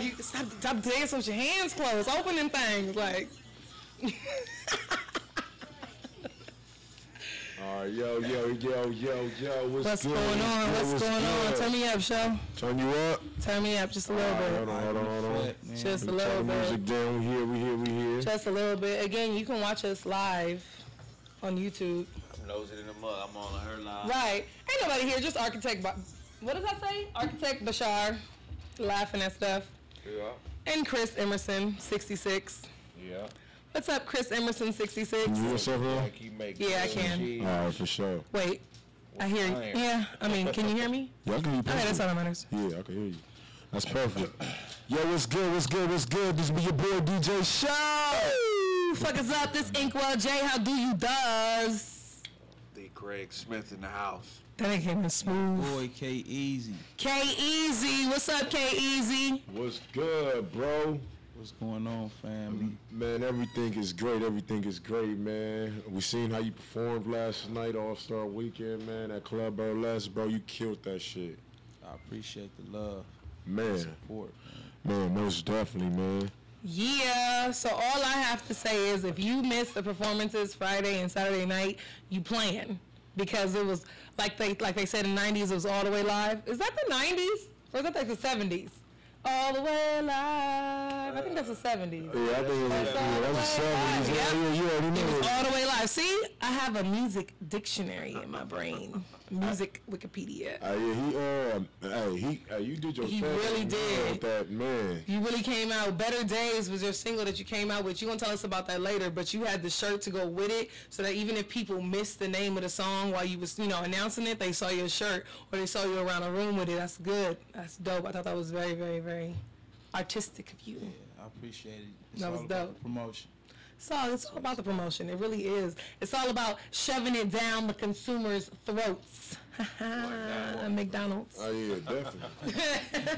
like, you stop dancing with your hands closed, opening things, like. All right, yo, what's going on? What's going on? Turn me up, show. Turn you up? Turn me up just a little bit. Hold on. Just a little bit. Music down. We here. Just a little bit. Again, you can watch us live on YouTube. I'm nosing in the mud. I'm on her live. Right. Ain't nobody here. Just Architect. What does that say? Architect Bashar, laughing at stuff. Yeah. And Chris Emerson, 66. Yeah. What's up, Chris Emerson, 66? Can you hear yourself now? Yeah, I can. All right, for sure. Wait. I hear you. Yeah, I mean, can you hear me? Yeah, I can hear you. Okay, that's all that matters. Yeah, I can hear you. That's perfect. Yo, what's good? This be your boy DJ Show. Fuck us up. This Inkwell J. How do you does? The Kraig Smith in the house. That ain't came in smooth. Boy, K-Easy. K-Easy. What's up, K-Easy? What's good, bro? What's going on, family? Man, everything is great, man. We seen how you performed last night, All-Star Weekend, man. At Club Burlesque, bro, you killed that shit. I appreciate the love. Man. Support, man, most definitely, man. Yeah, so all I have to say is if you missed the performances Friday and Saturday night, you playing. Because it was, like they said in the 90s, it was all the way live. Is that the 90s? Or is that like the 70s? All the way live. I think that's the 70s. Yeah, I think that's the 70s. Yeah, you already know. It was all the way live. See, I have a music dictionary in my brain. Music Wikipedia. You did your thing. He really did. With that, man. You really came out. Better Days was your single that you came out with. You're going to tell us about that later, but you had the shirt to go with it so that even if people missed the name of the song while you was, announcing it, they saw your shirt or they saw you around the room with it. That's good. That's dope. I thought that was very, very, very artistic of you. Yeah, I appreciate it. It's that was all about dope. The promotion. It's all about the promotion. It really is. It's all about shoving it down the consumers' throats. McDonald's. Oh yeah, definitely.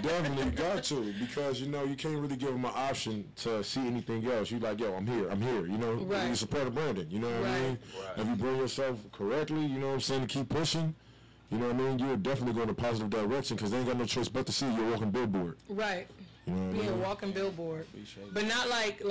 Definitely got to, because you can't really give them an option to see anything else. You like, yo, I'm here. Right. You support the branding. You know what I mean? Right. If you bring yourself correctly, you know what I'm saying, to keep pushing. You know what I mean? You're definitely going in a positive direction, because they ain't got no choice but to see you walking billboard. Right. You know what I mean? A walking billboard. But not like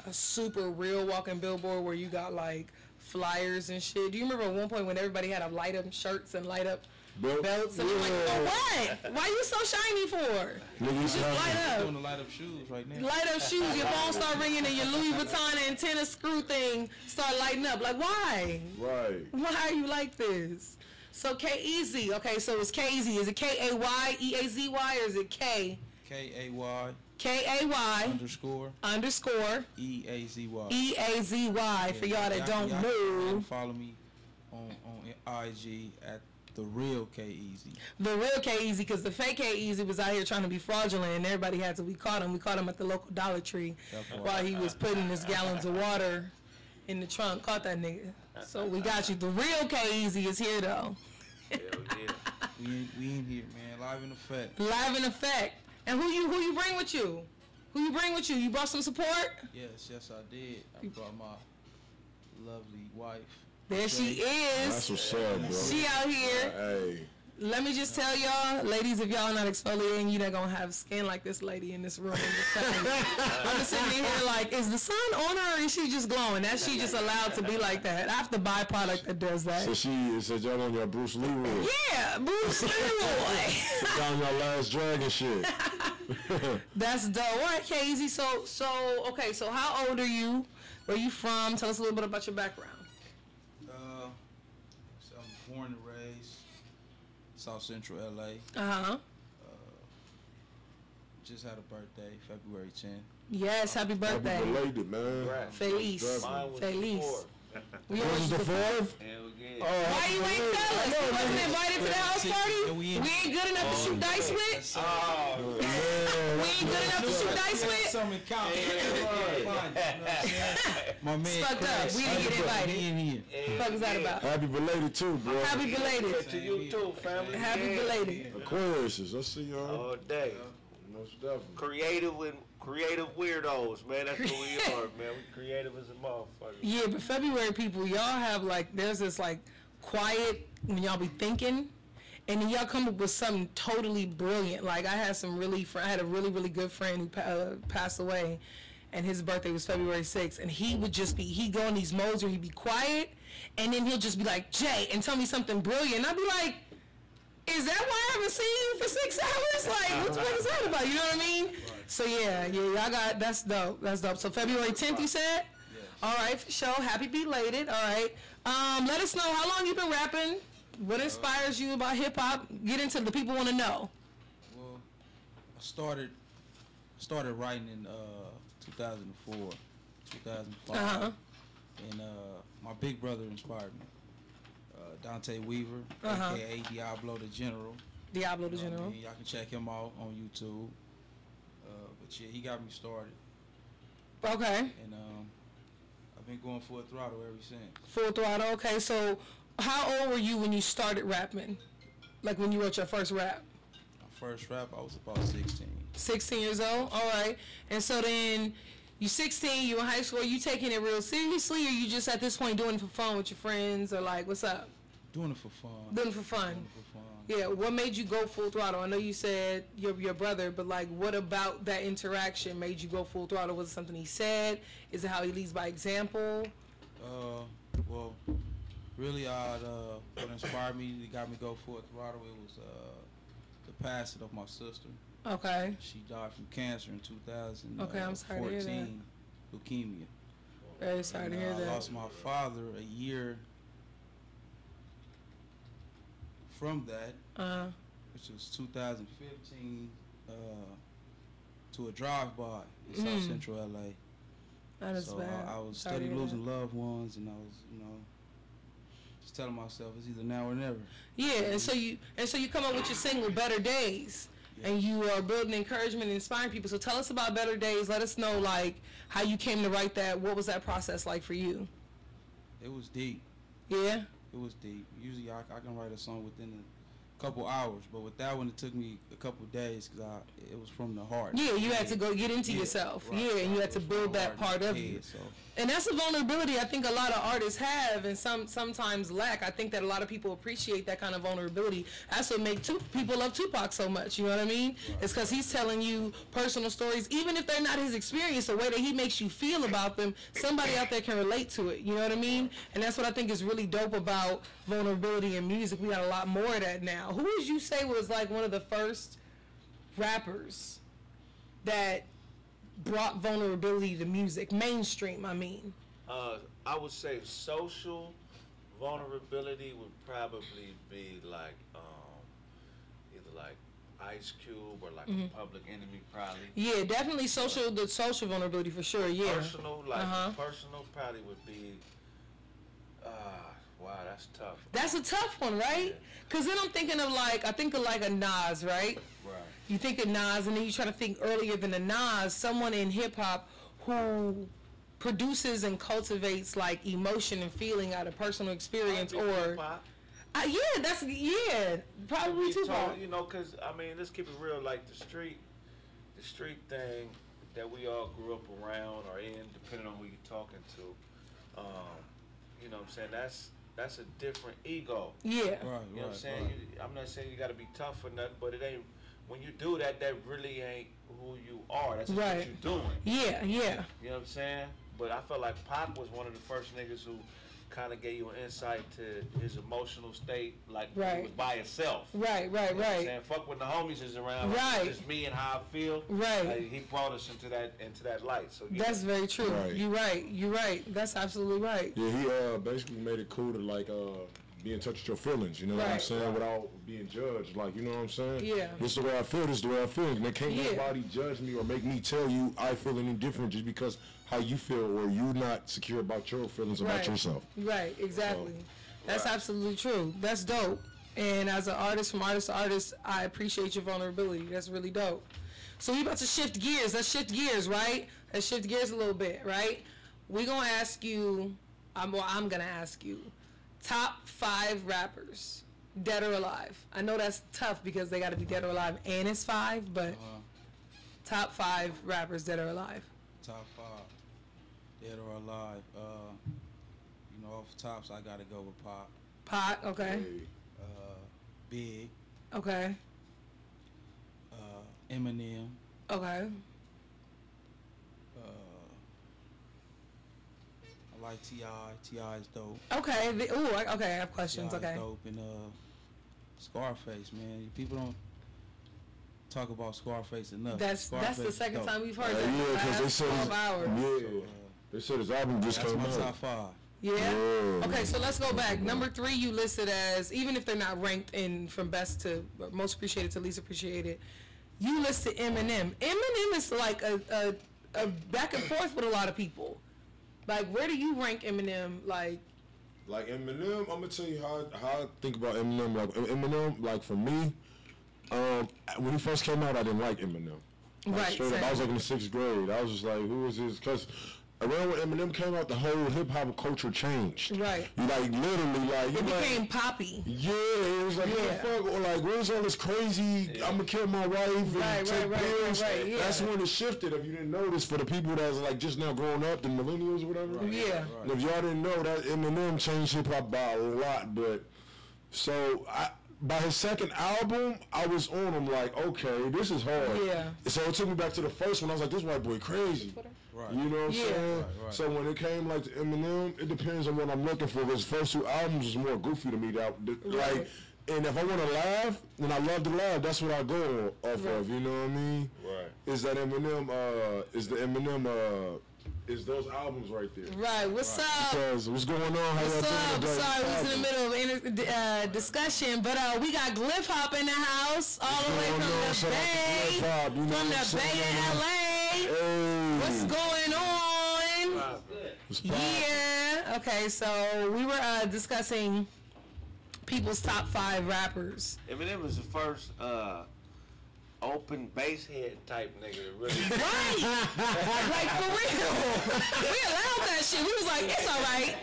a super real walking billboard where you got like flyers and shit. Do you remember at one point when everybody had to light up shirts and light up belts? And you're like, oh, what? Why you so shiny for? You just light up. Doing the light up shoes right now. Light up shoes. Your phone start ringing and your Louis Vuitton antenna screw thing start lighting up. Like, why? Right. Why are you like this? So K-Easy. Okay, so it's K-Easy. Is it K-A-Y-E-A-Z-Y or is it K? K-A-Y. K-A-Y. Underscore. E-A-Z-Y. E-A-Z-Y. For y'all that don't know. Follow me on IG at The Real K-Easy. The Real K-Easy, because the fake K-Easy was out here trying to be fraudulent and everybody had to, we caught him at the local Dollar Tree while he was putting his gallons of water in the trunk. Caught that nigga. So we got you. The Real K-Easy is here though. Hell yeah. We in here, man. Live in effect. Live in effect. And who you bring with you? You brought some support? Yes, I did. I brought my lovely wife. There she is. That's what's up, bro. She out here. Hey. Let me just tell y'all, ladies, if y'all not exfoliating, you're not going to have skin like this lady in this room. I'm just sitting here like, is the sun on her or is she just glowing? That she just allowed to be like that. I have to buy product that does that. So y'all on your Bruce Leroy. Yeah, Bruce Leroy. Y'all on your Last Dragon shit. That's dope. All right, Casey. So how old are you? Where you from? Tell us a little bit about your background. So I'm born and raised South Central LA. Just had a birthday, February 10th. Yes, happy birthday. Happy belated, man. Right. Feliz. Mine was Feliz. We was the 4th? Hell yeah. Why you ain't tell us? You wasn't invited to the house party? We ain't good enough to shoot dice with? We ain't good enough to shoot dice with? My man fucked up. We didn't get invited. What the fuck is that about? Happy belated too, bro. Happy belated. To you too, family. Happy belated. Aquarius, I see y'all. All day. Most definitely. Creative weirdos, man. That's what we are, man. We creative as a motherfucker. Yeah, but February people, y'all have like, there's this like quiet when y'all be thinking, and then y'all come up with something totally brilliant. Like I had I had a really good friend who passed away, and his birthday was February 6th, and he would just he'd go in these modes where he'd be quiet, and then he'll just be like, Jay, and tell me something brilliant. And I'd be like, is that why I haven't seen you for 6 hours? Like, what the fuck is that about? You know what I mean? Right. So yeah, y'all got, that's dope. That's dope. So February 10th, you said? Yes. All right, for sure. Happy belated. All right. Let us know how long you've been rapping. What inspires you about hip hop? Get into the people want to know. Well, I started writing in 2004, 2005, and my big brother inspired me. Dante Weaver, aka Diablo the General. Diablo the General. I mean? Y'all can check him out on YouTube. But yeah, he got me started. Okay. And I've been going full throttle ever since. Full throttle. Okay. So, how old were you when you started rapping? Like when you wrote your first rap? My first rap, I was about 16. 16 years old. All right. And so then, you 16. You in high school. You taking it real seriously, or you just at this point doing it for fun with your friends, or like, what's up? Doing it for fun. Doing it for fun. Doing it for fun. Yeah, what made you go full throttle? I know you said your brother, but like, what about that interaction made you go full throttle? Was it something he said? Is it how he leads by example? Well, really, what inspired me, that got me go full throttle, it was the passing of my sister. Okay. She died from cancer in 2014. Okay, I'm sorry to hear that. Leukemia. Very sorry to hear that. I lost my father a year from that, which was 2015, to a drive-by in South Central LA. That is so bad. I was steady losing loved ones, and I was, just telling myself it's either now or never. Yeah, and so you come up with your single "Better Days," and you are building encouragement and inspiring people. So tell us about "Better Days." Let us know like how you came to write that. What was that process like for you? It was deep. Yeah. It was deep. Usually I can write a song within a couple hours, but with that one it took me a couple days because it was from the heart. Yeah, you had to go get into yourself. Right, and you had to build that part of you. So. And that's a vulnerability I think a lot of artists have and sometimes lack. I think that a lot of people appreciate that kind of vulnerability. That's what makes people love Tupac so much, you know what I mean? Right. It's because he's telling you personal stories, even if they're not his experience, the way that he makes you feel about them, somebody out there can relate to it, you know what I mean? And that's what I think is really dope about vulnerability in music. We got a lot more of that now. Who would you say was like one of the first rappers that brought vulnerability to music, mainstream, I mean? I would say social vulnerability would probably be like either like Ice Cube or like a Public Enemy, probably. Yeah, definitely the social vulnerability for sure. Yeah. Personal, personal probably would be. Wow, that's tough. That's a tough one, right? Because then I think of like a Nas, right? Right. You think of Nas, and then you try to think earlier than a Nas, someone in hip-hop who produces and cultivates, like, emotion and feeling out of personal experience or... probably Tupac. You know, because, I mean, let's keep it real, like, the street thing that we all grew up around or in, depending on who you're talking to, you know what I'm saying, that's a different ego. Yeah. You know what I'm saying? I'm not saying you got to be tough or nothing, but it ain't, when you do that, that really ain't who you are. That's just what you're doing. Yeah. You know what I'm saying? But I felt like Pac was one of the first niggas who kind of gave you an insight to his emotional state, like when he was by himself. Right. You know what I'm saying? Fuck when the homies is around. Like, it's just me and how I feel. Right. Like, he brought us into that light. So that's very true. Right. You're right. That's absolutely right. Yeah, he basically made it cool to like be in touch with your feelings, you know what I'm saying, without being judged, like, you know what I'm saying? Yeah. This is the way I feel, this is the way I feel. And can't nobody judge me or make me tell you I feel any different just because how you feel or you not secure about your feelings about yourself. Right, exactly. That's absolutely true. That's dope. And as an artist, from artist to artist, I appreciate your vulnerability. That's really dope. So we about to shift gears. Let's shift gears, right? Let's shift gears a little bit, right? We're going to ask you, I'm going to ask you, top 5 rappers, dead or alive. I know that's tough because they got to be dead or alive and it's 5, but top 5 rappers, dead or alive. Top 5, dead or alive. You know, off tops, I got to go with Pac. Pac, okay. Big. Okay. Eminem. Okay. I like T.I. T.I. is dope. Okay. Okay. I have questions. T.I. Okay. is dope. And Scarface, man. People don't talk about Scarface enough. That's the second time we've heard that. Yeah, because they said 12 hours. Yeah, they said his album just came That's out. my top 5. Yeah. Okay, so let's go back. Number 3, you listed as, even if they're not ranked in from best to most appreciated to least appreciated, you listed Eminem. Eminem is like a back and forth with a lot of people. Like, where do you rank Eminem? Like Eminem, I'm gonna tell you how I think about Eminem. Like Eminem, like for me, when he first came out, I didn't like Eminem. Right. Straight up, I was like in the 6th grade. I was just like, who is this? Because around when Eminem came out, the whole hip hop culture changed. Right. You like literally like it became poppy. Yeah, it was like, what the fuck? Or like, where's all this crazy? I'm gonna kill my wife and take pills. Yeah. That's when it shifted. If you didn't notice, for the people that's like just now growing up, the millennials or whatever. Right. Yeah. And if y'all didn't know, that Eminem changed hip hop by a lot. But so by his second album, I was on him like, okay, this is hard. Yeah. So it took me back to the first one. I was like, this white boy crazy. Right. You know what I'm saying? Right. So when it came like to Eminem, it depends on what I'm looking for. His first 2 albums was more goofy to me. Like, and if I want to laugh, and I love to laugh, that's what I go off of. You know what I mean? Right. Is that Eminem? Is those albums right there? Right. What's up? Because what's going on? How What's y'all doing? up? Sorry, we was in the middle of discussion, but we got Glyph Hop in the house, all the way from the Bay, from the Bay in LA. Hey. What's going on? Yeah. Okay, so we were discussing people's top 5 rappers. Eminem was the first open bass head type nigga to really. Right. Like, for real. We allowed that shit. We was like, it's all right.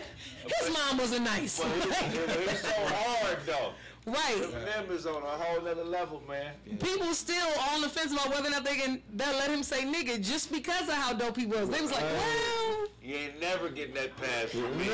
His mom wasn't nice. But it was so hard though. Right. Eminem is on a whole other level, man. People still on the fence about whether or not they'll let him say nigga just because of how dope he was. They was like, well, you ain't never getting that pass from me.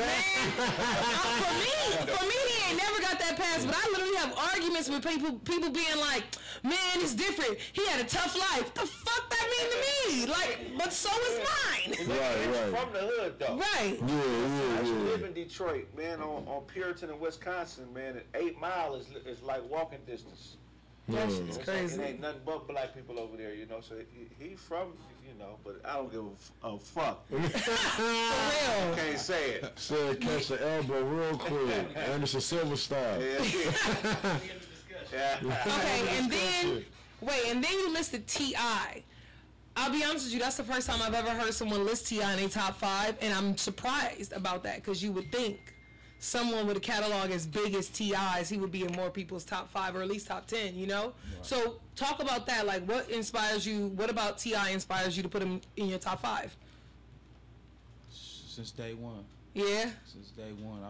For me, he ain't never got that pass. But I literally have arguments with people being like, man, it's different. He had a tough life. The fuck that mean to me? Like, but so is mine. Right. From the hood though. Right. I used to live in Detroit, man, on Puritan in Wisconsin, man. And 8 Mile is like walking distance. That shit's crazy. It ain't nothing but black people over there, you know. So he from, you know, but I don't give a fuck. For real. Can't say it. Said catch the elbow real quick. Anderson Silver style. Yeah. Okay, and then you listed T.I. I'll be honest with you, that's the first time I've ever heard someone list T.I. in a top 5, and I'm surprised about that, because you would think someone with a catalog as big as T.I.'s, he would be in more people's top 5 or at least top 10, you know? Right. So talk about that. Like, what inspires you? What about T.I. inspires you to put him in your top 5? Since day one. Yeah? Since day one,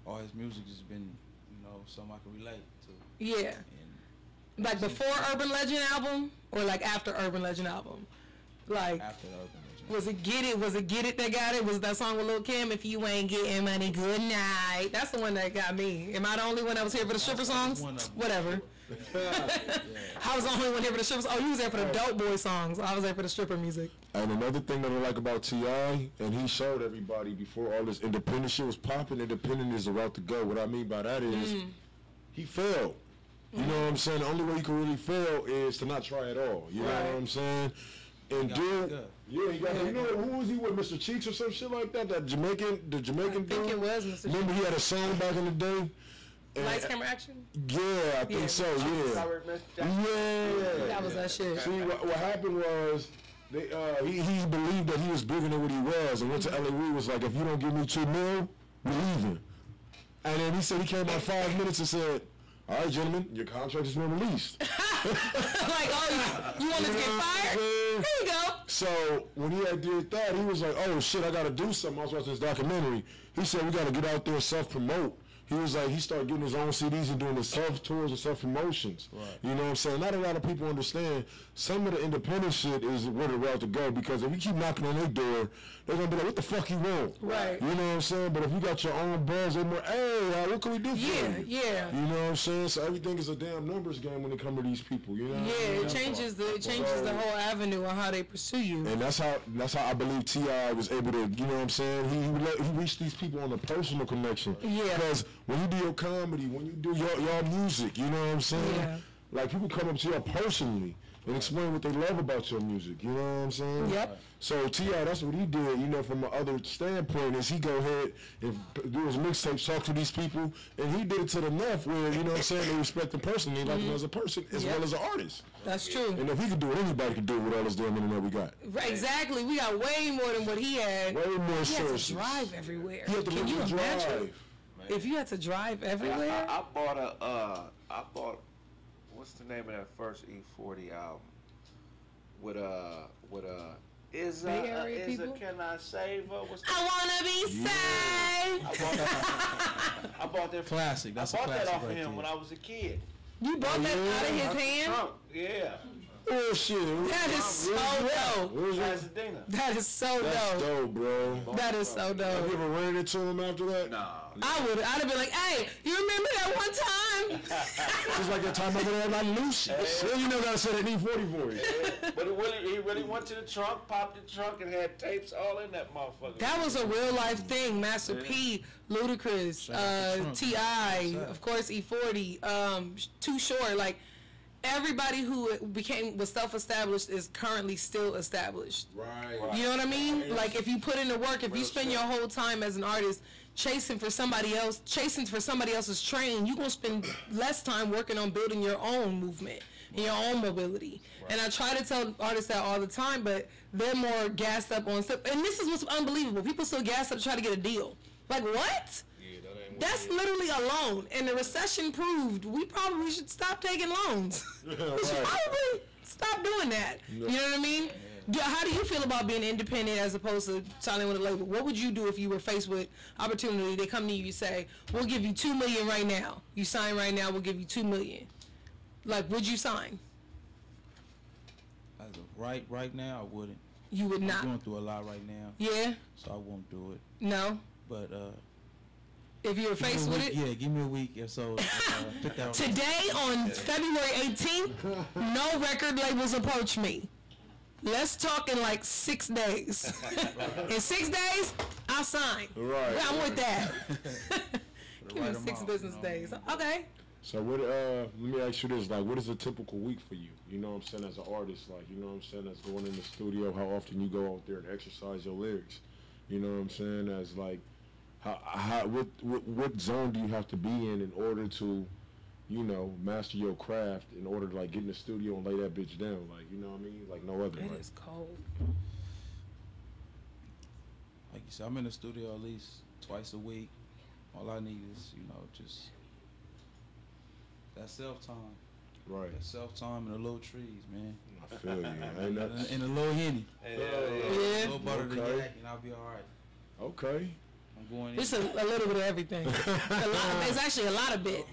all his music has been, you know, something I can relate to. Yeah. And like before Urban Legend album or like after Urban Legend album? Like after the Urban Legend. Was it Get It? Was it Get It that got it? Was that song with Lil Kim, If You Ain't Getting Money, Good Night? That's the one that got me. Am I the only one that was here for the stripper songs? Whatever. I was the only one here for the strippers. Oh, you was there for the dope boy songs. I was there for the stripper music. And another thing that I like about T.I., and he showed everybody before all this independent shit was popping, independent is the route to go. What I mean by that is he failed. You know what I'm saying? The only way you can really fail is to not try at all. You know what I'm saying? And dude, he got, you know, who was he with, Mr. Cheeks or some shit like that? The Jamaican dude? I think it was Mr. Remember he had a song back in the day? Lights, Camera, Action? Yeah, I think so, yeah. Yeah. That was that shit. See, what happened was, he believed that he was bigger than what he was, and went to L.A. Reid was like, if you don't give me $2 million, we're leaving. And then he said he came out 5 minutes and said, all right, gentlemen, your contract has been released. Like, oh, you want to get fired? Here you go. So when he had did that, he was like, oh, shit, I got to do something. I was watching this documentary. He said, we got to get out there and self-promote. He was like, he started getting his own CDs and doing the self-tours and self-promotions. Right. You know what I'm saying? Not a lot of people understand some of the independent shit is where the route to go, because if you keep knocking on their door, they're going to be like, what the fuck you want? Right. You know what I'm saying? But if you got your own buzz, they're more, hey, what can we do for you? Yeah. You know what I'm saying? So everything is a damn numbers game when it comes to these people, you know? Yeah, it changes the whole avenue on how they pursue you. And that's how I believe T.I. was able to, you know what I'm saying? He reached these people on a personal connection. Yeah. Because when you do your comedy, when you do your music, you know what I'm saying? Yeah. Like, people come up to you personally and explain what they love about your music, you know what I'm saying? Yep. So T.I., that's what he did, you know, from another standpoint, is he go ahead and do his mixtapes, talk to these people, and he did it to the left where, you know what I'm saying, they respect him personally, like him as a person, as well as an artist. That's true. And if he could do it, anybody could do it with all this damn internet we got. Right, exactly. We got way more than what he had. Way more He had sources. to drive everywhere. He had to Can you literally imagine drive. if you had to drive everywhere? I bought what's the name of that first E40 album with is Bay Area people? Can I Save Her? What's I wanna be saved. I bought that Classic. That's a I bought classic that off of right him there. when I was a kid. You bought that out of his hand? Trump, yeah. Oh shit. That is so dope. Where's your... Pasadena. That is so That's dope. dope, bro. That is so Have you dope. ever ran into him after that? Nah. I'd have been like, hey, you remember that one time? Just like that time over there at Lucy. Well, you know that I said an E40 for you. But he really went to the trunk, popped the trunk, and had tapes all in that motherfucker. That was a real life thing. Master P, Ludacris, T.I., of course E40, Too Short. Like, everybody who was self-established is currently still established. Right. You know what I mean? Like, if you put in the work, if you spend your whole time as an artist chasing for somebody else's train, you're going to spend less time working on building your own movement and your own mobility. Right. And I try to tell artists that all the time, but they're more gassed up on stuff. And this is what's unbelievable. People still gassed up to try to get a deal. Like, what? That's literally a loan. And the recession proved we probably should stop taking loans. We should probably stop doing that. You know what I mean? How do you feel about being independent as opposed to signing with a label? What would you do if you were faced with opportunity? They come to you and say, we'll give you $2 million right now. You sign right now, we'll give you $2 million. Like, would you sign? As of right now, I wouldn't. You would not? I'm going through a lot right now. Yeah? So I won't do it. No? But, if you were faced with it? Yeah, give me a week or so. Put that on. Today, on February 18th, no record labels approach me. Let's talk in like 6 days. In 6 days, I'll sign. Right. I'm with that. Give me Write 6 'em out, business you know days. what I Okay. So what? Let me ask you this: like, what is a typical week for you? You know what I'm saying, as an artist, like, you know what I'm saying, as going in the studio, how often you go out there and exercise your lyrics? You know what I'm saying, as like, what zone do you have to be in order to, you know, master your craft, in order to like get in the studio and lay that bitch down, like, you know what I mean, like no other. It Like, is cold. Like you said, I'm in the studio at least twice a week. All I need is, you know, just that self-time. right. That self-time and the little trees, man. I feel you. Ain't that, And a little Henny. Yeah. A little butter to Okay. yak, and I'll be all right. okay. I'm going in. It's a little bit of everything. It's actually a lot of bit.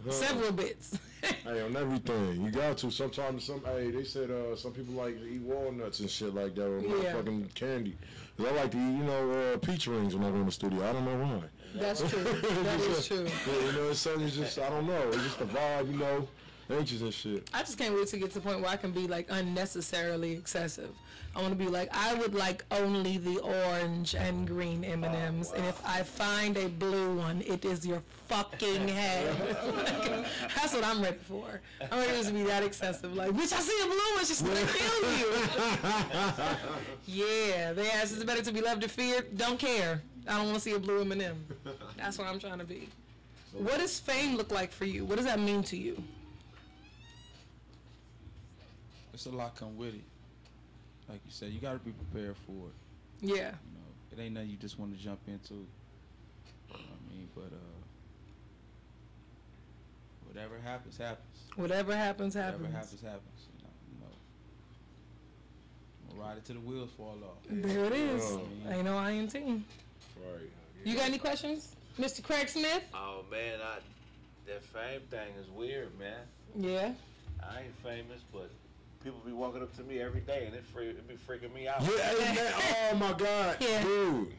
Several bits. Hey, on everything. You got to. Sometimes they said some people like to eat walnuts and shit like that, or Yeah. motherfucking candy. 'Cause I like to eat, you know, peach rings when I go in the studio. I don't know why. That's true. That is true. Yeah, you know, it's something, it's just, I don't know. It's just the vibe, you know, anxious and shit. I just can't wait to get to the point where I can be like unnecessarily excessive. I want to be like, I would like only the orange and green M&Ms, and if I find a blue one, it is your fucking head. Like, that's what I'm ready for. I'm ready to be that excessive. Like, bitch, I see a blue one, she's gonna kill you. Yeah, they ask, is it better to be loved or feared? Don't care. I don't want to see a blue M&M. That's what I'm trying to be. What does fame look like for you? What does that mean to you? It's a lot come with it. Like you said, you got to be prepared for it. Yeah. You know, it ain't nothing you just want to jump into. You know what I mean? But whatever happens, happens. Whatever happens, happens. Whatever happens, happens. I'm gonna ride it till the wheels fall off. There it is. Oh. Ain't no INT. Right. You got any questions? Mr. Kraig Smith? Oh man, that fame thing is weird, man. Yeah. I ain't famous, but people be walking up to me every day, and it be freaking me out. Yeah, hey, man. Oh my God, Yeah. dude.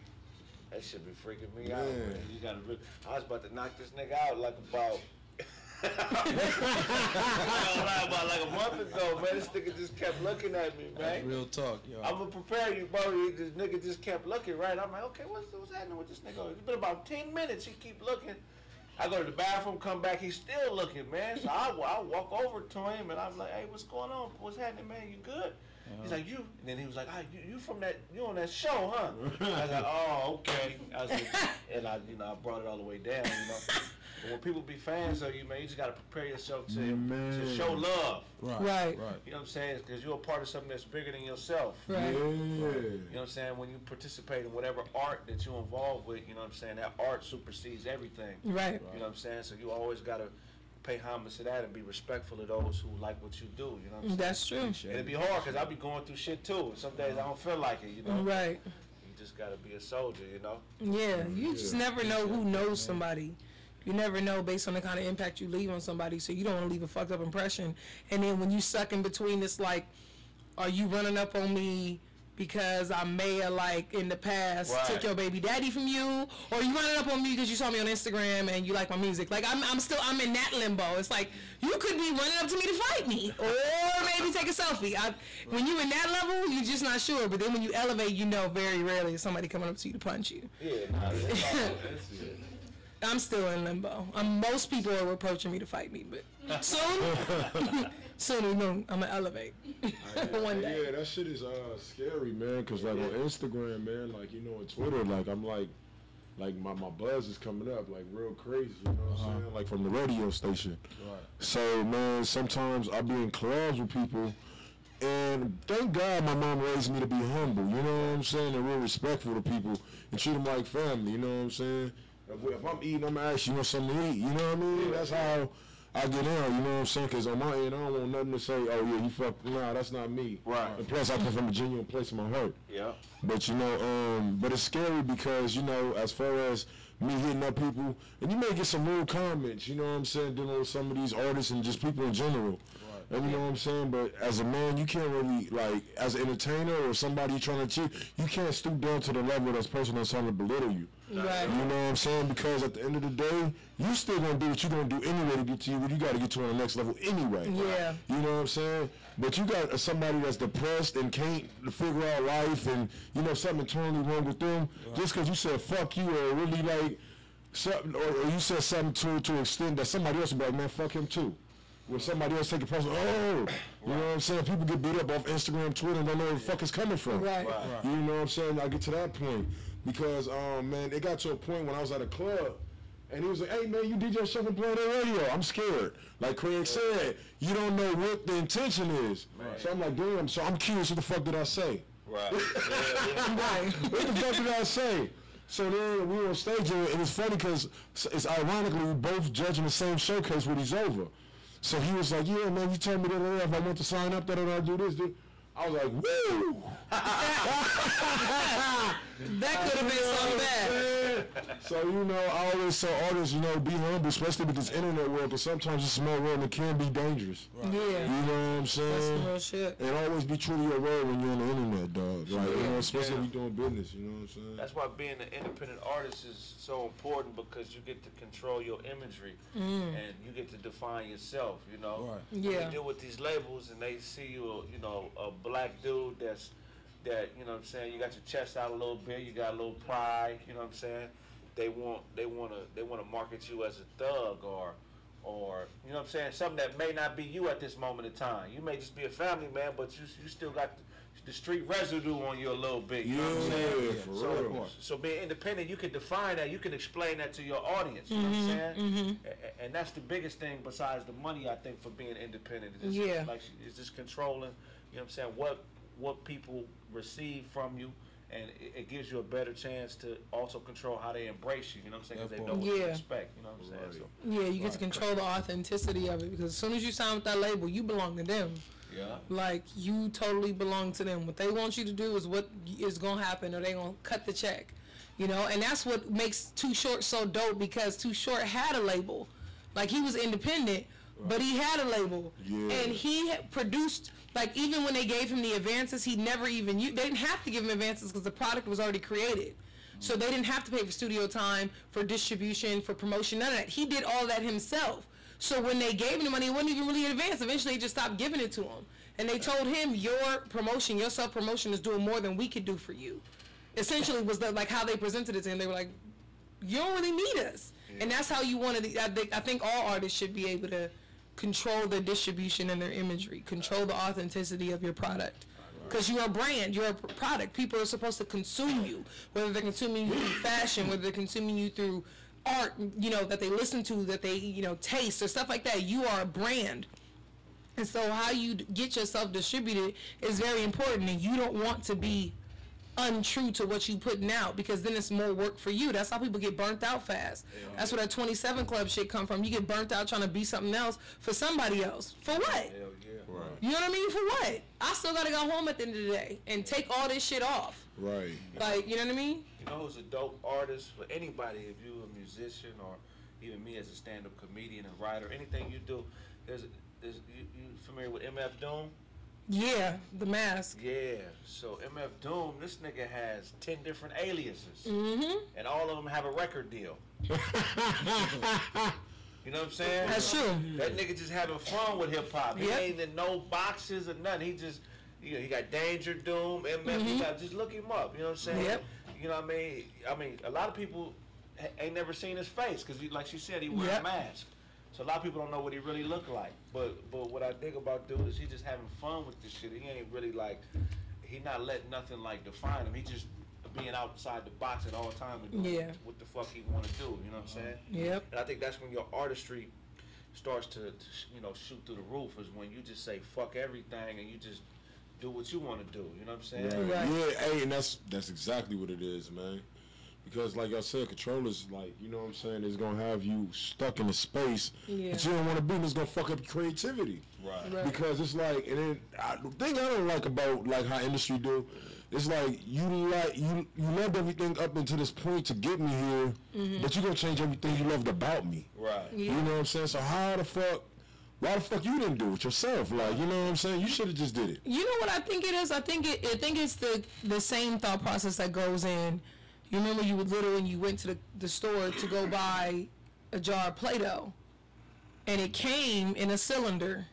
That shit be freaking me out, man. You gotta. I was about to knock this nigga out like about. About like a month ago, man. This nigga just kept looking at me, man. That's real talk, yo. I'm gonna prepare you, bro. This nigga just kept looking, right? I'm like, okay, what's happening with this nigga? It's been about 10 minutes. He keep looking. I go to the bathroom, come back, he's still looking, man. So I walk over to him and I'm like, hey, what's going on? What's happening, man? You good? He's like, you. And then he was like, ah, you from that? You on that show, huh? I was like, oh, okay. I was like, and I brought it all the way down, you know. But when people be fans of you, man, you just gotta prepare yourself to show love. Right. You know what I'm saying? Because you're a part of something that's bigger than yourself. Right. Yeah. You know what I'm saying? When you participate in whatever art that you're involved with, you know what I'm saying? That art supersedes everything. Right. You know what I'm saying? So you always gotta pay homage to that and be respectful of those who like what you do. You know what I'm saying? That's true. And it'd be hard because I be going through shit too. Some days I don't feel like it, you know? Right. You just gotta be a soldier, you know? Yeah. You just never know who knows somebody. You never know based on the kind of impact you leave on somebody, so you don't want to leave a fucked up impression. And then when you suck in between, it's like, are you running up on me because I may have, like, in the past took your baby daddy from you, or you running up on me because you saw me on Instagram and you like my music? Like, I'm in that limbo. It's like, you could be running up to me to fight me, or maybe take a selfie. When you in that level, you're just not sure. But then when you elevate, you know very rarely is somebody coming up to you to punch you. Yeah, that's it. I'm still in limbo. Most people are approaching me to fight me, but soon I'm gonna elevate one day. Yeah, that shit is scary, man. Cause like on Instagram, man, like you know, on Twitter, like I'm like my buzz is coming up like real crazy. You know what I'm saying? Like from the radio station. Right. So man, sometimes I be in clubs with people. And thank God my mom raised me to be humble, you know what I'm saying, and real respectful to people and treat them like family, you know what I'm saying. If I'm eating, I'm gonna ask you, something to eat, you know what I mean? That's how I get in, you know what I'm saying? Because on my end, I don't want nothing to say, oh yeah, you fucked, nah, that's not me. Right. And plus, I come from a genuine place in my heart. Yeah. But you know, but it's scary because, you know, as far as me hitting up people, and you may get some rude comments, you know what I'm saying, dealing with some of these artists and just people in general. And you know what I'm saying? But as a man, you can't really, like, as an entertainer or somebody you're trying to achieve, you can't stoop down to the level of this person that's trying to belittle you. Right. You know what I'm saying? Because at the end of the day, you still going to do what you're going to do anyway to get to you, but you got to get to on the next level anyway. Yeah. You know what I'm saying? But you got somebody that's depressed and can't figure out life and, you know, something internally wrong with them, just because you said fuck you or really, like, something, or you said something to an extent that somebody else will be like, man, fuck him too. When somebody else take a person, you know what I'm saying? People get beat up off Instagram, Twitter, and don't know where the fuck it's coming from. Right. You know what I'm saying? I get to that point because, man, it got to a point when I was at a club, and he was like, hey, man, you DJ show and play on the radio. I'm scared. Like Kraig said, you don't know what the intention is. Right. So I'm like, damn, so I'm curious, what the fuck did I say? Right. Right. What the fuck did I say? So then we were on stage, and it was funny because it's ironically we both judging the same showcase when he's over. So he was like, yeah, man, you told me that if I want to sign up, that I do this, dude. I was like, woo! That could have been something bad. So, you know, I always tell artists, you know, be humble, especially with this internet world, because sometimes it's a small world and it can be dangerous. Right. Yeah. You know what I'm saying? That's some real shit. And always be true to your word when you're on the internet, dog. Like, you know, especially when you're doing business, you know what I'm saying? That's why being an independent artist is so important, because you get to control your imagery and you get to define yourself, you know? Right. Yeah. You deal with these labels and they see you, you know, a black dude that, you know what I'm saying, you got your chest out a little bit, you got a little pride, you know what I'm saying? They want to market you as a thug or you know what I'm saying, something that may not be you at this moment in time. You may just be a family man, but you still got the street residue on you a little bit. You know what I'm saying? For real. So being independent, you can define that, you can explain that to your audience. You know what I'm saying? And that's the biggest thing besides the money, I think, for being independent. Is just, like, is just controlling. You know what I'm saying? What people receive from you. And it gives you a better chance to also control how they embrace you, you know what I'm saying? Because they know what to expect, you know what I'm saying? So, yeah, you get to control the authenticity of it, because as soon as you sign with that label, you belong to them. Yeah. Like, you totally belong to them. What they want you to do is what is going to happen, or they going to cut the check. You know, and that's what makes Too Short so dope, because Too Short had a label. Like, he was independent, but he had a label. Yeah. And he had produced, like, even when they gave him the advances, he never even, they didn't have to give him advances because the product was already created. So they didn't have to pay for studio time, for distribution, for promotion, none of that. He did all that himself. So when they gave him the money, it wasn't even really an advance. Eventually, they just stopped giving it to him. And they told him, your promotion, your self-promotion is doing more than we could do for you. Essentially was like how they presented it to him. They were like, you don't really need us. Yeah. And that's how you want to, I think all artists should be able to control their distribution and their imagery, control the authenticity of your product. Because you're a brand, you're a product. People are supposed to consume you, whether they're consuming you through fashion, whether they're consuming you through art, you know, that they listen to, that they, you know, taste or stuff like that. You are a brand. And so how you get yourself distributed is very important, and you don't want to be untrue to what you putting out, because then it's more work for you. That's how people get burnt out fast. That's where that 27 Club shit come from. You get burnt out trying to be something else for somebody else. For what? Hell yeah. Right. You know what I mean? For what? I still gotta go home at the end of the day and take all this shit off. Right. Like, you know what I mean? You know who's a dope artist for anybody? If you a musician, or even me as a stand-up comedian and writer, anything you do, you familiar with MF Doom? Yeah, The Mask. Yeah, so MF Doom, this nigga has 10 different aliases, Mm-hmm. and all of them have a record deal. You know what I'm saying? That's true. That nigga just having fun with hip hop. He Yep. ain't in no boxes or nothing. He just, you know, he got Danger Doom, MF. He got, just look him up. You know what I'm saying? Yep. You know what I mean? I mean, a lot of people ain't never seen his face because, like she said, he wear Yep. a mask. So a lot of people don't know what he really look like. But what I think about dude is he just having fun with this shit. He ain't really like, he not letting nothing like define him. He just being outside the box at all times and doing what the fuck he want to do. You know what I'm saying? Yep. And I think that's when your artistry starts to you know, shoot through the roof, is when you just say fuck everything and you just do what you want to do. You know what I'm saying? Right. Right. Yeah, hey, and that's exactly what it is, man. Because like I said, controllers, like, you know what I'm saying, is gonna have you stuck in a space that you don't want to be, and it's gonna fuck up your creativity. Right. Because it's like, and then the thing I don't like about like how industry do, it's like you loved everything up until this point to get me here, but you gonna change everything you loved about me. Right. Yeah. You know what I'm saying? So why the fuck you didn't do it yourself? Like, you know what I'm saying? You should have just did it. You know what I think it is? I think it's the same thought process that goes in. You remember you were little and you went to the store to go buy a jar of Play-Doh, and it came in a cylinder,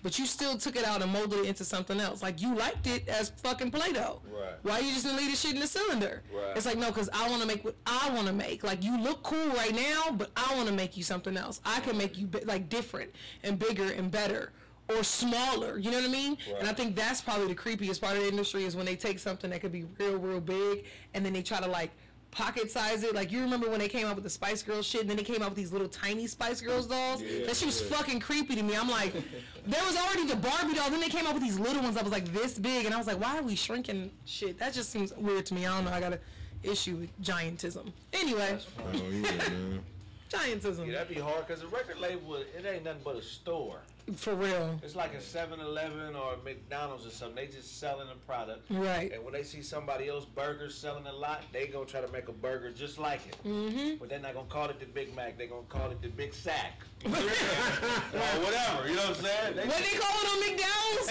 but you still took it out and molded it into something else. Like, you liked it as fucking Play-Doh. Right. Why you just didn't leave the shit in the cylinder? Right. It's like, no, because I want to make what I want to make. Like, you look cool right now, but I want to make you something else. I can make you like different and bigger and better. Or smaller, you know what I mean? Right. And I think that's probably the creepiest part of the industry, is when they take something that could be real, real big, and then they try to like pocket size it. Like, you remember when they came out with the Spice Girls shit, and then they came out with these little tiny Spice Girls dolls? Yeah, That shit was fucking creepy to me. I'm like, there was already the Barbie doll, then they came out with these little ones that was like this big, and I was like, why are we shrinking shit? That just seems weird to me. I don't know, I got an issue with giantism. Anyway, Oh yeah, man. giantism. Yeah, that'd be hard because a record label, it ain't nothing but a store. For real. It's like a 7-Eleven or a McDonald's or something. They just selling a product. Right. And when they see somebody else burgers selling a lot, they gonna try to make a burger just like it. Mm-hmm. But they're not gonna call it the Big Mac. They're gonna call it the Big Sack. Or whatever. You know what I'm saying? What they call it on McDonald's?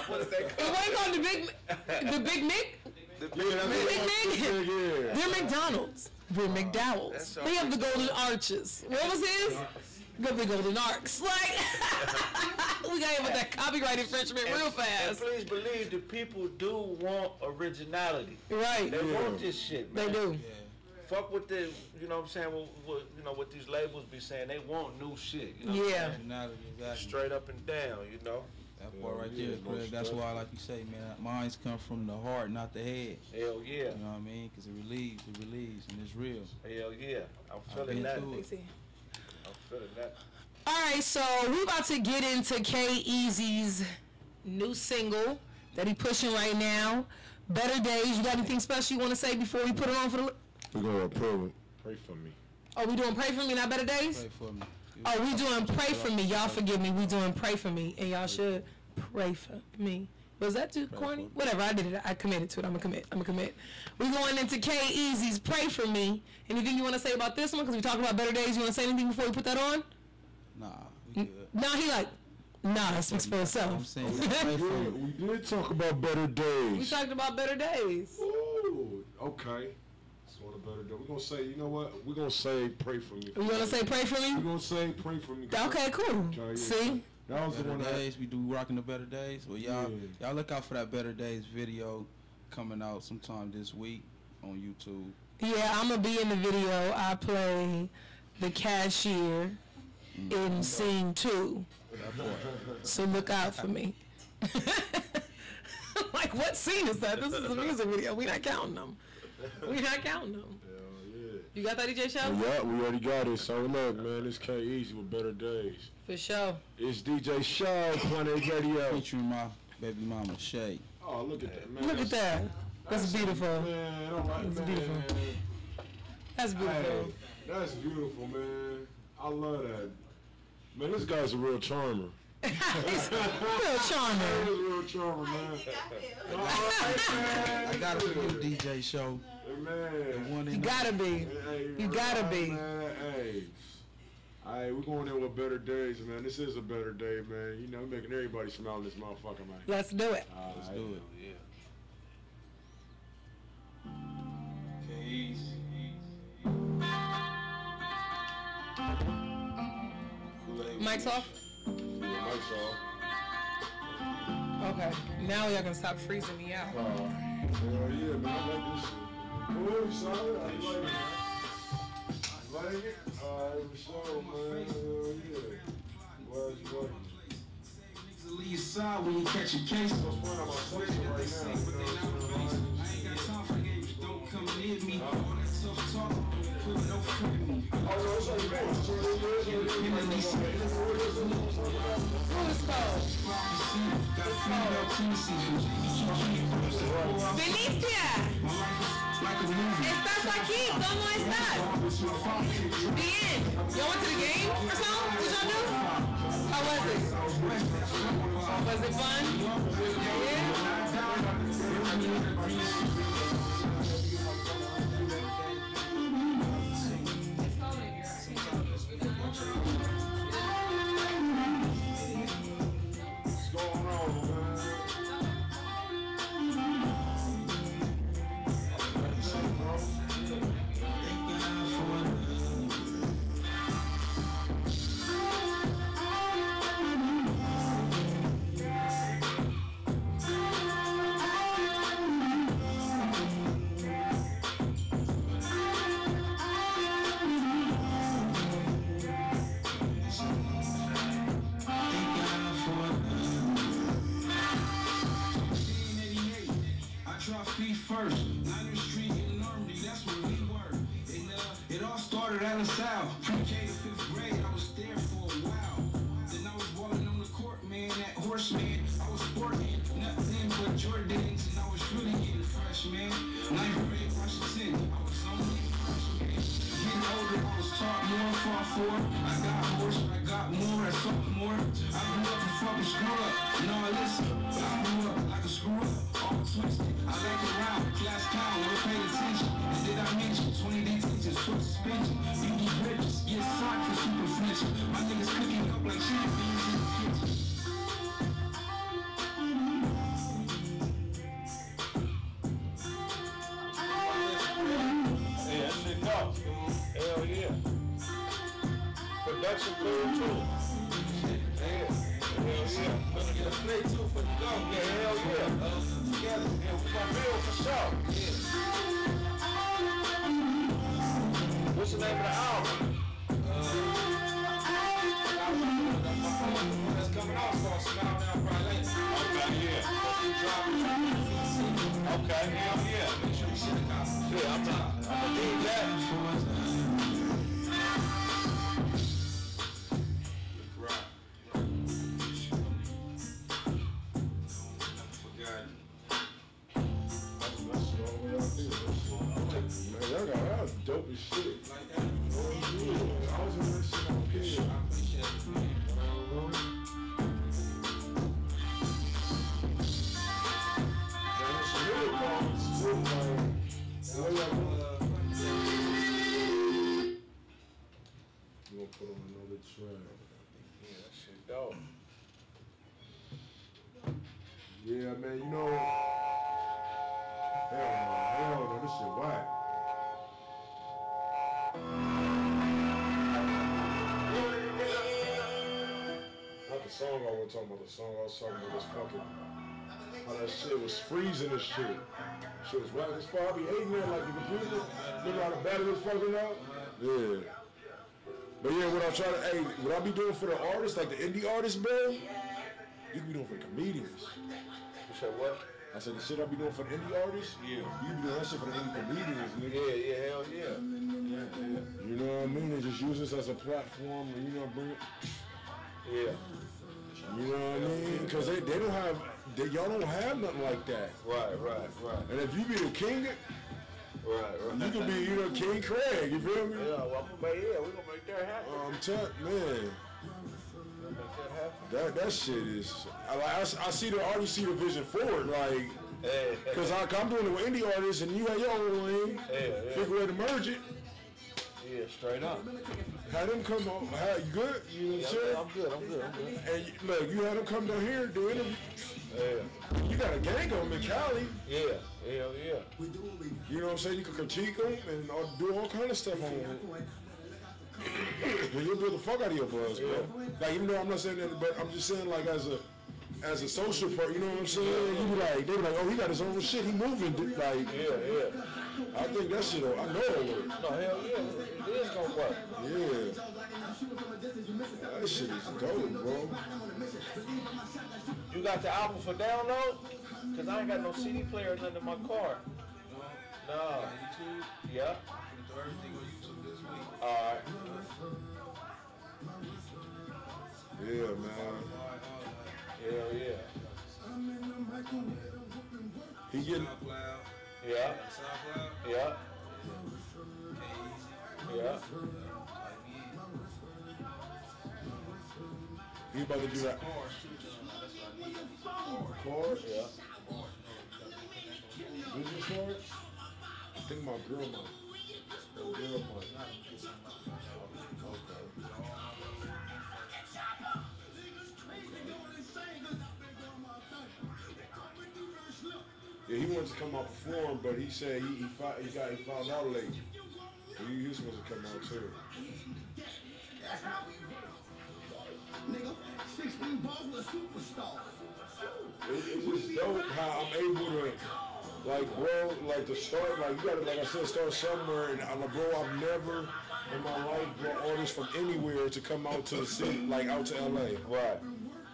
What is they What call they call the Big Mick? The Big Mick? Yeah. They're McDonald's. We're McDowell's. that's They have the golden arches. What was his? Got the golden arcs. Like, we got him with that copyright infringement real And fast. please believe the people do want originality. Right. They want this shit, man. They do. Fuck with the, you know what I'm saying, you know, what these labels be saying. They want new shit. You know what I'm Yeah. saying? Exactly. Straight up and down, you know. That part right Yeah, there, most Craig. That's why, like you say, man, minds come from the heart, not the head. Hell yeah. You know what I mean? Because it relieves, and it's real. Hell yeah. I'm I've feeling been that. through it. I'm feeling that. All right, so we about to get into K-Eazy's new single that he pushing right now, Better Days. You got anything special you want to say before we put it on for the... We're gonna pray for me. Oh, we doing Pray For Me, not Better Days? Pray for me. Oh, we doing Pray For Me. Y'all forgive me. We doing Pray For Me, and y'all should pray for me. Was that too corny? Whatever, I did it. I committed to it. I'm going to commit. We're going into K-Eazy's Pray For Me. Anything you want to say about this one? Because we talked about Better Days. You want to say anything before we put that on? Nah, we good. Nah, he like, nah, it speaks for itself. I'm saying, pray for me. We did talk about Better Days. We talked about Better Days. Ooh, okay. That's one of Better Days. We're going to say, you know what? We're going to say Pray For Me. You want to say Pray For Me? We're going to say Pray For Me. Okay, cool. Okay, yeah. See? That was the Better one Days, we do rocking the Better Days. Well, y'all look out for that Better Days video coming out sometime this week on YouTube. Yeah, I'm going to be in the video. I play the cashier in Scene 2. So look out for me. Like, what scene is that? This is a music video. We're not counting them. We're not counting them. Hell yeah. You got that, DJ Show? Yeah, we already got it. So look, man, it's K-Eazy with Better Days. For sure. It's DJ Show, Planet Radio. Featuring my baby mama, Shay. Oh, look at that, man. Look at that. That's beautiful. Man, all right, That's man. beautiful. That's beautiful. Hey, that's beautiful, man. I love that. Man, this guy's a real charmer. He's real He's charmer. a real charmer, man. All right, man. I got it for you, DJ Show. Hey, man. One You in gotta be. Hey, You gotta right, be. Man. Hey. All right, we're going in with Better Days, man. This is a better day, man. You know, making everybody smile in this motherfucker, man. Let's do it. Let's do it. Yeah. K-Eazy. Mic's off? Mike's off. Okay. Now y'all can stop freezing me out. Hell yeah, man. I like this shit. Cool, solid. I like it, man. Like it? Alright, for sure, man. Hell yeah. Glad you like it. Leave your side when you catch a case. What's going on my section right now? You know what I'm saying? I ain't got time for games. Don't come near me. All that tough talk, put no friend me. Oh, no, it's like this. So Who is cold? Got female tendencies. Benicia. Like a movie. Estás aquí. ¿Cómo estás? Bien. Y'all went to the game or something? What y'all do? How was it? Was it fun? what's going on, man? First, 9th Street in Normandy, that's where we were. And it all started out of South. Pre-K to 5th grade, I was there for a while. Then I was balling on the court, man, that horseman. I was sporting nothing but Jordans, and I was really getting fresh, man. 9th grade, Washington, I was only a freshman. Getting older, I was taught more, fought for. I got horse, I got more, I fought more. I grew up a fucking screw up. No, listen, I grew up like a screw up. All twisted, I like around, class town, never paid attention. And did I mention 20 detentions, 12 suspension? You get bridges, get socked for super flinching. My niggas cooking up like chicken beans in the kitchen. Hey, that shit go. Hell yeah. Production cool too. Yeah. Hell yeah. Let's get a play too for the go. Yeah, hell yeah. Together. Yeah, we gonna build for sure. Yeah. What's the name of the album? That's coming out called Smile Now Cry Later. Okay, yeah. Okay, hell yeah. Make sure you see the copy. Yeah, I'm gonna need that. Man, y'all got dope as shit. Oh, yeah. I was in that shit on kid. gonna put on another track. Yeah, that shit dope. Yeah, man, you know, hell no, this shit whack. Not the song I was talking about, the song I was talking about was fucking, how that shit was freezing and shit. Shit was whack as fuck. I be hating that like the computer. Remember how the battery was fucking up? Yeah. But yeah, what I try to, what I be doing for the artists, like the indie artists, bro, you can be doing for the comedians. You said what? I said the shit I be doing for the indie artists, Yeah. You be doing that shit for the indie comedians, nigga. Yeah, hell yeah. You know what I mean? And just use this as a platform and, you know, bring it. Yeah. You know what I mean? Because they don't have, y'all don't have nothing like that. Right. And if you be the king, Right. you can be, you know, King Kraig, you feel me? Yeah, well, we're gonna make that happen. I'm telling, man. Make that happen. That shit is, I see the artists see the vision forward, like, because I'm doing it with indie artists and you have your own lane, figure a way to merge it. Yeah, straight up. Have them come on, you good? You know what I'm saying? I'm good. And look, you had them come down here and do interviews. Yeah. You got a gang of them in Cali. Yeah, hell yeah. You know what I'm saying? You can critique them and do all kind of stuff on them. And you'll build the fuck out of your buzz, bro. Like, even though I'm not saying that, but I'm just saying, like, as a social part, you know what I'm saying? You be like, they be like, oh, he got his own shit, he moving, like. Yeah. I think that shit, I know it'll work. No, hell yeah, it is gonna work. Yeah. That shit is dope, bro. You got the album for download? Cause I ain't got no CD player or nothing in my car. No. YouTube. Yeah. Everything on YouTube this week. Alright. Yeah, man. Hell yeah. He getting. SoundCloud. Yeah. SoundCloud. Yeah. Yeah. He about to do that. Cars too, John. That's what I need. Cars? Yeah. Business cards? I think my girl might. My girl might. Yeah, he wanted to come out perform, but he said he found out late. He was supposed to come out too. Nigga, 16 balls with a superstar. It's just dope how I'm able to, like, bro, like to start, like you gotta, like I said, start somewhere. And bro, I've never in my life brought artists from anywhere to come out to the city, like out to LA. Right.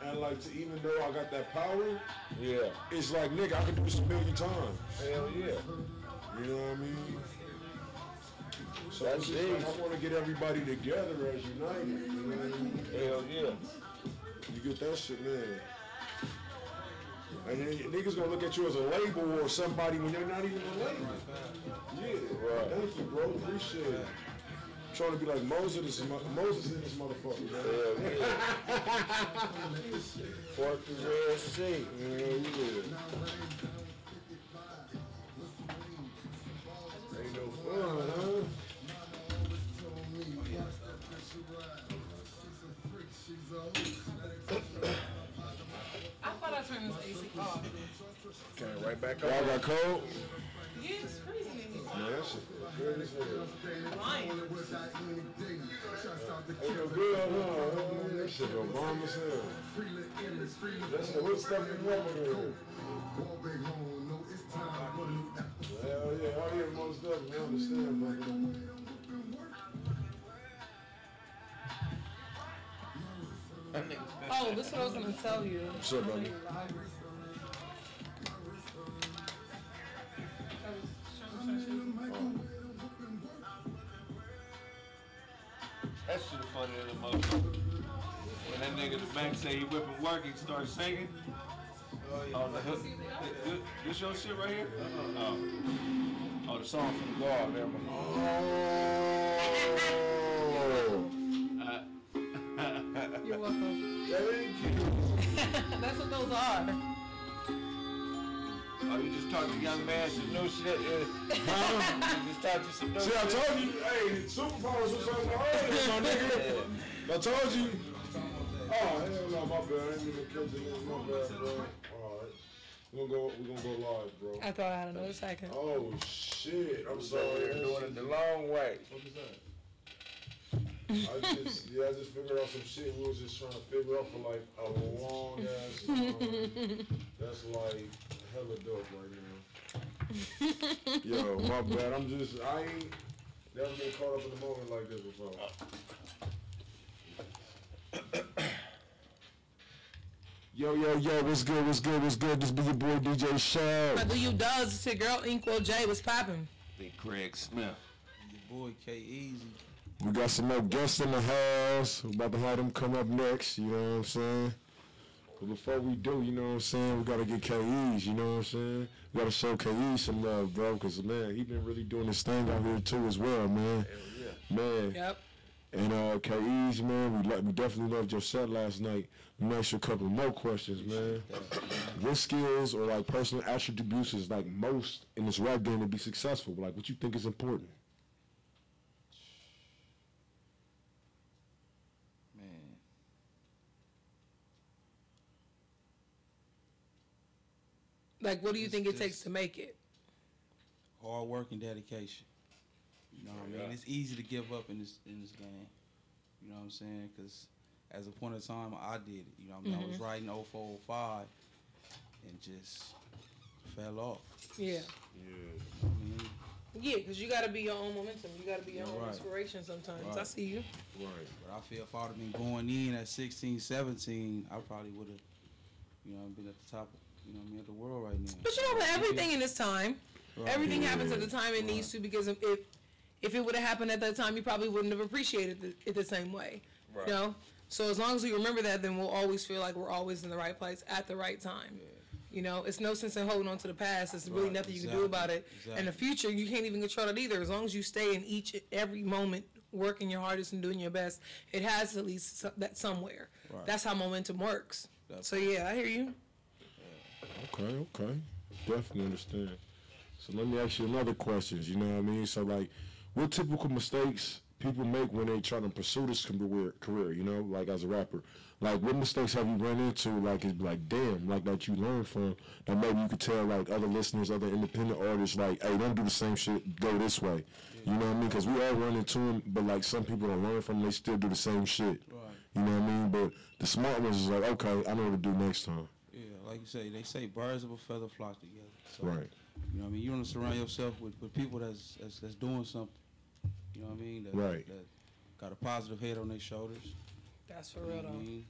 And like, even though I got that power, Yeah. it's like, nigga, I can do this a million times. Hell yeah. You know what I mean? So That's it's just big. like, I want to get everybody together as united. You know what I mean? Hell yeah. You get that shit, man. And then niggas gonna look at you as a label or somebody when you're not even a label. Yeah, Right. Thank you, bro. Appreciate it. Trying to be like Moses in this motherfucker, man. Hell yeah. Fork the Red Sea. Yeah, yeah. Ain't no fun, huh? I thought I turned this AC off. Came right back Y'all up. got cold? Yeah, it's freezing in here. Man, that shit feels good as hell. Lying. Ain't no good, huh? That shit feel bomb as hell. That's the what stuff you want with it. Hell yeah, I hear most stuff, we understand, brother. Oh, this is what I was gonna tell you. What's up, baby? That shit is funny than a motherfucker. When that nigga in the back say he whipping work, he starts singing. On the hook. This your shit right here? Oh, the song from the guard, never mind. Oh. You're welcome. Thank you. That's what those are. Oh, you just talked to young man some new shit. You just talked to some new See, shit. I told you, hey, superpowers was on the earlier, my nigga. I told you. Oh, hell no, my bad. I didn't even catch it. My bad, bro. All right. We're gonna go live, bro. I thought I had another second. Oh, shit. I'm sorry. We're doing it the long way. What is that? I just figured out some shit we was just trying to figure out for like a long ass time. That's like hella dope right now. Yo, my bad. I ain't never been caught up in the moment like this before. Yo, what's good? This be your boy DJ Shaw. I do you does. It's your girl Inkwell J. What's poppin'? Big Kraig Smith. Your boy K-Easy. We got some more guests in the house. We're about to have them come up next, you know what I'm saying? But before we do, you know what I'm saying, we got to get K-Ease, you know what I'm saying? We got to show K-Ease some love, bro, because, man, he been really doing this thing out here, too, as well, man. Hell yeah. Man. Yep. And K-Ease, man, we definitely loved your set last night. Let me ask you a couple more questions, man. What skills or, like, personal attributes is, like, most in this rap game to be successful? Like, what you think is important? Like, what do you think it takes to make it? Hard work and dedication. You know what I mean? It's easy to give up in this game. You know what I'm saying? Because as a point of time, I did it. You know what I mean? I was writing 04, 05 and just fell off. Yeah. I mean, Yeah, because you got to be your own momentum. You got to be your own right. inspiration sometimes. Right. I see you. Right. but I feel if I would have been going in at 16, 17, I probably would have, been at the top of, of the world right now. But you know what? Everything in this time, Right. everything happens at the time it needs to, because if it would have happened at that time, you probably wouldn't have appreciated it the same way. Right. You know? So as long as we remember that, then we'll always feel like we're always in the right place at the right time. Yeah. You know, it's no sense in holding on to the past. There's really nothing you can do about it. Exactly. And the future, you can't even control it either. As long as you stay in every moment working your hardest and doing your best, it has at least that somewhere. Right. That's how momentum works. That's So yeah, I hear you. Okay. Definitely understand. So let me ask you another question, you know what I mean? So, like, what typical mistakes people make when they try to pursue this career, you know, like as a rapper? Like, what mistakes have you run into, like, it's like, damn, like, that you learned from, that maybe you could tell, like, other listeners, other independent artists, like, hey, don't do the same shit, go this way. You know what I mean? Because we all run into them, but, like, some people don't learn from them, they still do the same shit. Right. You know what I mean? But the smart ones is like, okay, I know what to do next time. Yeah, like you say, they say birds of a feather flock together. So, Right. You know what I mean? You want to surround yourself with people that's doing something. You know what I mean? Right. That got a positive head on their shoulders. That's for You know real what I though. mean?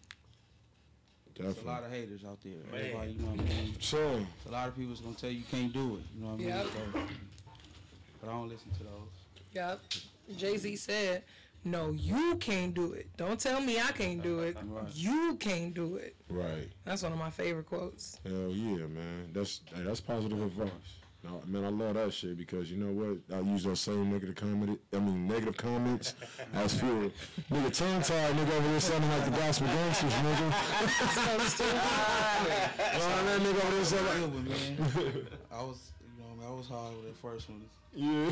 Definitely. There's a lot of haters out there. Man. Everybody, you know what I mean? So, A lot of people's gonna tell you can't do it. You know what I mean? Yep. So, but I don't listen to those. Yep. Jay-Z said, no, you can't do it. Don't tell me I can't do it. Right. You can't do it. right. That's one of my favorite quotes. Hell yeah, man. That's positive advice. No, man, I love that shit because you know what? I use those same negative comments as fuel. Nigga, tongue-tied nigga over there sounding like the gospel gangsters, nigga. That nigga over there sounding Good one, man. I was hard with that first one. yeah.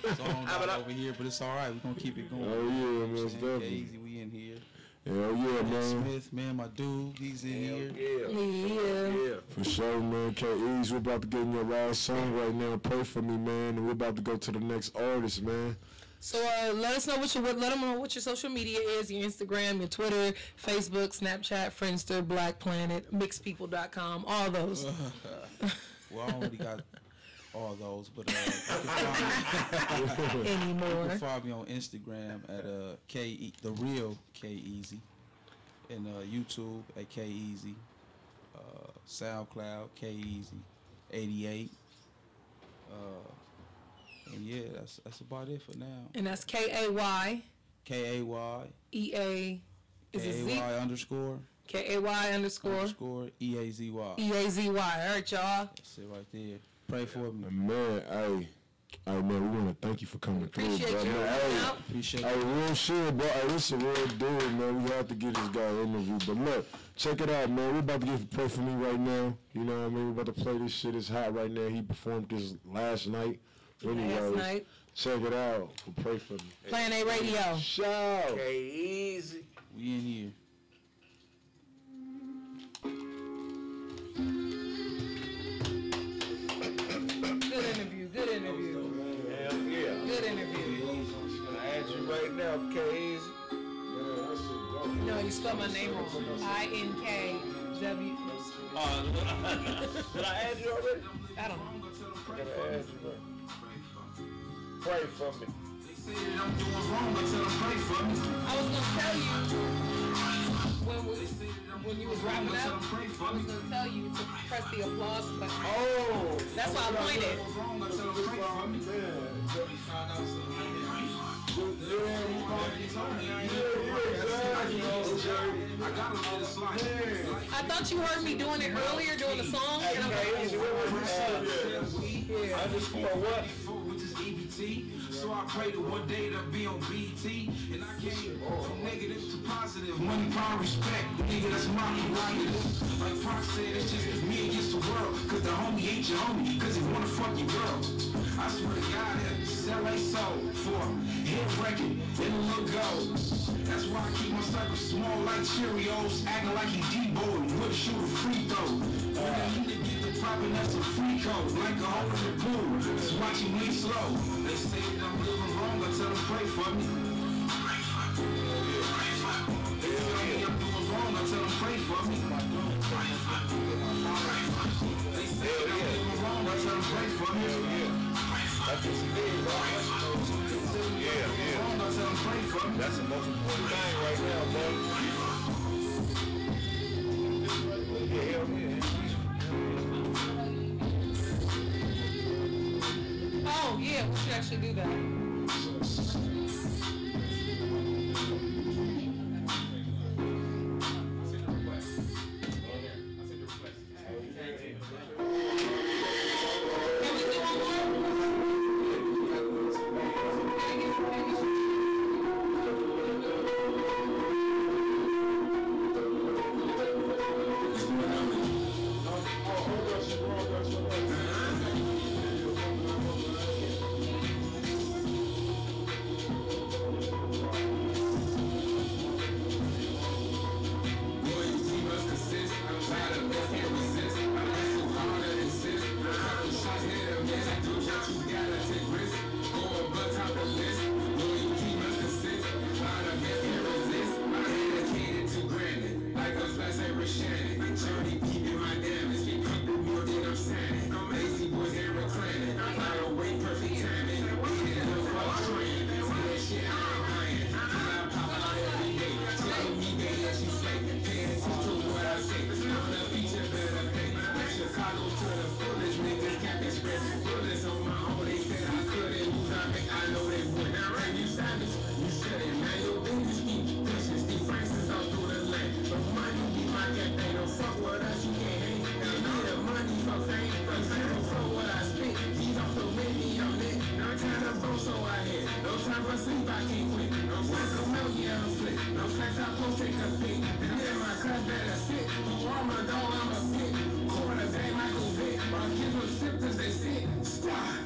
It's on over here, but it's all right. We're gonna keep it going. Oh yeah, man, it's Saying, definitely. Easy, we in here. Hell yeah, man. Smith, man, my dude, he's in here. Yeah. For sure, man. K-Ease, we're about to get in your last song right now. Pray for me, man. And we're about to go to the next artist, man. So let us know let them know what your social media is, your Instagram, your Twitter, Facebook, Snapchat, Friendster, Black Planet, mixedpeople.com, all those. Well, I already got all those, but you can Anymore. find me on Instagram at the real K-Easy, and YouTube at K-Easy, SoundCloud K-Easy 88. And yeah, that's about it for now. And that's K-A-Y. K-A-Y. E-A. Is it Z? K-A-Y underscore. K-A-Y underscore. E-A-Z-Y. E-A-Z-Y. All right, y'all. That's it right there. Pray for me. Man, hey, man, we want to thank you for coming through, Appreciate bro. you. Man, hey, Out. Appreciate hey, it. real shit, bro. Hey, this is a real dude, man. We have to get this guy an interview. But look, check it out, man. We're about to get Pray For Me right now. You know what I mean? We're about to play this shit. It's hot right now. He performed this last night. Last night. Check it out. Pray for me. Planet A Radio. Shout. Okay, easy. We in here. Good interview. Good interview. Hell yeah. Good interview. I'm gonna add you right now, okay, easy. No, you spelled my name wrong. INKW. Did I add you already? I don't know. I gotta add you right. Pray for me. I'm doing wrong, I tell them pray for me. I was gonna tell you when you was wrapping up. I was gonna tell you to press the applause button. Oh! That's why I pointed. Wrong, I tell them pray for me. I gotta let it slide. I thought you heard me doing it earlier during the song, and I'm like, Underscore what? Which is EBT. So I pray to one day to be on BT. And I came from negative to positive. Money, power, respect. The nigga that's my prerogative. Like Pac said, it's just me against the world. Cause the homie ain't your homie. Cause he wanna fuck your girl. I swear to God, that sell a soul for a hit record and a little gold. That's why I keep my circle small like Cheerios. Acting like he Debo and would shoot a free throw. When I need to get the poppin', that's a free code. Like a hole in the pool, just watch him leave slow. They say that I'm living wrong, I tell them pray for me. Pray for me. Pray for me. They tell me I'm doing wrong, I tell them pray for me. Pray for me. Pray for me. They say that I'm living wrong, I tell them pray for me. That's what you did, right? Yeah. That's the most important thing right now, boy. Yeah, hell yeah. oh yeah, we should actually do that. Can we do one more? Loyalty must consist. I'm tired of this, can't resist. I hustle hard and insist. Couple shots hit or miss. Do what you gotta take risks. Go above top the list. Loyalty must consist. Tired of this, can't resist. I dedicated to granted. Like a flash every Shannon. Journey deep in my damage. Keep people more than I'm standing. I'm lazy boys and reclaiming. Fly away, perfect timing. Beat it up, fuck train. See that shit, I ain't lying. Till I pop out every day. Tell me that yes, you slay. Pay attention to what I say. I'm the feature better pay. From Chicago to the fullest niggas can't express. Bullets on my own, they said I couldn't lose. I know they would. Now right, you savage. You said it, now your business keep pushing. Steve Francis all through the land. But money be my cat, they don't fuck with us, you can't hang. Now need the money for fame. But zero for what I spent. He's off the windy, I'm lit. No time to blow, so I hit. No time for sleep, I can't quit. No time to melt, yeah, I'm split. No flex, I post, take a pic. And then my class better sit. I'm a dog, I'm a fit. Quarterback, Michael Vick. My kids with symptoms, they sit. Stop.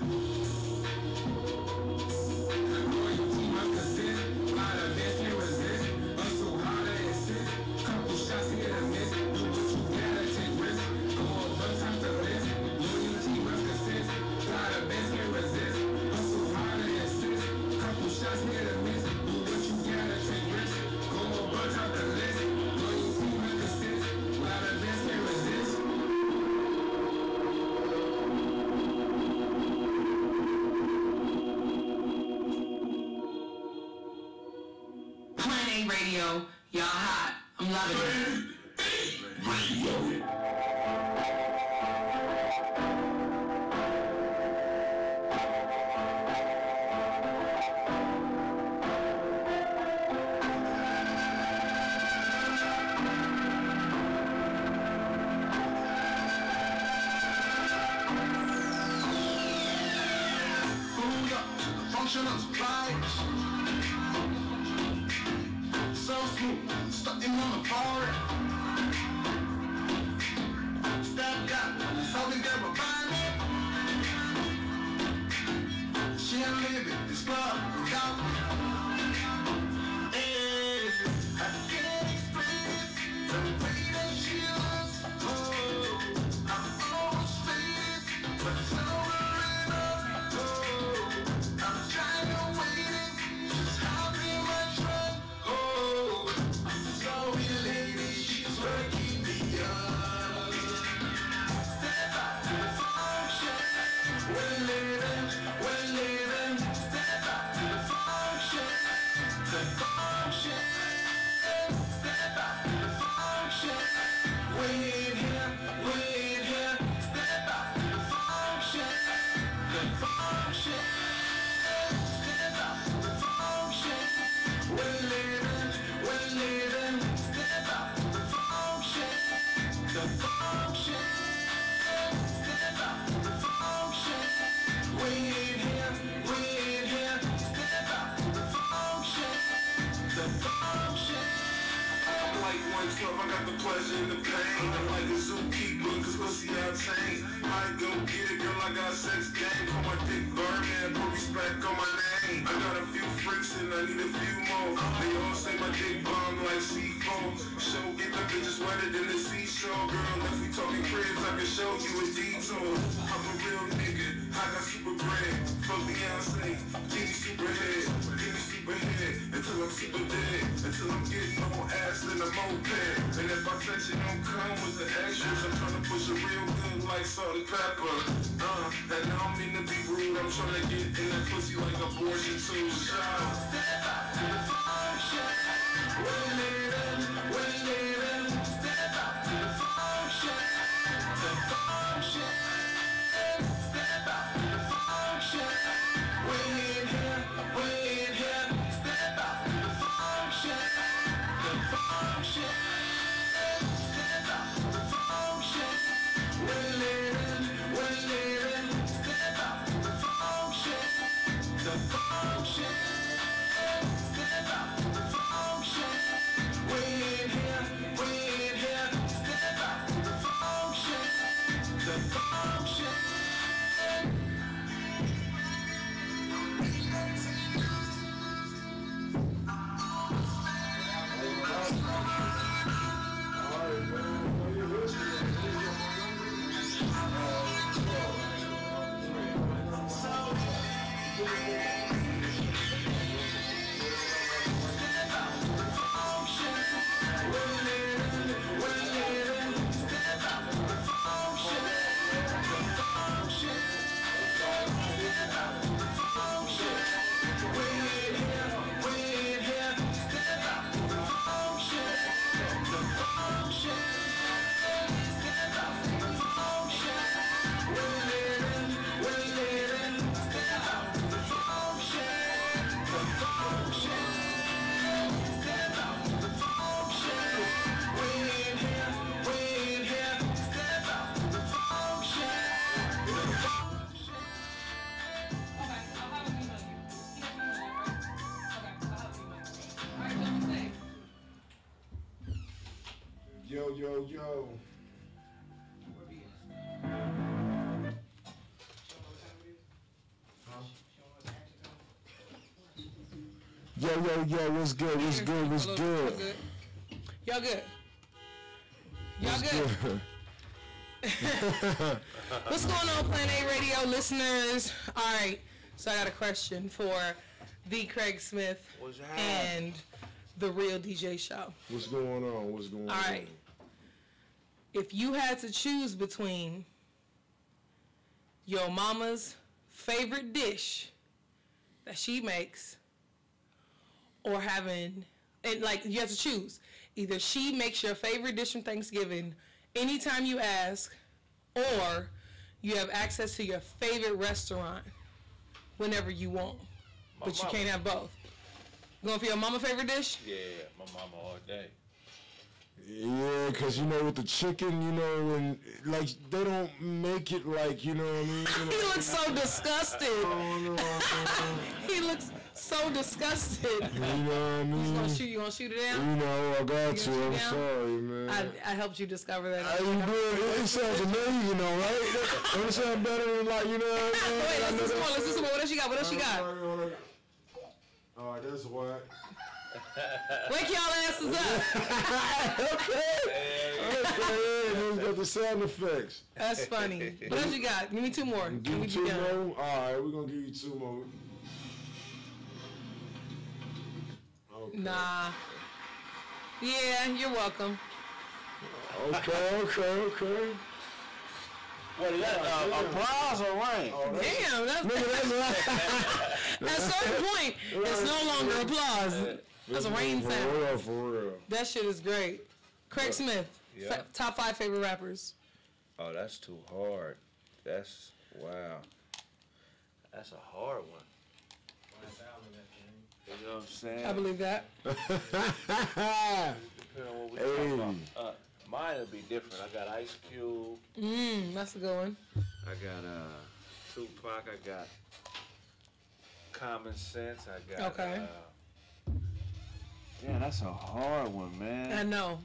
Loyalty must consist. Lot of this can't resist. Hustle harder, insist. Couple shots hit or miss. Do what you gotta take risks. Go above top the list. Loyalty must consist. Lot of this can't resist. Hustle harder, insist. Couple shots hit or miss. Do what you gotta take risks. Go above top the list. Loyalty must consist. Lot of this can't resist. Planet A Radio, y'all hot. I'm loving it. Functional Kraig. So smooth, stuck in on the board. Step got pleasure and the pain. I'm like a zookeeper, cause pussy I tame. I go get it, girl, I got sex game. Call my dick Birdman, put respect on my name. I got a few freaks and I need a few more. They all say my dick bomb like C4. Show get the bitches wetter than the seashore. Girl, if we talking cribs, I can show you a detour. I'm a real nigga, I got super bread. Fuck Beyonce, give me super head. Give me super head, until I'm super dead. Until I'm getting more ass than a moped. And if I touch it, don't come with the extras. I'm trying to push it real good like salt and pepper. And I don't mean to be rude, I'm trying to get in that pussy like abortion too. Shout. Step out to the function. We're living, step out to the function. The function. Step out to the function. We're in here, step out to the function. The function. Step out to the function. We're living, step out to the function. The function. Step out to the function. We're in here, step out to the function. The function. Yo. Yo, what's good? Y'all good? What's going on, Planet A Radio listeners? All right, so I got a question for the Kraig Smith and the Real DJ Show. What's going on? All right. If you had to choose between your mama's favorite dish that she makes or having, and like you have to choose, either she makes your favorite dish from Thanksgiving anytime you ask, or you have access to your favorite restaurant whenever you want, but you can't have both. Going for your mama favorite dish? Yeah, my mama all day. Yeah, because, with the chicken, and, like, they don't make it like, you know what I mean? He looks so disgusted. He looks so disgusted. You know what I mean? You gonna shoot it down? I got to. I'm sorry, man. I helped you discover that. How you doing? It sounds amazing, though, right? Don't it sound better than, like, you know what I mean? Wait, let's listen to what else you got? All right, that's what. Wake y'all asses up. Okay, let's get the sound effects. That's funny. What else you got? Give me two more. Give me two more? All right, we're going to give you two more. Okay. Nah. Yeah, you're welcome. Okay. What is that? Applause or rain? Oh, damn, at a certain point, it's no longer applause. That's a rain sound. For real. That shit is great. Kraig Smith, top 5 favorite rappers. Oh, that's too hard. Wow. That's a hard one. You know what I'm saying? I believe that. Depending on what we talking about. Mine will be different. I got Ice Cube. That's a good one. I got Tupac. I got Common Sense. I got Yeah, that's a hard one, man. I know.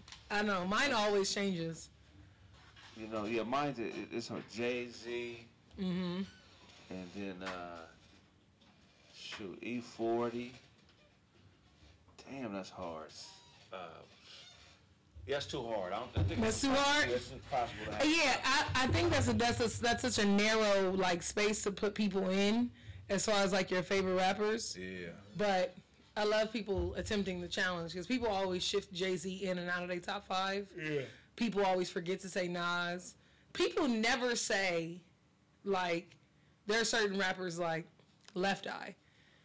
Mine always changes. You know, yeah, mine's it's her Jay-Z. Mm-hmm. And then, shoot, E40. Damn, that's hard. Yeah, it's too hard. I think that's too hard. Yeah, it's impossible to have. Yeah, I think that's such a narrow like space to put people in, as far as like your favorite rappers. Yeah. But I love people attempting the challenge because people always shift Jay-Z in and out of their top 5. Yeah. People always forget to say Nas. People never say, like, there are certain rappers like Left Eye.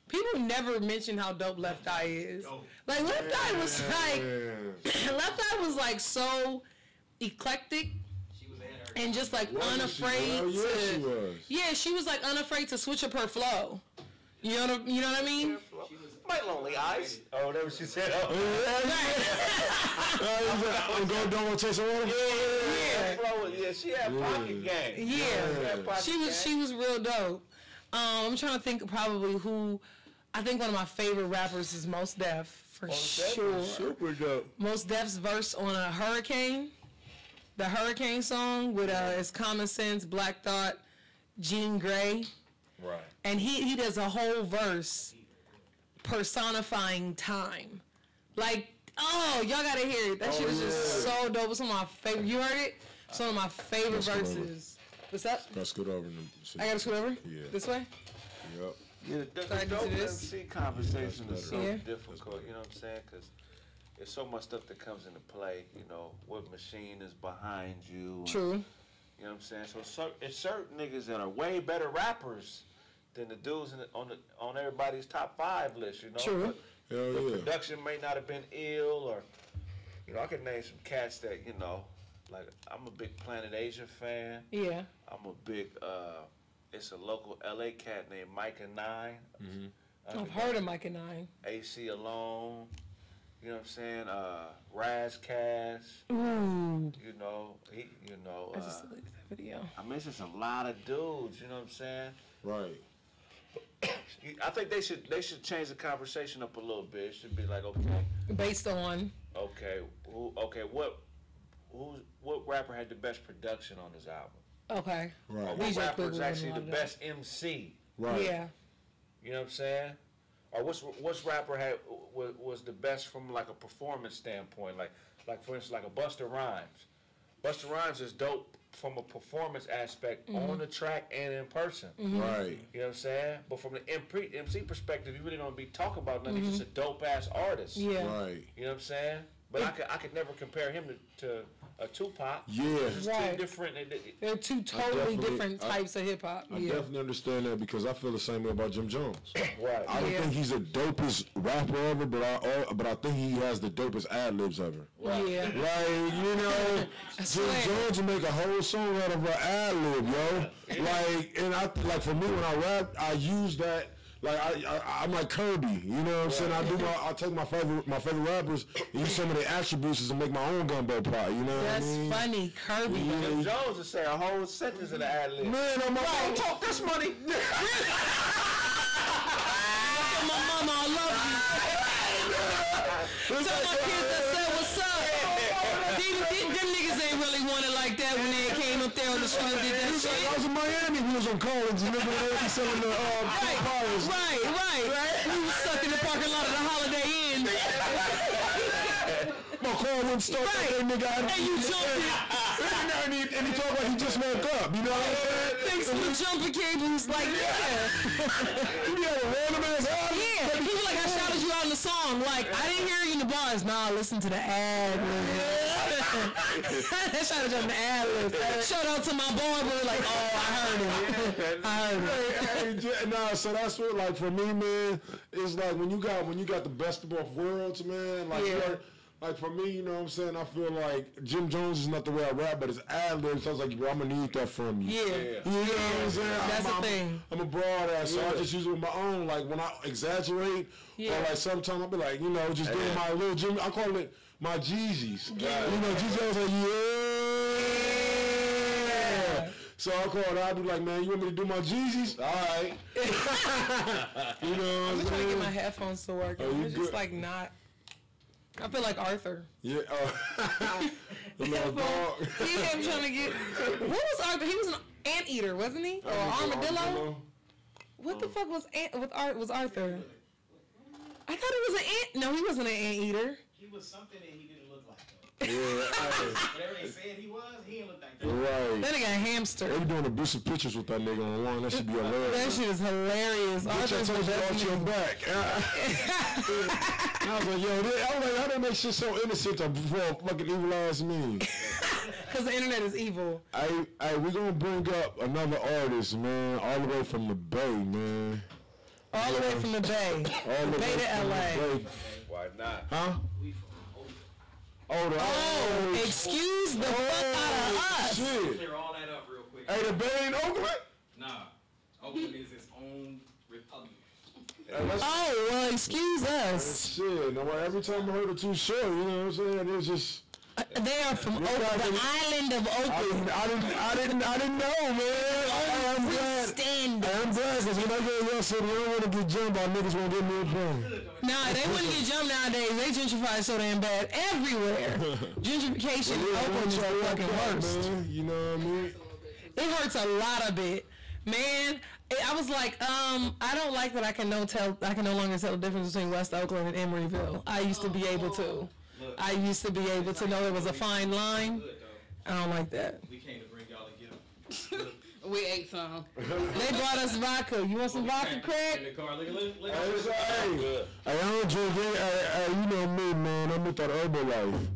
People never mention how dope Left Eye is. Like Left Eye was like, Left Eye was like so eclectic and just like unafraid to. Yeah, she was like unafraid to switch up her flow. You know what I mean? My lonely eyes. Oh, that was she said. Oh, I'm going to chase a water. Yeah, she had pocket game. Yeah, she was real dope. I'm trying to think probably who. I think one of my favorite rappers is Mos Def for sure. Super dope. Mos Def's verse on a Hurricane, the Hurricane song with it's Common Sense, Black Thought, Jean Grey. Right. And he does a whole verse personifying time. Like, oh, y'all gotta hear it. That shit is just so dope. It's one of my favorite. You heard it? It's one of my favorite verses. What's that? Gotta scoot over. I gotta scoot over? Yeah. This way? Yep. Yeah, the dope MC conversation is so difficult, you know what I'm saying? Because there's so much stuff that comes into play, you know, what machine is behind you. True. And, you know what I'm saying? So it's certain niggas that are way better rappers than the dudes on everybody's top 5 list, you know? True. But the production may not have been ill, or, you know, I could name some cats that, you know, like, I'm a big Planet Asia fan. Yeah. I'm a big, it's a local LA cat named Micah 9. Mm-hmm. I've heard of Micah 9. AC Alone. You know what I'm saying? Raz Cash. Ooh. You know, I just looked at that video. I mean, it's just a lot of dudes, you know what I'm saying? Right. I think they should change the conversation up a little bit. It should be like, okay. Based on. Okay, what rapper had the best production on his album? Okay. Right. Or what rapper is actually the best MC? Right. Yeah. You know what I'm saying? Or what's rapper was the best from like a performance standpoint? Like for instance, like a Busta Rhymes. Busta Rhymes is dope from a performance aspect on the track and in person. Right. You know what I'm saying? But from the MC perspective, you really don't be talking about nothing. He's just a dope ass artist. Yeah. Right. You know what I'm saying? But I could never compare him to a Tupac. Yeah. It's Right. two different. They're two totally different types of hip hop. I definitely understand that because I feel the same way about Jim Jones. Right. I don't think he's the dopest rapper ever, but I think he has the dopest ad libs ever. Right. Yeah. Like, you know, Jim Jones will make a whole song out of an ad lib, yo. Like, and like for me when I rap, I use that. Like I'm like Kirby, you know what I'm saying? I take my favorite rappers and use some of their attributes and make my own gumbo pot, you know what I mean? That's funny, Kirby. Jim Jones would say a whole sentence in the ad lib. Man, I'm like, talk this money. My mama, I love you. Tell my kids I said what's up. Them niggas ain't really want it like that when they came up there on the street and did that shit. I was in Miami, we was on Collins, and nigga there be selling the powers. Right. We was stuck in the parking lot of the Holiday Inn. My car wouldn't start that nigga. And you jumped it. And he talk like he just woke up, you know what I'm saying? Thanks for the jumping cables, like, yeah. He had a random ass album. Yeah, he was like, I shouted you out in the song. Like, I didn't hear you in the bars. Nah, listen to the ad I shouted you out in the ad lib. Shout out to my barber, like, oh, I heard it. Nah, so that's what, like, for me, man, it's like when you got the best of both worlds, man, like, like for me, you know what I'm saying, I feel like Jim Jones is not the way I rap, but his ad libs, I was like, bro, I'm gonna need that from you. Yeah. You know what I'm saying? That's the thing. I'm a broad ass, so I just use it with my own, like when I exaggerate, or like sometimes I'll be like, you know, just doing my little Jim, I call it my Jeezys. Yeah. You know, Jeezy was like, yeah. So I call it, I'll be like, man, you want me to do my Jeezys? All right. You know what I'm I'm trying to saying? get my headphones to work. Oh, you It's just good? like not. I feel like Arthur. Yeah. The little dog. He kept trying to get. What was Arthur? He was an anteater, wasn't he? Or armadillo? What the fuck was was Arthur? I thought it was an ant. No, he wasn't an anteater. He was something that he didn't look like. Yeah. Whatever they said he was, he didn't look like that. Right. Then they got a hamster. They be doing abusive pictures with that nigga on the line. That should be hilarious. That shit is hilarious. Arthur's Arthur's the best your back. I was like, yo, I was like, how they make shit so innocent before fucking evilize me? Because the internet is evil. We gonna bring up another artist, man, all the way from the Bay, man. All the way from the Bay. All the Bay way to from LA. the Bay. Why not? Huh? Oh, excuse the fuck out of us. Shit. Clear all that up real quick. Hey, the Bay in Oakland? Nah. Oakland is its own republic. Oh, well, excuse us. Shit. Now, every time I heard it too short, you know what I'm saying? It was just. They are from the island of Oakland. I didn't know, man. I'm glad. I'm glad because when I go to your city, I don't want to get jumped by niggas won't get me a plane. Nah, they wouldn't get jumped nowadays. They gentrify so damn bad everywhere. Gentrification in Oakland is the fucking worst. Man, you know what I mean? It hurts a lot of it. Man, I was like, I don't like that I can no longer tell the difference between West Oakland and Emeryville. I used to be able to. I used to be able to know there was a fine line. I don't like that. We came to bring y'all and get them. We ate some. They brought us vodka. You want some vodka, In Kraig? the car. Look Hey, I don't drink it. Hey, you know me, man. I'm with that Herbalife.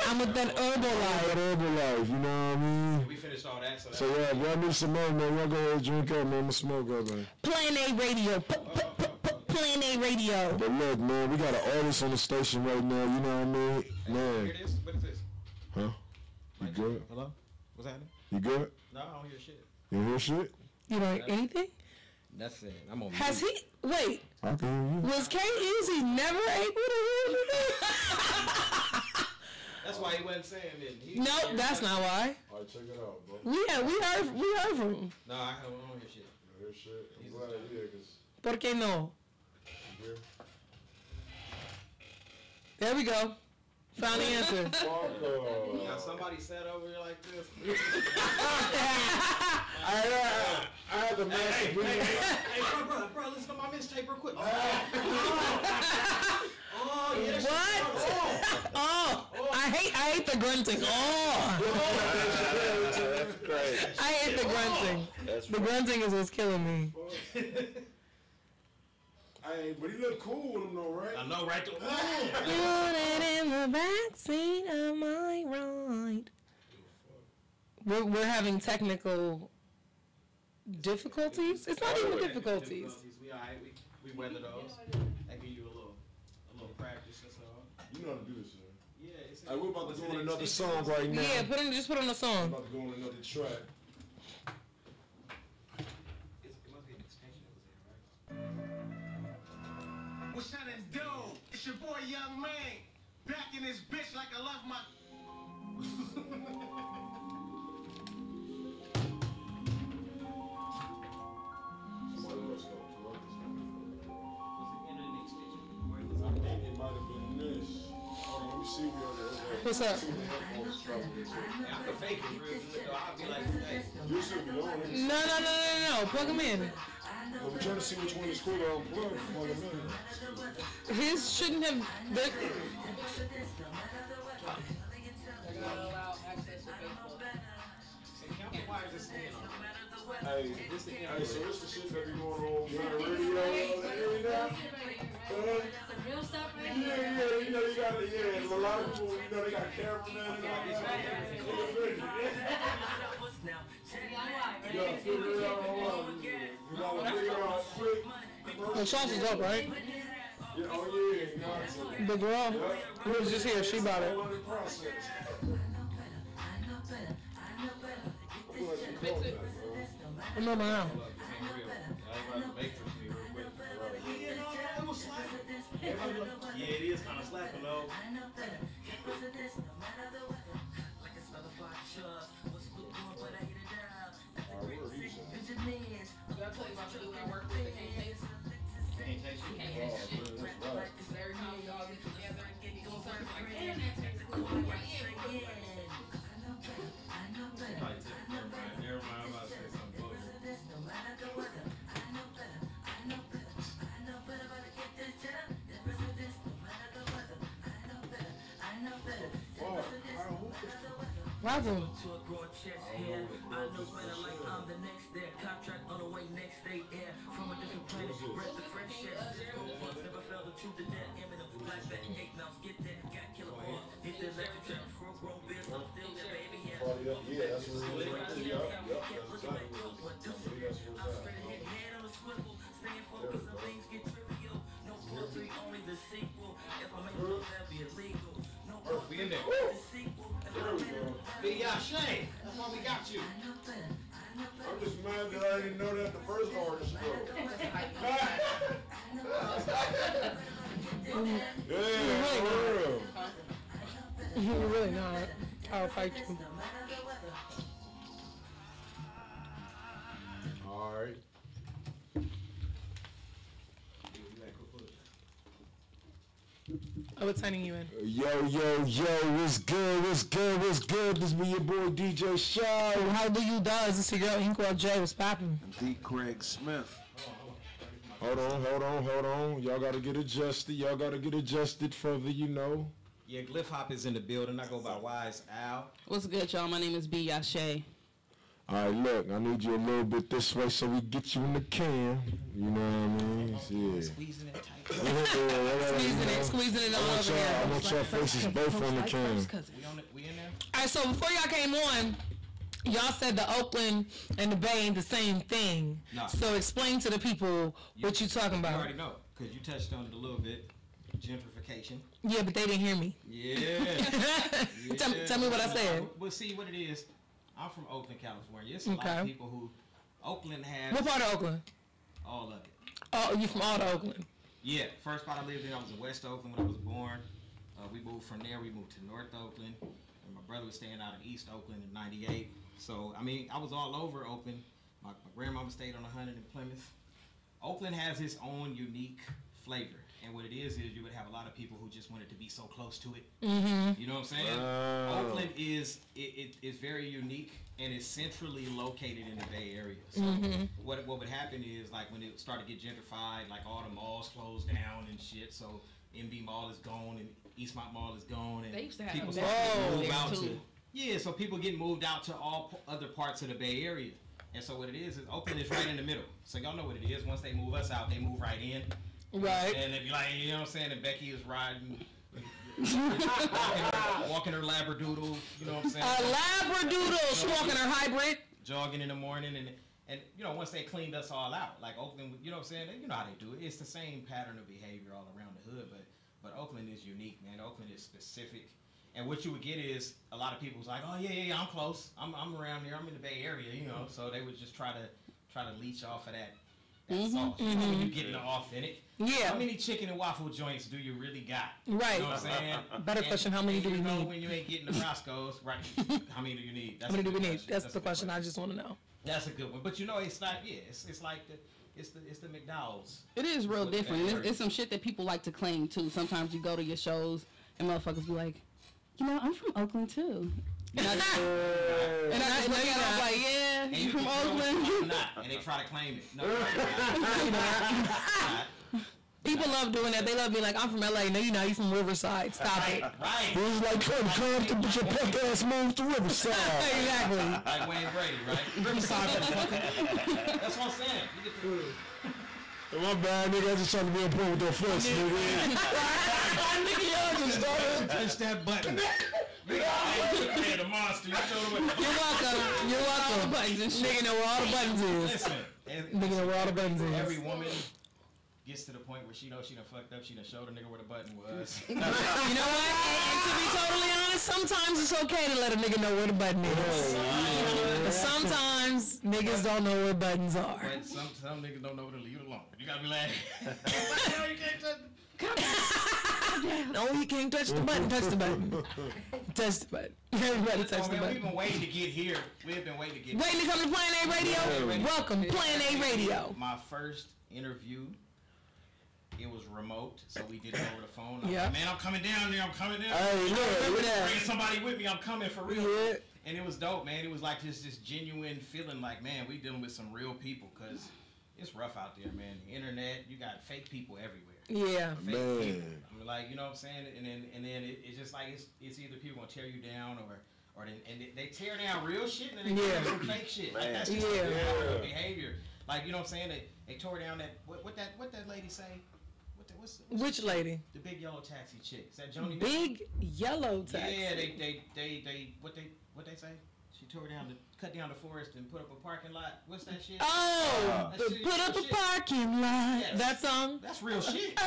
I'm with that Herbalife. That Herbalife, you know what I mean? We finished all that, So yeah, if y'all need some more, man, y'all go ahead and drink up, man. I'm smoke up, man. Plan A Radio. Plan A Radio. But look, man, we got an artist on the station right now, you know what I mean? Man. Here it is. What is this? Huh? You good? Hello? What's happening? You good? No, I don't hear shit. You hear shit? You don't hear anything? That's it. I'm on Has he? Wait. I can hear you. Was K-Easy never able to hear anything? That's why he wasn't saying it. Nope, that's not why. All right, check it out, bro. We heard from him. No, I don't hear shit. You hear shit? I'm glad I hear, because ¿Por qué no? you hear? There we go. Found the answer. Now somebody sat over here like this. I had the master Hey, bro, listen to my mixtape real quick. Oh, yeah. What? Oh, I hate the grunting. Oh, That's crazy. I hate the grunting. The grunting is what's killing me. Hey, but he look cool with him though, right? I know, right? Put it in the backseat of my ride. We're having technical difficulties. It's not even difficulties. We all right. We weather those. That give you a little practice. That's all. You know how to do this, man. Yeah. It's Hey, we're about to go on another song right now. Yeah, just put on a We're song. about to go on another track. It must be an extension that was there, right? What's shining dope? It's your boy Young Man. Back in this bitch like I left my... Somebody else got to work this one. Was it in an extension? Where it I was think it might have been this. Hold on, let me see where it is. What's up? See what headphones travel into. I could fake it real good though. I'd be like, hey. You should be on it. No. Plug him in. Well, we're trying to see which one is cool to unplug. Plug them in. His shouldn't have. Why is this thing on? Hey, so this the shit that be going on the radio every now. Real stuff right Yeah, here. you know you got the, a lot of people, you know, they got cameramen and all that. You gotta figure it out online. You gotta figure it out quick. The sauce is up, right? Yeah, oh yeah, got to. The girl who was just here, she bought it. I remember now. Yeah, it is kind of slapping though. I'll tell you about the work with the can't taste. Can't taste it. Can't taste shit. Every time y'all get to the Rock 'em. To a growing chest hair. I know better like I'm the next there. Contract on the way next day air. From a different planet, breath the fresh air. Bugs never felt the truth of that. Eminem, black bat, 8 mouths, get that. Got killer balls. Hit the electric chair. Full grown beers, I'm still there, baby. Yeah, that's what it is right there. Yup, that's exactly what it is. I believe that's what it's at. head on a swivel. Staying focused on things get trivial. No poetry, only the sequel. If I make it, that'd be illegal. No We in there. the sequel. If I made it, Big Yashay. That's why we got you. I'm just mad that I didn't know that the first artist was. Yeah, for real. You're really not. I'll fight you. All right. Oh, what's signing you in? Yo, what's good, what's good, what's good? This be your boy DJ Shaw. How do you does? It's your girl Inkwell J. What's poppin'? D. Kraig Smith. Hold on. Y'all gotta get adjusted for the, Yeah, Glyph Hop is in the building. I go by Wise Al. What's good, y'all? My name is B. Yashay. All right, look, I need you a little bit this way so we get you in the can. You know what I mean? Yeah. Squeezing it tight. Squeezing it all over I here. want your faces both on the can. We in there? All right, so before y'all came on, y'all said the Oakland and the Bay ain't the same thing. No. So explain to the people what you talking You about. already know, because you touched on it a little bit. Gentrification. Yeah, but they didn't hear me. Yeah. Tell me what I said. Well, see what it is. I'm from Oakland, California. It's a lot of people who Oakland has. What part of Oakland? All of it. Oh, you from all of Oakland? Yeah, first part I lived in, I was in West Oakland when I was born. We moved from there. We moved to North Oakland. And my brother was staying out in East Oakland in '98. So I mean, I was all over Oakland. My grandmama stayed on 100 in Plymouth. Oakland has its own unique flavor. And what it is you would have a lot of people who just wanted to be so close to it. Mm-hmm. You know what I'm saying? Oakland is is very unique and is centrally located in the Bay Area. So what would happen is like when it started to get gentrified, like all the malls closed down and shit. So MB Mall is gone and Eastmont Mall is gone, and They used to have people a start to move out too. to so people get moved out to all other parts of the Bay Area. And so what it is Oakland is right in the middle. So y'all know what it is. Once they move us out, they move right in. Right. And they'd be like, you know what I'm saying? And Becky is riding, walking her labradoodle, you know what I'm saying? A labradoodle. She walking her hybrid. Jogging in the morning, and you know, once they cleaned us all out, like Oakland, you know what I'm saying? You know how they do it. It's the same pattern of behavior all around the hood, but Oakland is unique, man. Oakland is specific. And what you would get is a lot of people was like, oh yeah, I'm close. I'm around here. I'm in the Bay Area, you know. So they would just try to leech off of that sauce. You know, when you get the authentic. Yeah. How many chicken and waffle joints do you really got? Right. You know what I'm saying? Better question, how many do we need? When you ain't getting the Roscoe's, right? How many do you need? How many do we need? Question. That's a the good question I just want to know. That's a good one. But you know, it's not. Yeah, it's like it's the McDowell's. It is real different. It's some shit that people like to claim too. Sometimes you go to your shows and motherfuckers be like, you know, I'm from Oakland too. And I just look at them like, yeah, And you from can tell Oakland? I'm not, and they try to claim it. No, People love doing that. They love being like, I'm from LA. No, you're not. You from Riverside. Stop it. Right. He was like, come to put your punk ass move to Riverside. Exactly. Like Wayne Brady, right? Riverside, motherfucker. That's what I'm saying. You get the, My bad, nigga. I just trying to be on point with that flex, nigga. nigga, y'all just started to touch that button. Nigga, the monster. You showed him. You're welcome. You're welcome. Nigga know where all the buttons is. Listen. Nigga know where all the buttons is. Every woman gets to the point where she knows she done fucked up. She done showed a nigga where the button was. You know what? And to be totally honest, sometimes it's okay to let a nigga know where the button is. But sometimes niggas don't know where buttons are. But some niggas don't know where to leave it alone. You gotta be like, you can't touch No, you can't touch the button. Touch the button. Touch the button. Everybody touch the We've button. been waiting to get here. We've been waiting to get Waiting to come to Plan A Radio? Welcome, Plan A Radio. My first interview, it was remote, so we did it over the phone. Yeah. Like, man, I'm coming down there. I'm coming down. Hey, look at that. Bring somebody with me. I'm coming for real. Yeah. And it was dope, man. It was like this genuine feeling like, man, we dealing with some real people, because it's rough out there, man. The internet, you got fake people everywhere. Yeah. Fake Man. people. I mean, like, you know what I'm saying? And then it's just like it's either people gonna tear you down, or they tear down real shit and then they tear down fake shit. Like that's just behavior. Like, you know what I'm saying? They tore down that what that lady say? What's Which lady? The big yellow taxi chick. Is that Joni? Big yellow taxi. Yeah, they what they say? She cut down the forest and put up a parking lot. What's that shit? Oh, put up a parking lot. Yes. That song. That's real shit.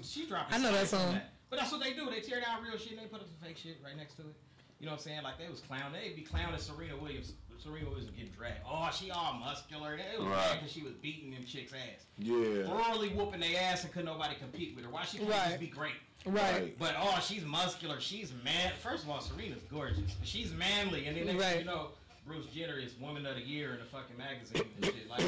She dropping. I know that song. But that's what they do. They tear down real shit and they put up the fake shit right next to it. You know what I'm saying? Like they was clowning. They'd be clowning Serena Williams. Serena Williams getting dragged. Oh, she all muscular. It was bad because she was beating them chicks' ass. Yeah. Thoroughly whooping their ass and couldn't nobody compete with her. Why she can't just be great? Right. But she's muscular. She's man. First of all, Serena's gorgeous. She's manly. And then next thing you know, Bruce Jenner is Woman of the Year in the fucking magazine and shit. Like,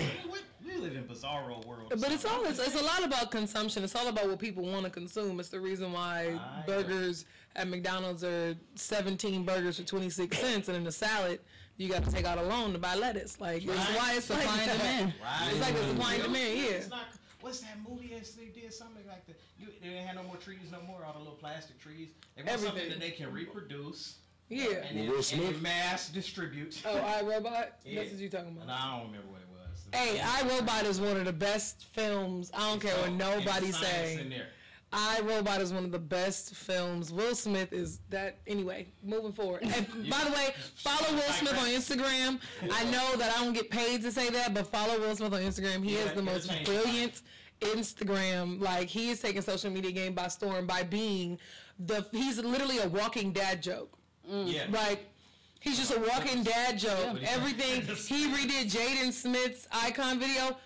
we live in bizarro world. But it's a lot about consumption. It's all about what people want to consume. It's the reason why burgers at McDonald's are 17 burgers for 26 cents, and in the salad you got to take out a loan to buy lettuce. Like it's why it's supply and demand. It's like a supply and demand. Yeah. It's not, what's that movie that they did something like that? They didn't have no more trees no more. All the little plastic trees. They want something that they can reproduce. Yeah. And then mass distribute. Oh, iRobot? Yeah. That's what you talking about. No, I don't remember what it was. Hey, iRobot is one of the best films. I don't care what nobody say. iRobot is one of the best films. Will Smith is that. Anyway, moving forward. And by the way, follow Will Smith on Instagram. I know that I don't get paid to say that, but follow Will Smith on Instagram. He has the most brilliant Instagram. Like, he is taking social media game by storm by being he's literally a walking dad joke. Yeah. Like, he's just a walking dad joke. Everything. He redid Jaden Smith's Icon video.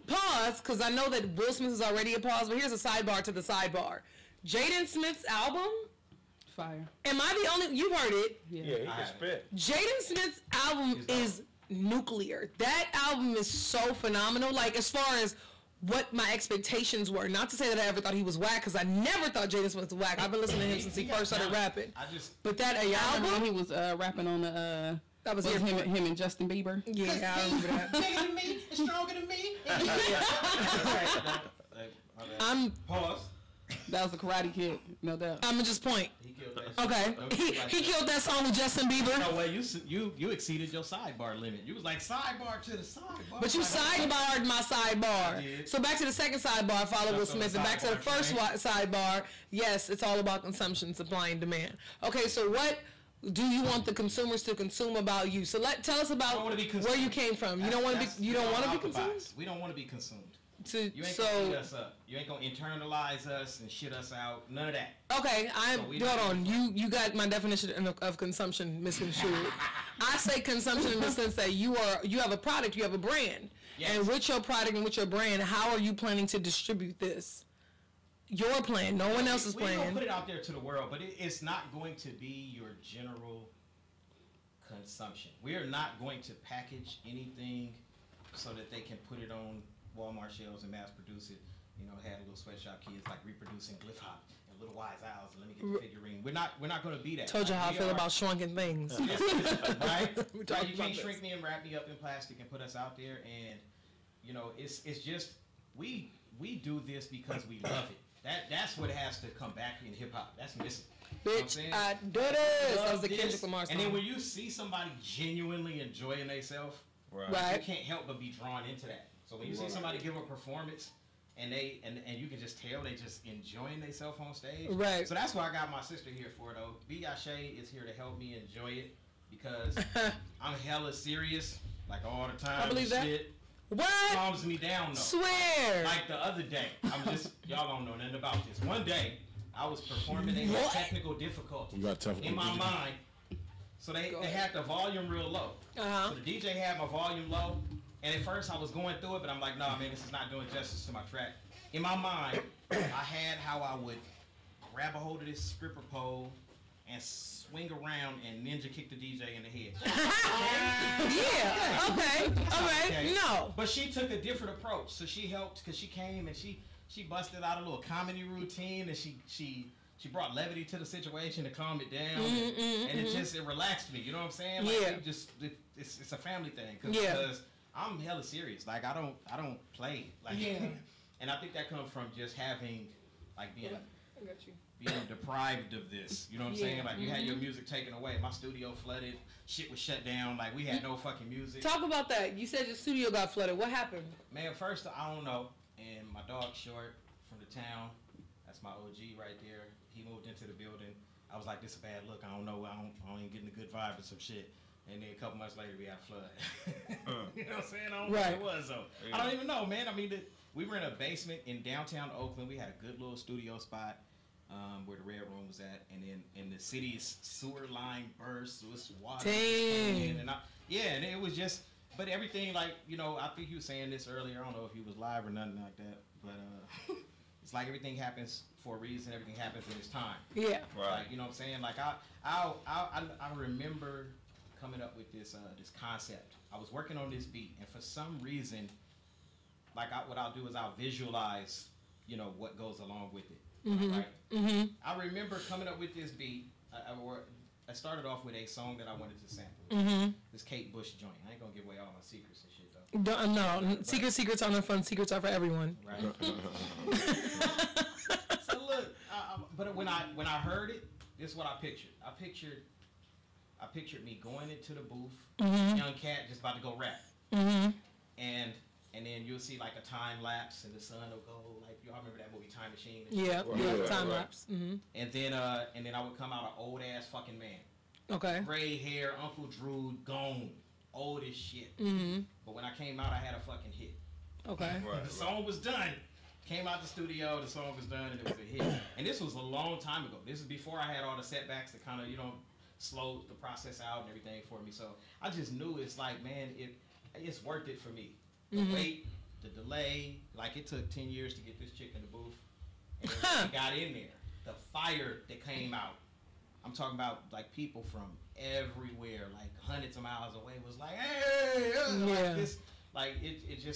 Pause, because I know that Will Smith is already a pause, but here's a sidebar to the sidebar. Jaden Smith's album? Fire. Am I the only... You've heard it. Yeah, he can spit. Jaden Smith's album is nuclear. That album is so phenomenal. Like, as far as what my expectations were. Not to say that I ever thought he was whack, because I never thought Jaden Smith was whack. I've been listening to him since he first started rapping. But that album... When he was rapping on the... That was him and Justin Bieber. Yeah, I remember that. Bigger than me, stronger than me. Pause. That was the Karate Kid, no doubt. I'm gonna just point. He killed that. Okay, he killed that song with Justin Bieber. No way, you exceeded your sidebar limit. You was like sidebar to the sidebar. But you sidebarred my sidebar. So back to the second sidebar, follow Will Smith, and back to the first sidebar. Yes, it's all about consumption, supply and demand. Okay, so what do you want the consumers to consume about you? So tell us about where you came from. You don't want to be. You don't want to be consumed. We don't want to be consumed. You ain't so, gonna eat us up. You ain't gonna internalize us and shit us out. None of that. Okay, hold on. You got my definition of consumption misconstrued. I say consumption in the sense that you have a product, you have a brand, and with your product and with your brand, how are you planning to distribute this? Your plan, no one else's plan. We're gonna put it out there to the world, but it's not going to be your general consumption. We are not going to package anything so that they can put it on Walmart shelves and mass produce it. You know, had little sweatshop kids like reproducing Glyph Hop and Little Wise Owls and let me get the figurine. We're not going to be that. Told you how I feel about shrunken things. Right? You can't shrink me and wrap me up in plastic and put us out there. And you know, it's just we do this because we love it. That's what has to come back in hip hop. That's missing. Bitch, you know I do this. That was the Kendrick Lamar song. And then when you see somebody genuinely enjoying themselves, right, you can't help but be drawn into that. So when you see somebody give a performance and you can just tell they just enjoying themselves on stage. Right. So that's why I got my sister here for, though. Biashe is here to help me enjoy it because I'm hella serious, like all the time. I believe that. Shit. What? Calms me down, though. Swear. Like the other day, y'all don't know nothing about this. One day, I was performing, they had technical difficulties in my mind. So they had the volume real low. So the DJ had my volume low. And at first I was going through it, but I'm like, nah, man, this is not doing justice to my track. In my mind, I had how I would grab a hold of this stripper pole and swing around and ninja kick the DJ in the head. Yeah, okay, all right, okay. No. But she took a different approach. So she helped, because she came and she busted out a little comedy routine, and she brought levity to the situation to calm it down, and it relaxed me. You know what I'm saying? Like, it's a family thing. Because I'm hella serious. Like I don't play. Like, and I think that comes from just having, like, being. I got you. being deprived of this. You know what I'm saying? Like, you had your music taken away. My studio flooded. Shit was shut down. Like, we had no fucking music. Talk about that. You said your studio got flooded. What happened? Man, first, I don't know. And my dog, Short, from the town, that's my OG right there. He moved into the building. I was like, this is a bad look. I don't know. I ain't getting a good vibe or some shit. And then a couple months later, we had a flood. You know what I'm saying? I don't know what it was, though. Yeah. I don't even know, man. I mean, we were in a basement in downtown Oakland. We had a good little studio spot where the Red Room was at. And then in the city's sewer line burst. It was water. Damn. And it was just, but everything, like, you know, I think you were saying this earlier. I don't know if you was live or nothing like that. But it's like everything happens for a reason. Everything happens in its time. Yeah. Right. Like, you know what I'm saying? Like, I remember coming up with this concept. I was working on this beat, and for some reason, like, what I'll do is I'll visualize, you know, what goes along with it. Mm-hmm. Right? Mm-hmm. I remember coming up with this beat. I started off with a song that I wanted to sample. Mm-hmm. This Kate Bush joint. I ain't gonna give away all my secrets and shit, though. No, secrets aren't fun. Secrets are for everyone. Right. So look, but when I heard it, this is what I pictured. I pictured me going into the booth, young cat just about to go rap, and then you'll see like a time lapse, and the sun will go like, y'all remember that movie Time Machine? Time lapse. Mm-hmm. And then I would come out an old ass fucking man. Okay. Gray hair, Uncle Drew, gone, old as shit. Mm-hmm. But when I came out, I had a fucking hit. Okay. The song was done. Came out the studio, the song was done, and it was a hit. And this was a long time ago. This is before I had all the setbacks that kind of, you know, slowed the process out and everything for me. So I just knew it's like, man, it's worth it for me. The wait, the delay, like it took 10 years to get this chick in the booth. And then she got in there. The fire that came out. I'm talking about like people from everywhere, like hundreds of miles away, was like, hey, like this, like it's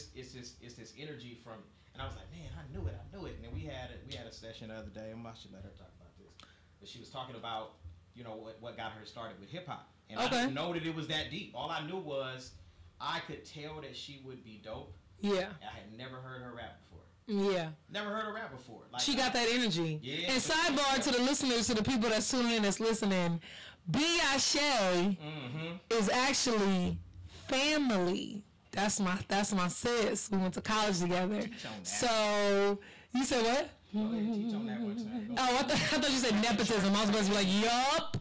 this energy from. And I was like, man, I knew it. And then we had a session the other day. I should let her talk about this. But she was talking about, you know, what got her started with hip hop. And I didn't know that it was that deep. All I knew was I could tell that she would be dope. Yeah. I had never heard her rap before. Yeah. Never heard her rap before. Like, she got that energy. Yeah. And sidebar to the listeners, to the people that's tuning in, that's listening, Biashe is actually family. That's my sis. We went to college together. So you said what? Go ahead, teach on that one time. Oh, I thought you said nepotism. I was supposed to be like, yup.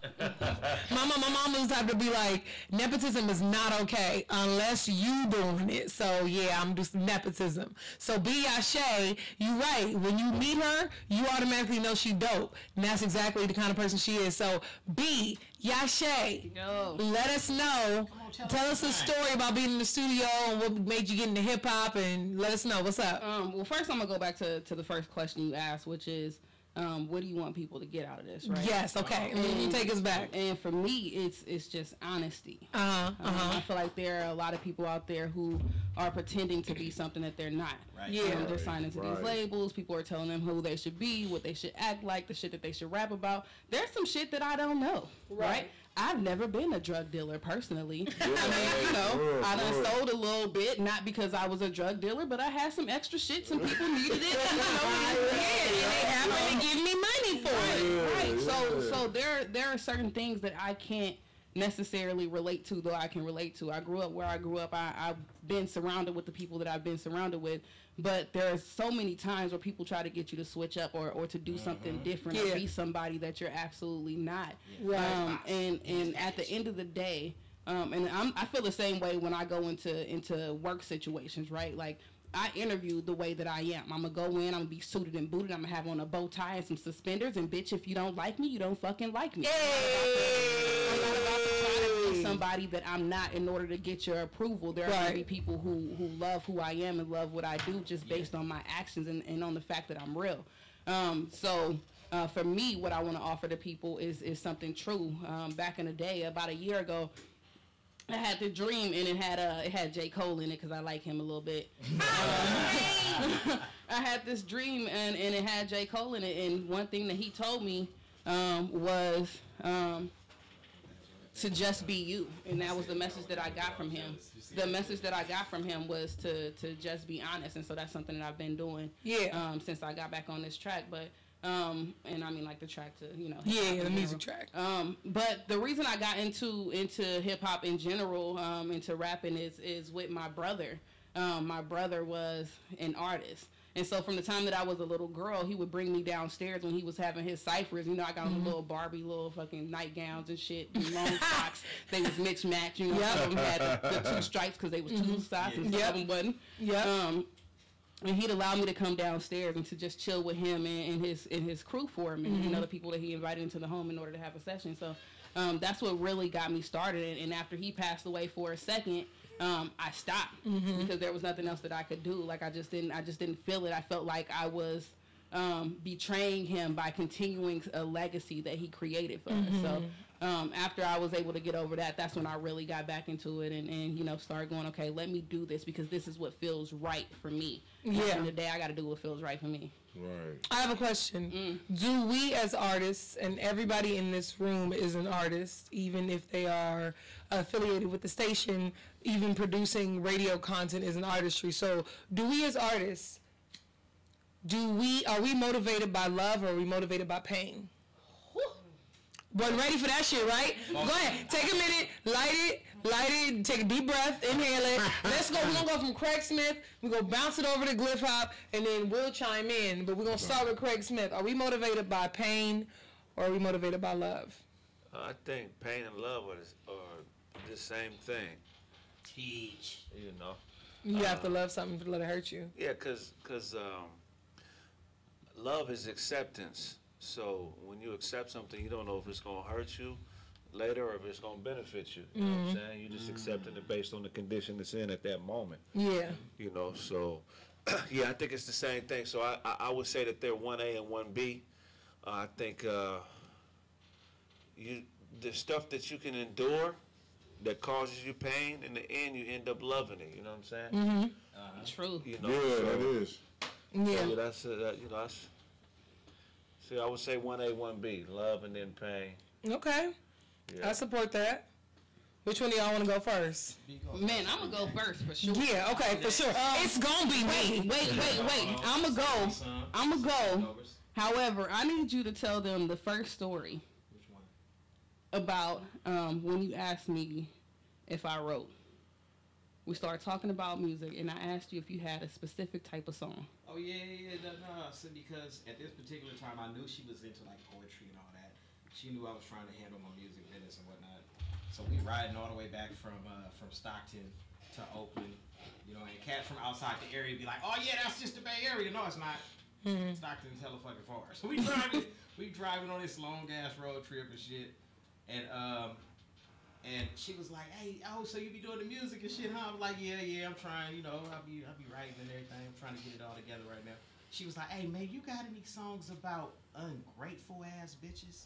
My mom was the type to be like, nepotism is not okay unless you doing it. So yeah, I'm just nepotism. So Biashe, you right. When you meet her, you automatically know she dope. And that's exactly the kind of person she is. So Yashe, let us know. Tell us a story about being in the studio and what made you get into hip hop, and let us know what's up. Well, first I'm gonna go back to the first question you asked, which is, what do you want people to get out of this? Right? Yes. Okay. And take us back. And for me, it's just honesty. I feel like there are a lot of people out there who are pretending to be something that they're not. Right. Yeah. They're signing to these labels. People are telling them who they should be, what they should act like, the shit that they should rap about. There's some shit that I don't know. Right? I've never been a drug dealer personally. I mean, you know, I done sold a little bit, not because I was a drug dealer, but I had some extra shit. Some people needed it, and, and they happened to give me money for it. Right. So there are certain things that I can't necessarily relate to, though I can relate to. I grew up where I grew up. I've been surrounded with the people that I've been surrounded with. But there are so many times where people try to get you to switch up or to do something different or be somebody that you're absolutely not. Right. And at the end of the day, and I feel the same way when I go into work situations, right? Like, I interview the way that I am. I'm going to go in, I'm going to be suited and booted, I'm going to have on a bow tie and some suspenders, and bitch, if you don't like me, you don't fucking like me. I'm not about to try to be somebody that I'm not in order to get your approval. There are going to be people who love who I am and love what I do just based on my actions and on the fact that I'm real. So for me, what I want to offer to people is something true. Back in the day, about a year ago, I had the dream, and it had J. Cole in it because I like him a little bit. I had this dream, and it had J. Cole in it, and one thing that he told me was to just be you, and that was the message that I got from him. The message that I got from him was to just be honest, and so that's something that I've been doing since I got back on this track. But And I mean like the track to, you know. Yeah, the music track. But the reason I got into hip hop in general, into rapping is with my brother. My brother was an artist. And so from the time that I was a little girl, he would bring me downstairs when he was having his ciphers. You know, I got on the little Barbie, little fucking nightgowns and shit, and long socks. They was mismatched. You know, some of them had the two stripes because they was two socks and some of them wasn't. And he'd allow me to come downstairs and to just chill with him and his crew for him and other people that he invited into the home in order to have a session. So that's what really got me started. And after he passed away for a second, I stopped because there was nothing else that I could do. Like I just didn't feel it. I felt like I was betraying him by continuing a legacy that he created for us. So after I was able to get over that, that's when I really got back into it and you know, started going, okay, let me do this because this is what feels right for me. At the end of the day, I got to do what feels right for me. Right. I have a question. Do we as artists, and everybody in this room is an artist, even if they are affiliated with the station, even producing radio content is an artistry. So do we as artists, are we motivated by love or are we motivated by pain? Wasn't ready for that shit, right? Go ahead. Take a minute. Light it. Take a deep breath. Inhale it. Let's go. We're going to go from Kraig Smith. We're going to bounce it over to Glyph Hop, and then we'll chime in. But we're going to start with Kraig Smith. Are we motivated by pain or are we motivated by love? I think pain and love are the same thing. Teach. You know. You have to love something to let it hurt you. Yeah, because love is acceptance. So when you accept something, you don't know if it's going to hurt you later or if it's going to benefit you. You know what I'm saying? You're just accepting it based on the condition it's in at that moment. Yeah. You know, so, yeah, I think it's the same thing. So I would say that they're 1A and 1B. I think the stuff that you can endure that causes you pain, in the end, you end up loving it. You know what I'm saying? True. You know, Yeah, that is. Yeah, that's, you know, that's... See, I would say 1A, 1B, love and then pain. Okay. Yeah. I support that. Which one do y'all want to go first? Man, I'm going to go first for sure. Yeah, okay, for sure. It's going to be me. Wait. I'm going to go. However, I need you to tell them the first story. Which one? About when you asked me if I wrote. We started talking about music, and I asked you if you had a specific type of song. Oh, yeah. No. So because at this particular time, I knew she was into, like, poetry and all that. She knew I was trying to handle my music business and whatnot. So we riding all the way back from Stockton to Oakland. You know, and cats from outside the area be like, oh, yeah, that's just the Bay Area. No, it's not. Stockton's hella fucking far. So we driving on this long-ass road trip and shit. And she was like, hey, so you be doing the music and shit, huh? I'm like, yeah, I'm trying, you know, I'll be writing and everything. I'm trying to get it all together right now. She was like, hey, man, you got any songs about ungrateful ass bitches?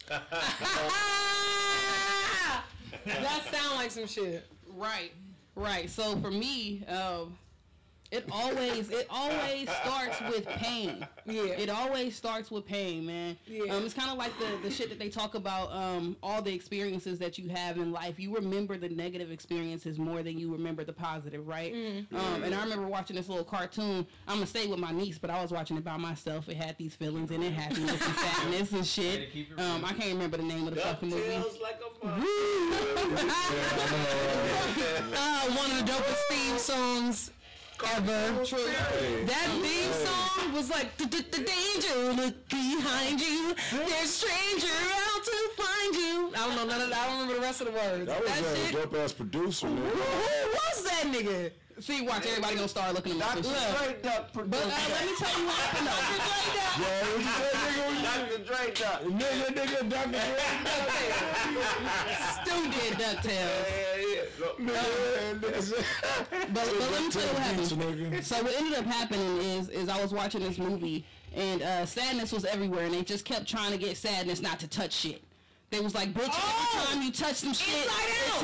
That sound like some shit. Right. So for me, it always starts with pain. Yeah. It always starts with pain, man. Yeah. It's kind of like the shit that they talk about, all the experiences that you have in life. You remember the negative experiences more than you remember the positive, right? And I remember watching this little cartoon. I'm going to say with my niece, but I was watching it by myself. It had these feelings in it, happiness and sadness and shit. I can't remember the name of the fucking movie. Like a mom. One of the dopest theme songs ever. True. That theme song was like, the danger, look behind you. There's stranger out to find you. I don't know none of that. I don't remember the rest of the words. That was a dope ass producer, man. Who was that nigga? See, watch, everybody gonna start looking him up. But let me tell you what happened Dr. Dre Duck. Nigga, Dr. Stu did DuckTales. But let me tell you what happened. So what ended up happening is I was watching this movie and sadness was everywhere and they just kept trying to get sadness not to touch shit. They was like, bitch, every time you touch some shit, it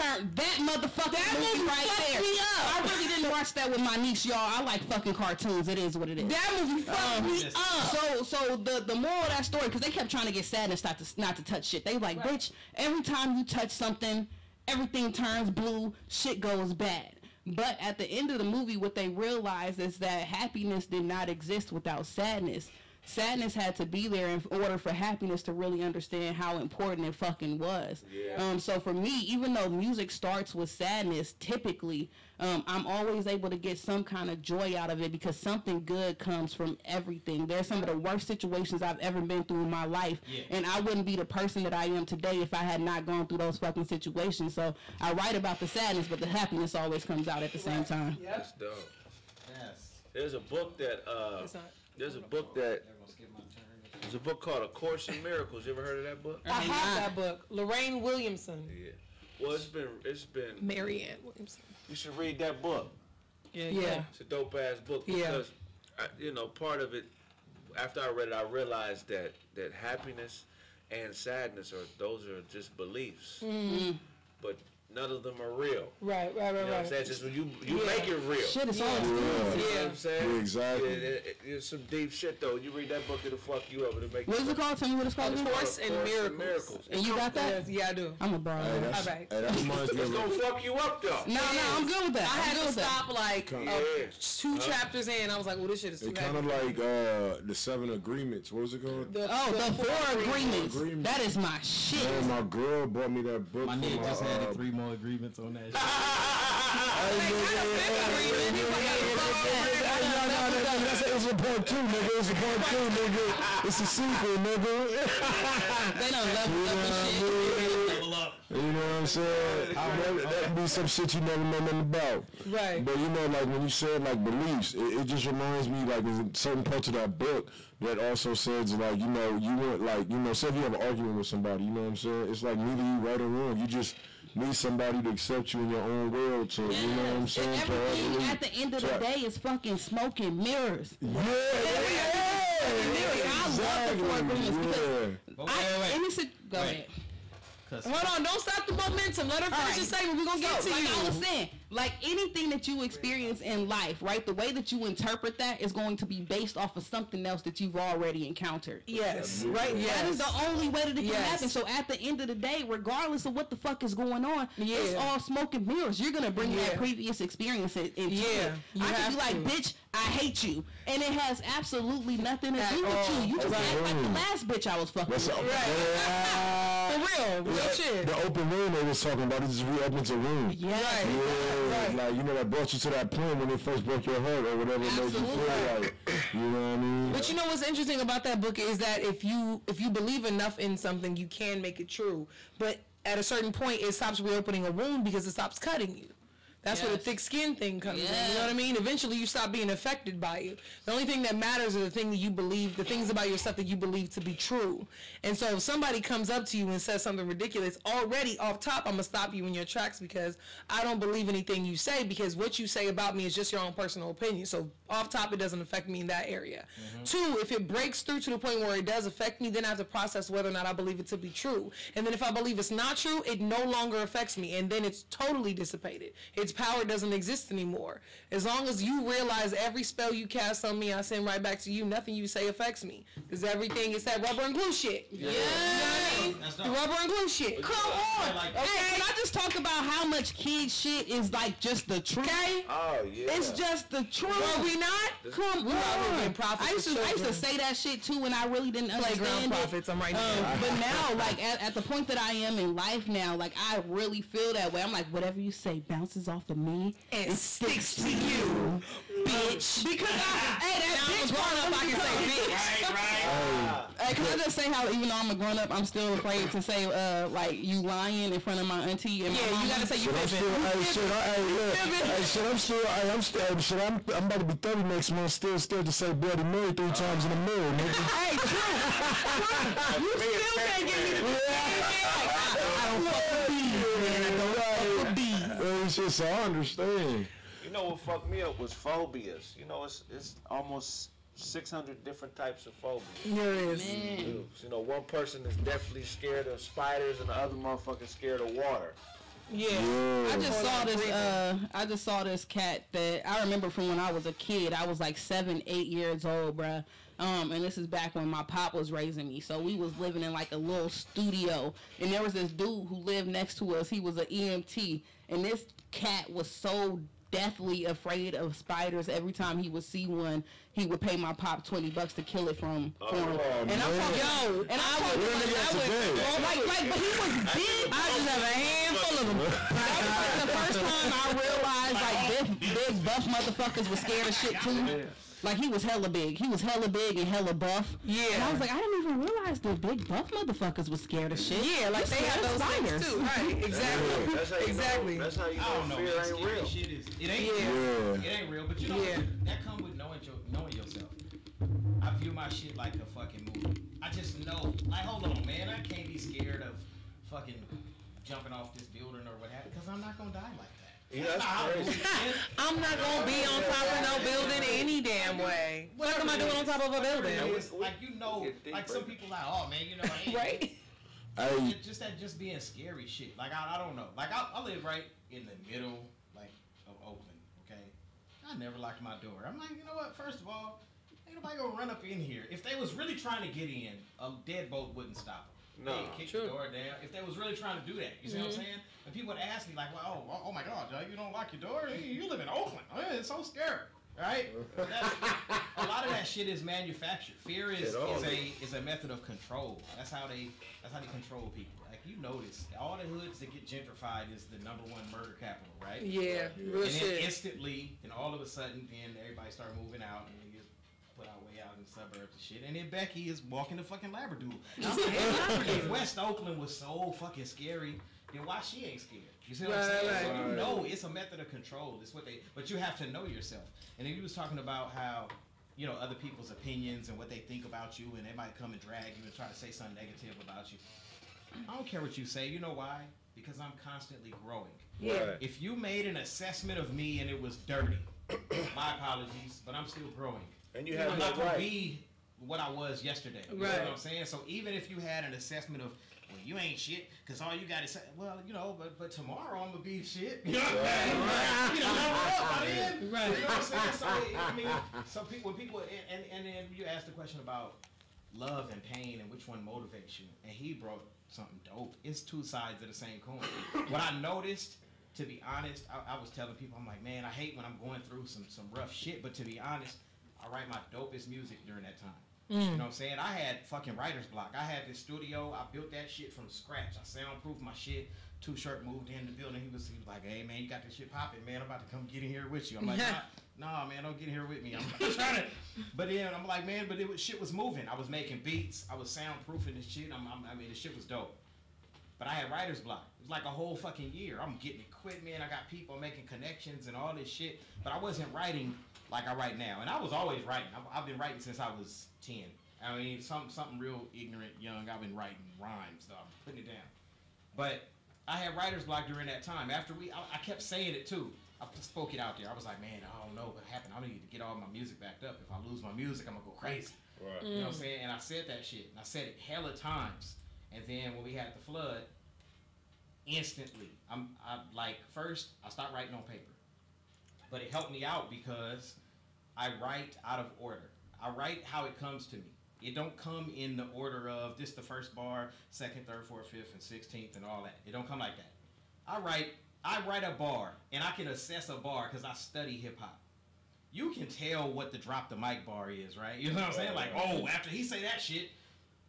turned that motherfucking movie right there. Me up. I really didn't watch that with my niece, y'all. I like fucking cartoons. It is what it is. That movie fucked me up. So the moral of that story, because they kept trying to get sadness not to touch shit. They like, bitch, every time you touch something, everything turns blue, shit goes bad. But at the end of the movie, what they realized is that happiness did not exist without sadness. sadness had to be there in order for happiness to really understand how important it fucking was. Yeah. So for me, even though music starts with sadness, typically, I'm always able to get some kind of joy out of it because something good comes from everything. There's some of the worst situations I've ever been through in my life, and I wouldn't be the person that I am today if I had not gone through those fucking situations. So I write about the sadness, but the happiness always comes out at the same time. That's dope. Yes. There's a book that there's a book called A Course in Miracles. You ever heard of that book? I have that book. Lorraine Williamson. Yeah. Well, it's been Marianne Williamson. You should read that book. Yeah. It's a dope ass book because part of it. After I read it, I realized that happiness and sadness are just beliefs, but none of them are real. Right. You know what I'm saying? Just when you make it real. Shit is all You know what I'm saying? Yeah, exactly. It's some deep shit though. You read that book, it'll fuck you up. It'll make What is it called? Tell me what it's called. Course in Miracles. And you got that? Yeah, I do. I'm a borrow. All right. It's gonna fuck you up though. No, I'm good with that. I had to stop like 2 chapters in. I was like, well, this shit is too It's kind of like the 7 Agreements. What was it called? The 4 agreements. That is my shit. Man, my girl bought me that book. My nigga just had 3 more agreements on that shit. It's a part 2, nigga. It's a part 2, nigga. It's a sequel, nigga. They done leveled up and shit. Level up. You know what I'm saying? That be some shit you never know nothing about. Right. But you know, like when you said like beliefs, it just reminds me like in certain parts of that book that also says like, you know, you want like, you know, say if you have an argument with somebody, you know what I'm saying? It's like neither you right or wrong. You just need somebody to accept you in your own world to, you know what I'm saying? Everything at the end of the day is fucking smoke and mirrors. Yeah. Mirrors. I love the 4 agreements because go ahead. Hold on, don't stop the momentum. Let her finish the segment. We're going to get to like you. I was saying, like anything that you experience in life, right? The way that you interpret that is going to be based off of something else that you've already encountered. Yes. Right? Yes. That is the only way that it can happen. So at the end of the day, regardless of what the fuck is going on, it's all smoke and mirrors. You're going to bring that previous experience into it. I could be like, bitch, I hate you. And it has absolutely nothing to do with you. You just act like the last bitch I was fucking with. For real. Real shit. The open room they was talking about, it just reopens a room. Right. Like, you know, that brought you to that point when it first broke your heart or whatever it made you feel like. You know what I mean? But you know what's interesting about that book is that if you believe enough in something, you can make it true. But at a certain point, it stops reopening a wound because it stops cutting you. That's where the thick skin thing comes in. You know what I mean? Eventually, you stop being affected by it. The only thing that matters are the thing that you believe, the things about yourself that you believe to be true. And so if somebody comes up to you and says something ridiculous, already off top, I'm going to stop you in your tracks because I don't believe anything you say because what you say about me is just your own personal opinion. So off top, it doesn't affect me in that area. 2, if it breaks through to the point where it does affect me, then I have to process whether or not I believe it to be true. And then if I believe it's not true, it no longer affects me. And then it's totally dissipated. Its power doesn't exist anymore. As long as you realize every spell you cast on me, I send right back to you. Nothing you say affects me. Because everything is that rubber and glue shit. Yeah. You know what I mean? The rubber and glue shit. Come on. Hey, can I just talk about how much kid shit is like just the truth? Okay? Oh, yeah. It's just the truth. Were we not? Come on. I used to say that shit too when I really didn't understand Playground it. prophets, I'm right now. But now, like at the point that I am in life now, like I really feel that way. I'm like, whatever you say bounces off of me and sticks to you, bitch. Because that bitch grown up, I can say bitch. Right. Hey, can I just say how even though I'm a grown up, I'm still afraid to say like you lying in front of my auntie and my mama. You gotta say you I'm about to be 30 next month, still scared to say Bloody Mary 3 times in the mirror, nigga. Hey, true. You still can't get me to I don't fuck with bees, man. I don't fuck with bees. It's just, I understand. You know what fucked me up was phobias. You know, it's almost 600 different types of phobias. There is. You know, one person is definitely scared of spiders and the other motherfucker scared of water. Yeah. I just saw this cat that I remember from when I was a kid. I was like 7, 8 years old, bruh. And this is back when my pop was raising me. So we was living in like a little studio. And there was this dude who lived next to us. He was an EMT. And this cat was so deathly afraid of spiders. Every time he would see one, he would pay my pop $20 to kill it for him. And I'm talking, but he was big. I just have a handful of them. That was like the first time I realized like big buff motherfuckers was scared of shit too. Like he was hella big. He was hella big and hella buff. Yeah. And I was like, I didn't even realize the big buff motherfuckers was scared of shit. Yeah, like they have those things too. Right. Exactly. Yeah, that's how you exactly. Know, that's how you know fear ain't real. Shit is, it ain't real, but you know that come with knowing yourself. I view my shit like a fucking movie. I just know. Like, hold on, man. I can't be scared of fucking jumping off this building or what have you, because I'm not gonna die like that. Yeah, that's crazy. I'm not gonna be on top of no building any damn way. What am I doing on top of a building? Like like some people like, oh man, you know, right? Just being scary shit. Like I don't know. Like I live right in the middle, like of Oakland. Okay, I never locked my door. I'm like, you know what? First of all, ain't nobody gonna run up in here. If they was really trying to get in, a deadbolt wouldn't stop them. No, kick the door down. If they was really trying to do that, you see what I'm saying? And people would ask me like, well, oh my God, you don't lock your door? You live in Oakland. Oh, yeah, it's so scary, right? A lot of that shit is manufactured. Fear is a method of control. That's how they control people. Like you notice, all the hoods that get gentrified is the #1 murder capital, right? Yeah, real and shit. then instantly, and all of a sudden, then everybody start moving out and they get put our way out in the suburbs and shit. And then Becky is walking the fucking Labradoodle. If West Oakland was so fucking scary, then why she ain't scared? You see what I'm saying? Right. So you know it's a method of control. It's what but you have to know yourself. And then you was talking about how, you know, other people's opinions and what they think about you, and they might come and drag you and try to say something negative about you. I don't care what you say. You know why? Because I'm constantly growing. Yeah. If you made an assessment of me and it was dirty, my apologies, but I'm still growing. And you have I'm that not gonna right. be what I was yesterday. You know what I'm saying? So even if you had an assessment of, well, you ain't shit, because all you got to say, well, you know, but tomorrow I'm going to be shit. You know what I'm saying? You know, right. You know what I'm saying? So, I mean, some people, when people, and then you asked the question about love and pain and which one motivates you. And he brought something dope. It's two sides of the same coin. What I noticed, to be honest, I was telling people, I'm like, man, I hate when I'm going through some rough shit, but to be honest, I write my dopest music during that time. You know what I'm saying? I had fucking writer's block. I had this studio. I built that shit from scratch. I soundproofed my shit. Too Short moved in the building. He was like, hey, man, you got this shit popping, man. I'm about to come get in here with you. I'm like, nah, man, don't get in here with me. I'm trying to. But then I'm like, man, but shit was moving. I was making beats. I was soundproofing this shit. I mean, the shit was dope. But I had writer's block. It was like a whole fucking year. I'm getting equipment. I got people making connections and all this shit. But I wasn't writing like I write now. And I was always writing. I've been writing since I was 10. I mean, something real ignorant, young. I've been writing rhymes, though. I'm putting it down. But I had writer's block during that time. After I kept saying it, too. I spoke it out there. I was like, man, I don't know what happened. I need to get all my music backed up. If I lose my music, I'm going to go crazy. Right. You know what I'm saying? And I said that shit. And I said it hella times. And then when we had the flood, instantly, first, I stopped writing on paper. But it helped me out because I write out of order. I write how it comes to me. It don't come in the order of this the first bar, second, third, fourth, fifth, and 16th, and all that. It don't come like that. I write a bar, and I can assess a bar because I study hip hop. You can tell what the drop the mic bar is, right? You know what I'm saying? Like, oh, after he say that shit,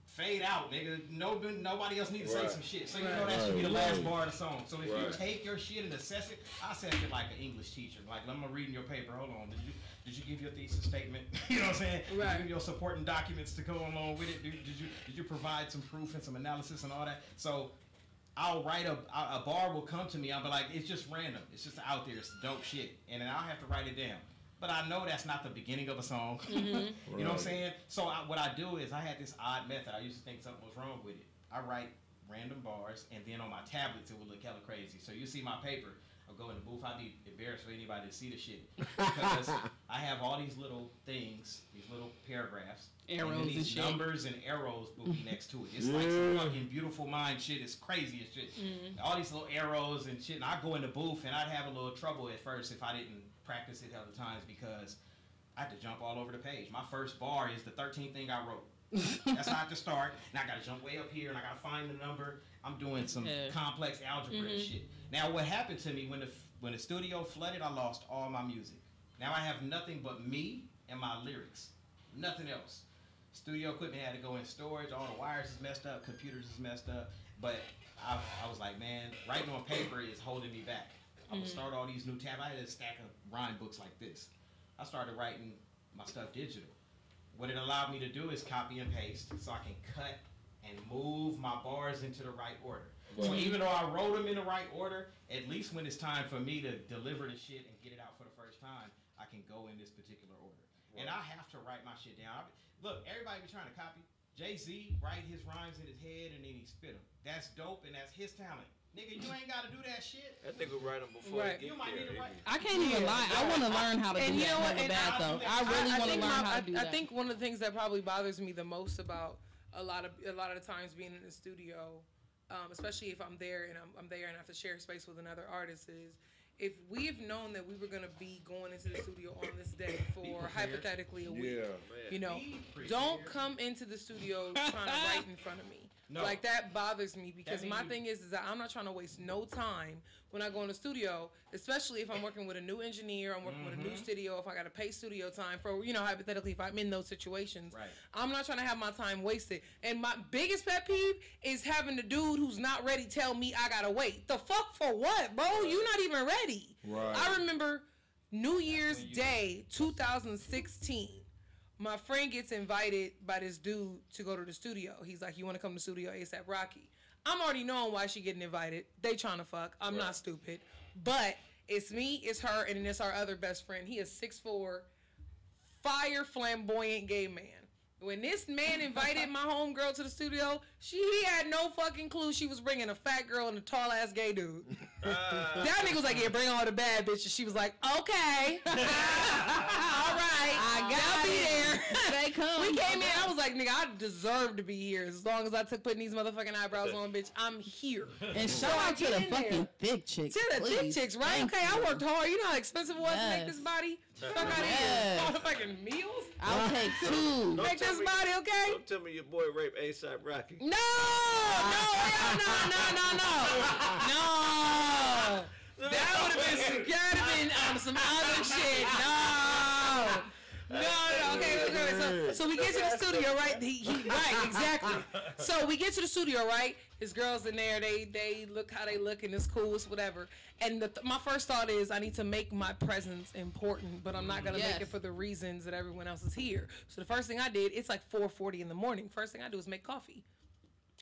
fade out, nigga. Nobody else need to say some shit. So you know that should be the last bar of the song. So if you take your shit and assess it, I assess it like an English teacher. Like, I'm reading your paper. Hold on. Did you give your thesis statement? You know what I'm saying? Did you give your supporting documents to go along with it? Did you provide some proof and some analysis and all that? So I'll write a bar will come to me. I'll be like, it's just random. It's just out there. It's dope shit. And then I'll have to write it down. But I know that's not the beginning of a song. You know what I'm saying? So what I do is I had this odd method. I used to think something was wrong with it. I write random bars, and then on my tablets it would look hella crazy. So you see my paper. I'll go in the booth. I'd be embarrassed for anybody to see the shit. Because I have all these little things, these little paragraphs. Arrows and these shit. Numbers and arrows boogie next to it. It's like some fucking beautiful mind shit. It's crazy as shit. All these little arrows and shit. And I'd go in the booth, and I'd have a little trouble at first if I didn't practice it hella times because I had to jump all over the page. My first bar is the 13th thing I wrote. That's how I have to start. And I got to jump way up here, and I got to find the number. I'm doing some complex algebra and shit. Now, what happened to me when when the studio flooded, I lost all my music. Now I have nothing but me and my lyrics. Nothing else. Studio equipment had to go in storage. All the wires is messed up. Computers is messed up. But I was like, man, writing on paper is holding me back. I would start all these new tabs. I had a stack of rhyme books like this. I started writing my stuff digital. What it allowed me to do is copy and paste so I can cut and move my bars into the right order. So even though I wrote them in the right order, at least when it's time for me to deliver the shit and get it out for the first time, I can go in this particular order. And I have to write my shit down. Look, everybody be trying to copy. Jay-Z write his rhymes in his head and then he spit them. That's dope and that's his talent. Nigga, you ain't got to do that shit. That nigga write them before Right. he get You might there. need to write. I can't even lie. I want to learn how to do you know that. what? Never And bad though. I really want to learn how to do that. I think one of the things that probably bothers me the most about a lot of the times being in the studio, especially if I'm there and I'm there and I have to share space with another artist, is if we have known that we were gonna be going into the studio on this day for hypothetically a week, you know, don't come into the studio trying to write in front of me. No. Like that bothers me because my thing is that I'm not trying to waste no time when I go in the studio, especially if I'm working with a new engineer, I'm working with a new studio, if I got to pay studio time for, you know, hypothetically, if I'm in those situations, right. I'm not trying to have my time wasted. And my biggest pet peeve is having the dude who's not ready tell me I got to wait. The fuck for what, bro? You're not even ready. Right. I remember New Year's Day, 2016. My friend gets invited by this dude to go to the studio. He's like, you want to come to the studio ASAP Rocky? I'm already knowing why she getting invited. They trying to fuck. I'm not stupid. But it's me, it's her, and then it's our other best friend. He is 6'4", fire flamboyant gay man. When this man invited my homegirl to the studio, he had no fucking clue she was bringing a fat girl and a tall ass gay dude. That nigga was like, yeah, bring all the bad bitches. She was like, okay. All right. I'll be there. They come. We came in. I was like, nigga, I deserve to be here. As long as I took putting these motherfucking eyebrows on, bitch, I'm here. And shout out to the fucking thick chicks. To the thick please. chicks, right? Thank Okay, you. I worked hard. You know how expensive it was to make this body? Fuck out of here. Yes. Motherfucking meals? I'll take two. Make this body, okay? Don't tell me your boy raped ASAP Rocky. No! No! That would have been some other shit. No. Okay. So we get to the studio, right? Right, exactly. So we get to the studio, right? His girls in there. They look how they look, and it's cool. It's whatever. And my first thought is I need to make my presence important, but I'm not gonna make it for the reasons that everyone else is here. So the first thing I did, it's like 4:40 in the morning. First thing I do is make coffee.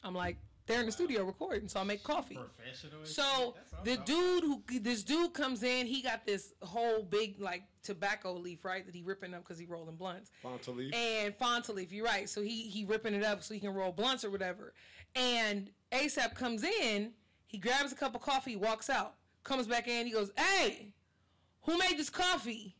I'm like, they're in the studio recording, so I make coffee. Professional. So this dude comes in, he got this whole big like tobacco leaf, right, that he ripping up because he rolling blunts. Fanta leaf. And Fanta leaf, you're right. So he ripping it up so he can roll blunts or whatever. And ASAP comes in, he grabs a cup of coffee, walks out, comes back in, he goes, hey, who made this coffee?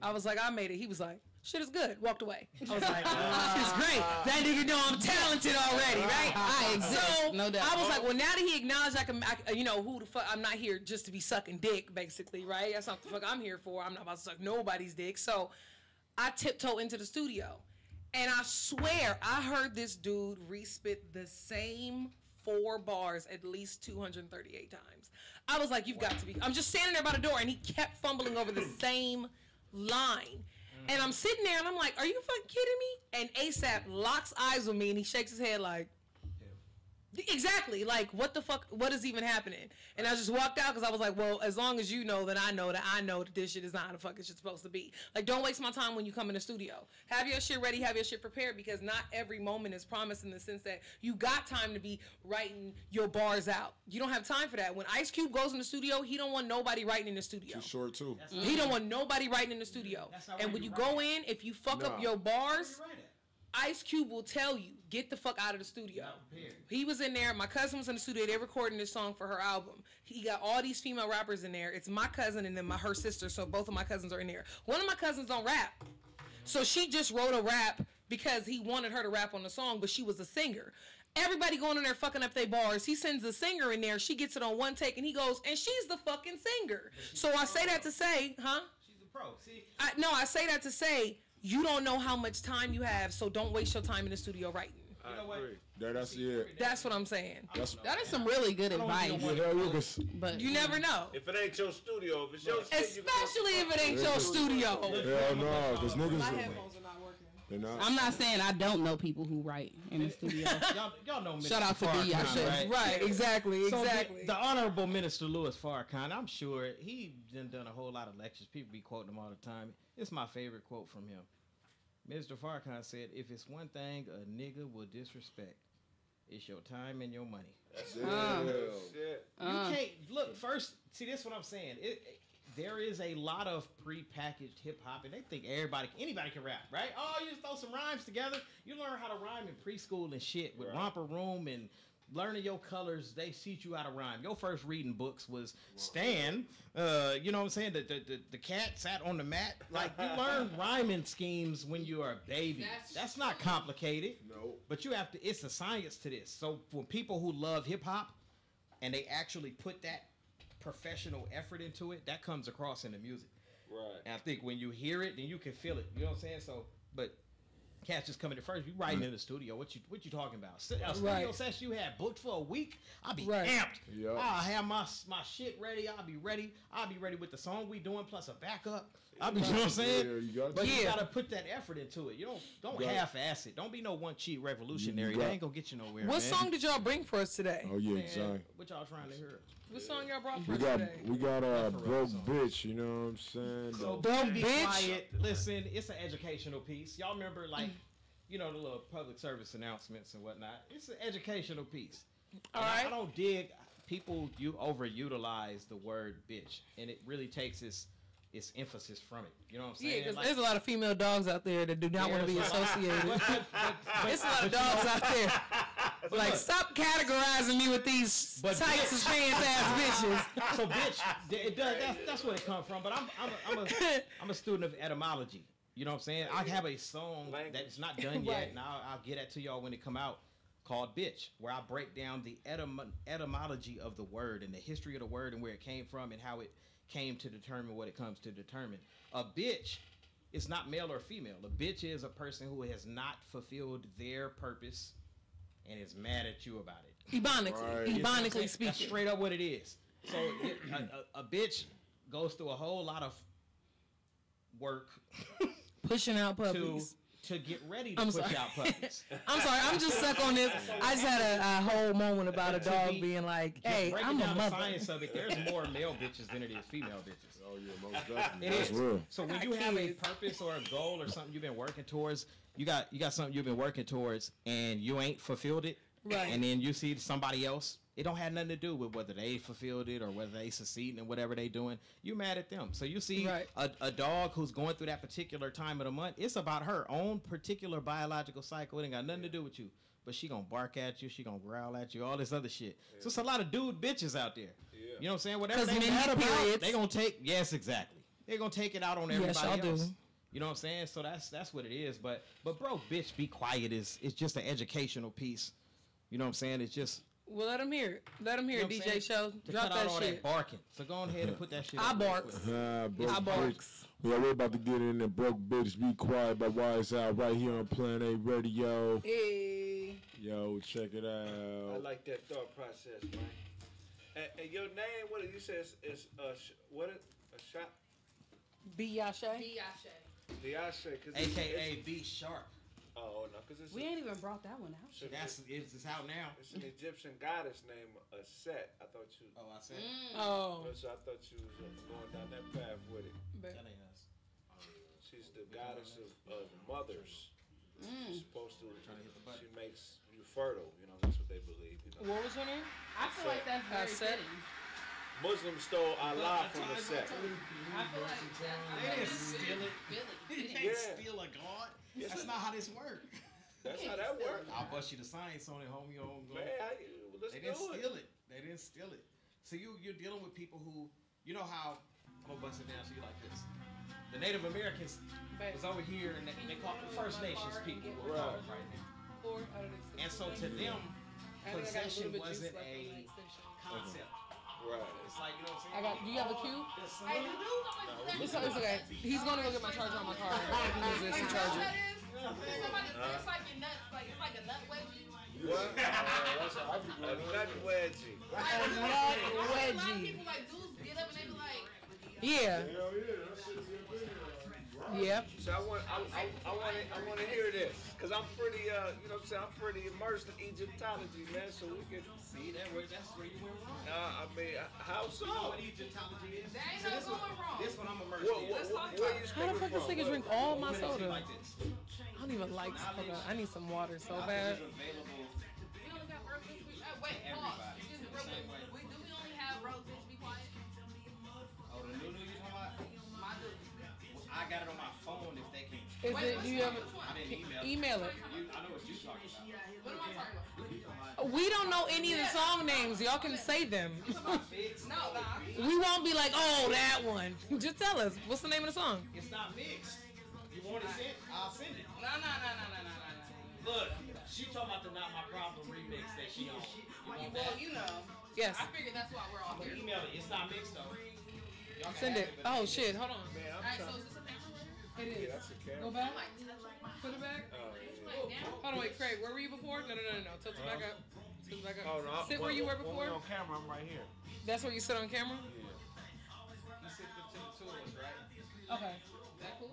I was like, I made it. He was like, shit is good. Walked away. I was like, shit's great. That nigga know I'm talented already, right? I exist, So no doubt. I was like, well, now that he acknowledged I you know, who the fuck, I'm not here just to be sucking dick, basically, right? That's not the fuck I'm here for. I'm not about to suck nobody's dick. So I tiptoe into the studio. And I swear, I heard this dude respit the same 4 bars at least 238 times. I was like, you've got to be. I'm just standing there by the door, and he kept fumbling over the same line. And I'm sitting there, and I'm like, are you fucking kidding me? And ASAP locks eyes with me, and he shakes his head like, exactly, like, what the fuck, what is even happening? And I just walked out because I was like, well, as long as you know that I know that this shit is not how the fuck it's supposed to be. Like, don't waste my time when you come in the studio. Have your shit ready, have your shit prepared, because not every moment is promised in the sense that you got time to be writing your bars out. You don't have time for that. When Ice Cube goes in the studio, he don't want nobody writing in the studio. Too short, too. He don't want nobody writing in the studio. And when you go in, if you fuck up your bars, Ice Cube will tell you, get the fuck out of the studio. He was in there. My cousin was in the studio. They're recording this song for her album. He got all these female rappers in there. It's my cousin and then her sister, so both of my cousins are in there. One of my cousins don't rap. So she just wrote a rap because he wanted her to rap on the song, but she was a singer. Everybody going in there fucking up their bars. He sends the singer in there. She gets it on one take, and he goes, and she's the fucking singer. So I say that to say, She's a pro. See? I say that to say, you don't know how much time you have, so don't waste your time in the studio writing. I You know what? agree. That's it. That's what I'm saying. That is some really good advice. Yeah, hell, you can. But You never know. If it ain't your studio, if it's your shit, you can go Especially if it fuck ain't it. your studio. Hell no, because My niggas. headphones are not working. They're not. I'm not saying I don't know people who write in the studio. Y'all know Mr. Shout out to B. I Farrakhan, should. Right, exactly, So exactly. the Honorable Minister Louis Farrakhan, I'm sure he done a whole lot of lectures. People be quoting him all the time. It's my favorite quote from him. Mr. Farrakhan said, "If it's one thing a nigga will disrespect, it's your time and your money." Shit. You can't look first. See, this is what I'm saying. There is a lot of pre-packaged hip hop, and they think anybody can rap, right? Oh, you just throw some rhymes together. You learn how to rhyme in preschool and shit with Romper Room and learning your colors. They teach you how to rhyme. Your first reading books was Stan. You know what I'm saying? The cat sat on the mat. Like you learn rhyming schemes when you are a baby. That's not complicated. No. But you have to. It's a science to this. So for people who love hip hop, and they actually put that professional effort into it, that comes across in the music. Right. And I think when you hear it, then you can feel it. You know what I'm saying? So, but cats just coming in first. You writing in the studio. What you talking about? A studio session you had booked for a week. I'll be amped. Yep. I'll have my shit ready. I'll be ready. I'll be ready with the song we doing plus a backup. I'll be, you know what I'm saying? Yeah, you got But to. you gotta put that effort into it. You don't half-ass it. Don't be no one cheat revolutionary. You That got- ain't gonna get you nowhere. What man. song did y'all bring for us today? Oh yeah, Man, exactly. what y'all trying to hear? What song y'all brought for We us got today? broke bitch. You know what I'm saying? So Broke be bitch? quiet. Listen, it's an educational piece. Y'all remember like, the little public service announcements and whatnot. It's an educational piece. All And right. I don't dig people overutilize the word bitch, and it really takes its emphasis from it. You know what I'm Yeah, saying? because Like, there's a lot of female dogs out there that do not want to be there's a lot- associated. but There's a lot of dogs out there. Like, stop categorizing me with these But tights and pants ass bitches. So bitch, it does. That's where it comes from. But I'm a student of etymology. You know what I'm saying? I have a song that's not done yet, Right. and I'll get that to y'all when it come out, called "Bitch," where I break down the etymology of the word and the history of the word and where it came from and how it came to determine what it comes to determine. A bitch is not male or female. A bitch is a person who has not fulfilled their purpose and is mad at you about it. Ebonically That's speaking. straight up what it is. So a bitch goes through a whole lot of work Pushing out puppies. to get ready to I'm push sorry. out puppies. I'm sorry, I'm just stuck on this. I just had a whole moment about a To dog be- being like, Just hey, breaking I'm a down the mother. science of it, there's more male bitches than it is female bitches. Oh yeah, most definitely. It That's is. real. So when you have a purpose or a goal or something you've been working towards, you got something you've been working towards and you ain't fulfilled it. Right. And then you see somebody else, it don't have nothing to do with whether they fulfilled it or whether they succeeding in whatever they doing. You mad at them. So you see Right. a dog who's going through that particular time of the month, it's about her own particular biological cycle. It ain't got nothing to do with you. But she gonna bark at you, she gonna growl at you, all this other shit. So it's a lot of dude bitches out there. Yeah. You know what I'm saying? Whatever 'Cause they men mad get about, periods. they gonna take. Yes, exactly. They're gonna take it out on everybody y'all do. else. You know what I'm saying? So that's what it is. But bro, bitch, be quiet is it's just an educational piece. You know what I'm saying? It's just Well, let him hear it. Let him hear you it, know what I'm DJ saying? Show. To Drop cut that out all shit. that barking. So go on ahead and put that shit. I up real barks. quick. Broke I bitch. barks. Yeah, we're about to get in there. Broke bitch, be quiet. By Wise Out right here on Planet A Radio. Hey. Yo, check it I out. like that thought process, man. And your name, what did you say? Is what it? A shot? Beyonce. Diashe, cause AKA B Sharp. Oh no, cause it's We ain't even brought that one out. It's out now. it's an Egyptian goddess named Set. I thought you. Oh, I said. Oh. So I thought you was going down that path with it. But- That ain't us. She's the goddess of mothers. She's supposed to. Trying to hit the button. She makes you fertile. You know, that's what they believe. You know. What was her name? I feel like that's very said- fitting. Muslims stole Allah from the Set. I feel like that's They didn't steal it. Billy. You can't Yeah. steal a god. Yes, That's not how this works. That's how that works. I'll bust you the science on it, homie. Man, let's They do didn't it. steal it. They didn't steal it. So you're dealing with people who, you know how, I'm gonna bust it down to you like this. The Native Americans was over here and they call it First Nations people. We're calling them right now. And so to them, possession wasn't a concept. Right. It's like, you know what I'm saying? I got. Do you have a cue? There's some- It's okay. He's gonna go get my charger on my car. I can use this to charge it. It's like your nuts, like it's like a nut wedgie. What? That's how I be doing. A nut wedgie. A nut wedgie. A lot of people like dudes get up and they be like, yeah. Hell yeah, that shit's good. Yep. So I want to hear this, cause I'm pretty, you know what I'm saying, I'm pretty immersed in Egyptology, man. So we can See that's where you went wrong. I mean, how You know so? what Egyptology is? there ain't So no this going one- wrong. This one I'm immersed What, in. what, Let's talk where about you it. How the fuck this nigga drink all my Let's do it soda? like this. I don't even like soda. I need some water so Knowledge bad. is available. We only got roast fish. Wait, pause. Everybody. Excuse me, real quick. We only have roast fish. Be quiet. Oh, the new you talking about? My dude. I got it on my phone if they can. Is it? Do you have? I didn't email it. Email it. I know what you talking about. What am I talking about? We don't know any of the song names. Y'all can say them. Mixed. No, nah. We won't be like, oh, that one. Just tell us. What's the name of the song? It's not mixed. You want it sent? I'll send it. No. Look, she talking about the Not My Problem remix that she on. You want Well, that? you know. Yes. I figured that's why we're all I'm gonna here. email it. It's not mixed though. Y'all can Send have it. but Oh, it's- shit. Hold on. Man, I'm Alright, so trying. is this a camera? It Yeah, is. that's a Go camera. back. Like, touch it. Put it back. Oh, yeah. Like, down. Hold on, wait, Craig. Where were you before? No. Tilt it back up. Tilt it back Oh, up. no. Sit where you were When we before. on camera, I'm right here. That's where you sit on camera? You sent it to the two of us, right? Okay. Is that cool?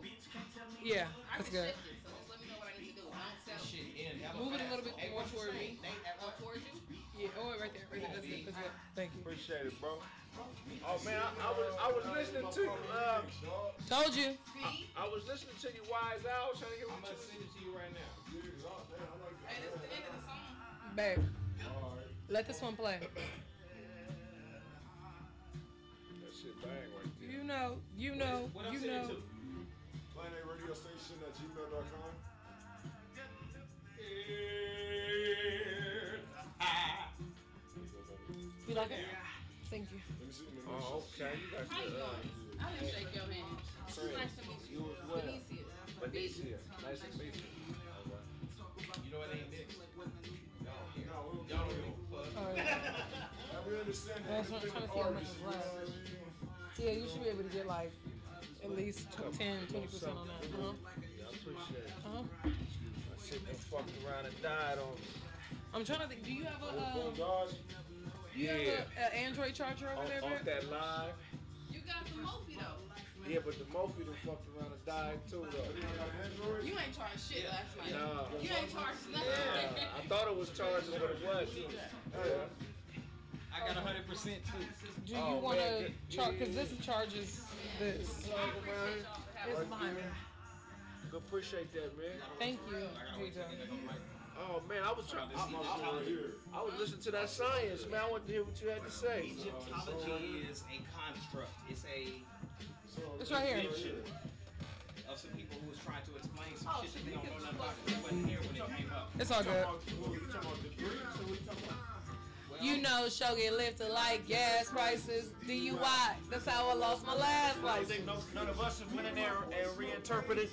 Yeah, I that's can good. shift it, so just let me know what I need to do. Don't That sell shit in. hella Move it a fast. little bit Hey, more what's toward his me. name? Nate at what? towards you. Yeah. Oh, wait, right there. Right there. That's good. That's good. Thank you. Appreciate it, bro. Oh man, I was listening to you. Told you. See? I was listening to you, Wise Out, trying to get I'm what gonna you. send it to you right now. Hey, this is the end of the song. Babe. Let this one play. That shit bang right there. You know. What I'm sending to? Planet radio station at gmail.com. You like it? Thank you. Let me see. Oh, okay. You got How you your, doing? I didn't shake your hand. It's nice to meet you. you as well. Benicia. Benicia. Nice to meet you. You know it ain't mixed. No, Y'all don't give a fuck. All right. and we understand That's what I'm trying to see how much is left. Yeah, you should be able to get like at least 10, 20% on that. Yeah, I appreciate it. I shit done fucked around and died on me. I'm trying to think. Do you have Oh, a God. an Android charger over there, Off babe? that live. You got the Mophie though. Yeah, but the Mophie done fucked around and died too, though. You ain't charged shit last night. No. You ain't charged nothing. Yeah, I thought it was charging, but it wasn't. Yeah. I got 100% too. Do you Oh, want man, to good. charge? Because this charges this. It's behind me. Good, appreciate that, man. Thank you, DJ. Oh man, I was trying. I was listening to that science, man. I wanted to hear what you had to say. Egyptology is a construct. It's a It's right here. invention of some people who was trying to explain some shit that they don't know nothing about. They wasn't here when it came up. It's all good. You know, show get lifted like gas prices. DUI. That's how I lost my last I license. think none of us have went in there and reinterpreted.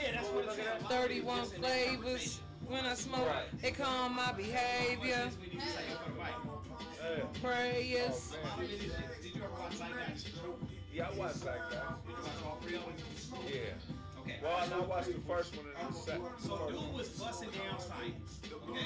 Yeah, that's what it's about. 31 flavors. When I smoke, Right. it calm my behavior. We need to say it for the mic. Yeah. Prayers. Did you ever watch Like That? Yeah, I watched that guy. Did you watch all three of them? Yeah. Okay. Well, I watched the first one and the second. So dude was busting down science. Okay.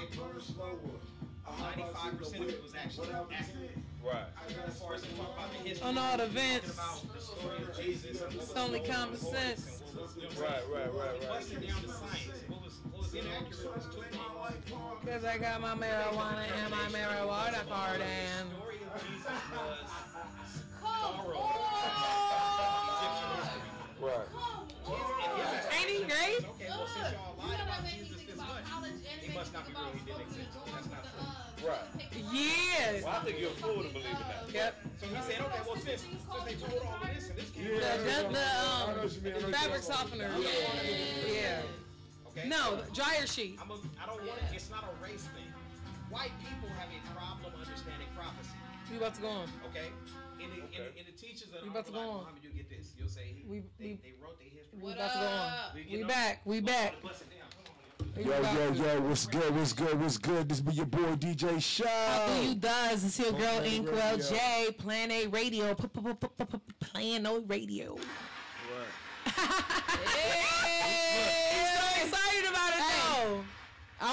95% of it was actually accurate. Right. As far as they talk about the history, On all the talking events, about the story of Jesus and what it's was only going common on, sense. and what was, you know Right, what I'm saying? right. Busting down the science. What was inaccurate was two things. Because I got my marijuana and my marijuana card and. The story of Jesus was Come thorough. on. Egyptian history. Right. Ain't he great? Okay, well, since y'all You lied know about what made me Jesus think this about much, college and he made must me not be think real. about He didn't smoking exist. and That's doing not the, true. Right. Yes. Well, I think you're a fool to believe in that. Yep. So he said, okay, well, since they told all of this and this came The fabric softener. Yeah. okay? No, dryer sheet. I don't want it. It's not a race thing. White people have a problem understanding prophecy. You about to go on? Okay. In the teachers of You about to go on? Muhammad, you get this. You'll say We they wrote their history. we about to go on. You We know? back. We back. Bust it down. Come on. We back. Yo, what's good? This be your boy DJ Shaw. How do you does? It's your girl Planet Inkwell Radio. J. Planet Radio. Planet Radio. Right. Hey! He's so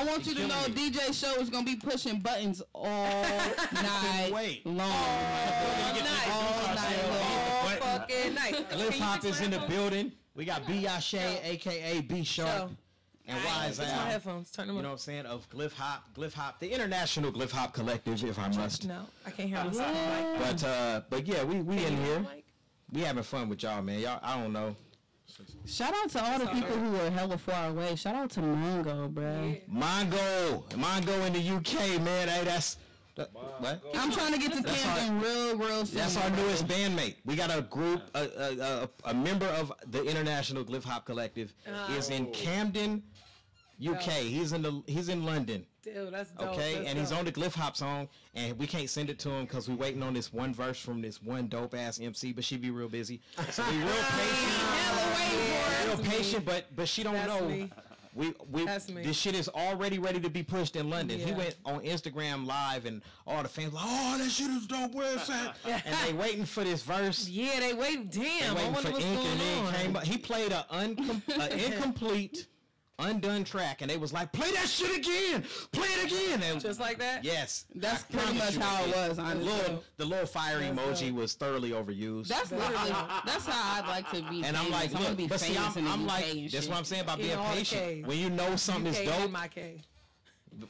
I want you to know DJ Show is gonna be pushing buttons all night long. All fucking night. Glyph Hop is in the building. We got Biashe, aka B Sharp, and Wise Out. Al. Headphones. Turn them You know up. what I'm saying? Of Glyph Hop, the International Glyph Hop Collective, if I must. No, I can't hear myself. But yeah, we in here. We having fun with y'all, man. Y'all, I don't know. Shout out to all the people who are hella far away. Shout out to Mongo, bro. Mongo in the UK, man. Hey, that's what? I'm trying to get to Camden real soon. That's our newest bandmate. We got a group, a member of the International Glyph Hop Collective is in Camden, UK. He's in London. Dude, that's dope. Okay, that's and dope. he's on the Glyph Hop song, and we can't send it to him because we're waiting on this one verse from this one dope ass MC, but she be real busy. So we real patient, but she don't know. Me. This shit is already ready to be pushed in London. He went on Instagram Live, and all the fans like, oh, that shit is dope. Where it's at? And they waiting for this verse. Yeah, they waiting. Damn, They I waiting wonder for what's ink, going and then on. came up. He played an incomplete. Undone track, and they was like, play that shit again, play it again, and Just like that. yes, That's I pretty promise much you how it did. was, honestly. The little fire emoji was thoroughly overused. That's literally, that's how I'd like to be. And I'm famous. like, I wanna look, be but see, famous in the I'm UK like, and that's shit. what I'm saying about In being all the patient. Ks. When you know something is UK dope, and my K.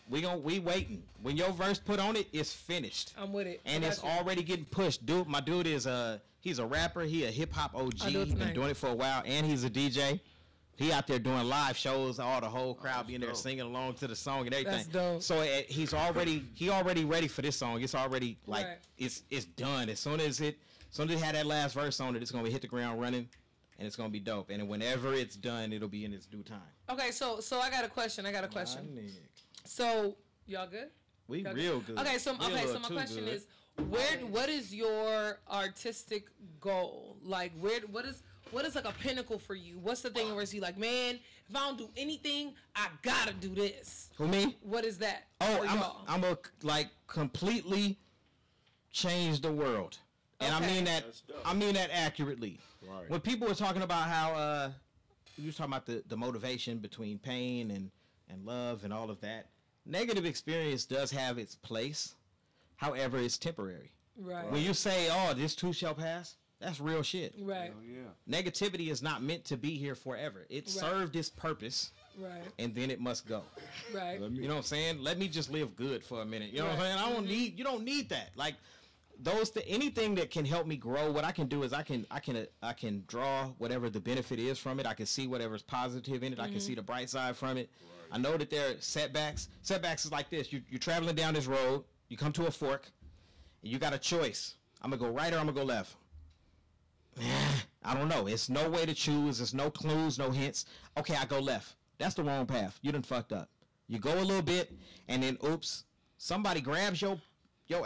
we waiting. When your verse put on it, it's finished. I'm with it. And it's already getting pushed. My dude is he's a rapper. He a hip hop OG. I do it He's been tonight. doing it for a while, and he's a DJ. He out there doing live shows. All the whole crowd being there singing along to the song and everything. That's dope. So he's already ready for this song. It's already like it's done. As soon as it had that last verse on it, it's gonna hit the ground running, and it's gonna be dope. And whenever it's done, it'll be in its due time. Okay, so I got a question. So y'all good? We Y'all real good. Okay, so We a little my too question good. is, what is your artistic goal? Like, what is like a pinnacle for you? What's the thing where it's you like, man, if I don't do anything, I gotta do this. For me? What is that? Oh, for y'all? I'm a like completely change the world, and Okay. I mean that accurately. Right. When people were talking about how you were talking about the motivation between pain and love and all of that, negative experience does have its place. However, it's temporary. Right. When you say, "Oh, this too shall pass," that's real shit. Right. Negativity is not meant to be here forever. It served its purpose, Right. and then it must go. Right. You know what I'm saying? Let me just live good for a minute. You know what I'm saying? I don't need. You don't need that. Like anything that can help me grow. What I can do is I can draw whatever the benefit is from it. I can see whatever's positive in it. I can see the bright side from it. I know that there are setbacks. Setbacks is like this. You're traveling down this road. You come to a fork, and you got a choice. I'm gonna go right or I'm gonna go left. I don't know. It's no way to choose. There's no clues, no hints. Okay, I go left. That's the wrong path. You done fucked up. You go a little bit, and then oops, somebody grabs your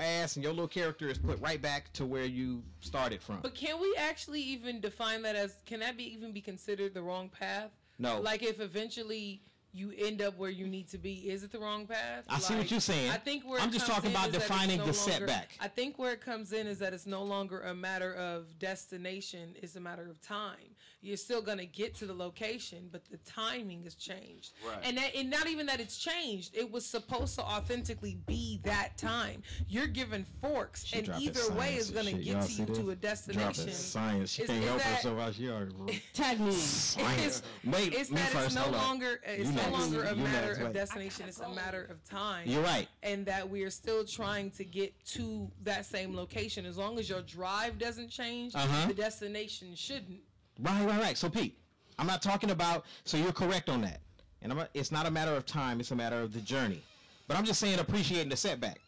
ass, and your little character is put right back to where you started from. But can we actually even define that as? Can that even be considered the wrong path? No. Like if eventually you end up where you need to be, is it the wrong path? I see what you're saying. I think where I'm it just comes talking in about is that it's defining no the longer- setback. I think where it comes in is that it's no longer a matter of destination; it's a matter of time. You're still gonna get to the location, but the timing has changed. Right. And not even that it's changed. It was supposed to authentically be that time. You're given forks, She and dropping either way science is gonna and shit. get Y'all to see you this? to a destination. Dropping science. She Is- can't is help that- herself out. She already Tag me. science. Wait, It's me that first. it's no Hold on. longer it's You no next. longer a You matter next. of Wait. destination. It's a matter of time. You're right. And that we are still trying to get to that same location. As long as your drive doesn't change, the destination shouldn't. Right. So Pete, I'm not talking about. So you're correct on that, and it's not a matter of time. It's a matter of the journey. But I'm just saying, appreciating the setback.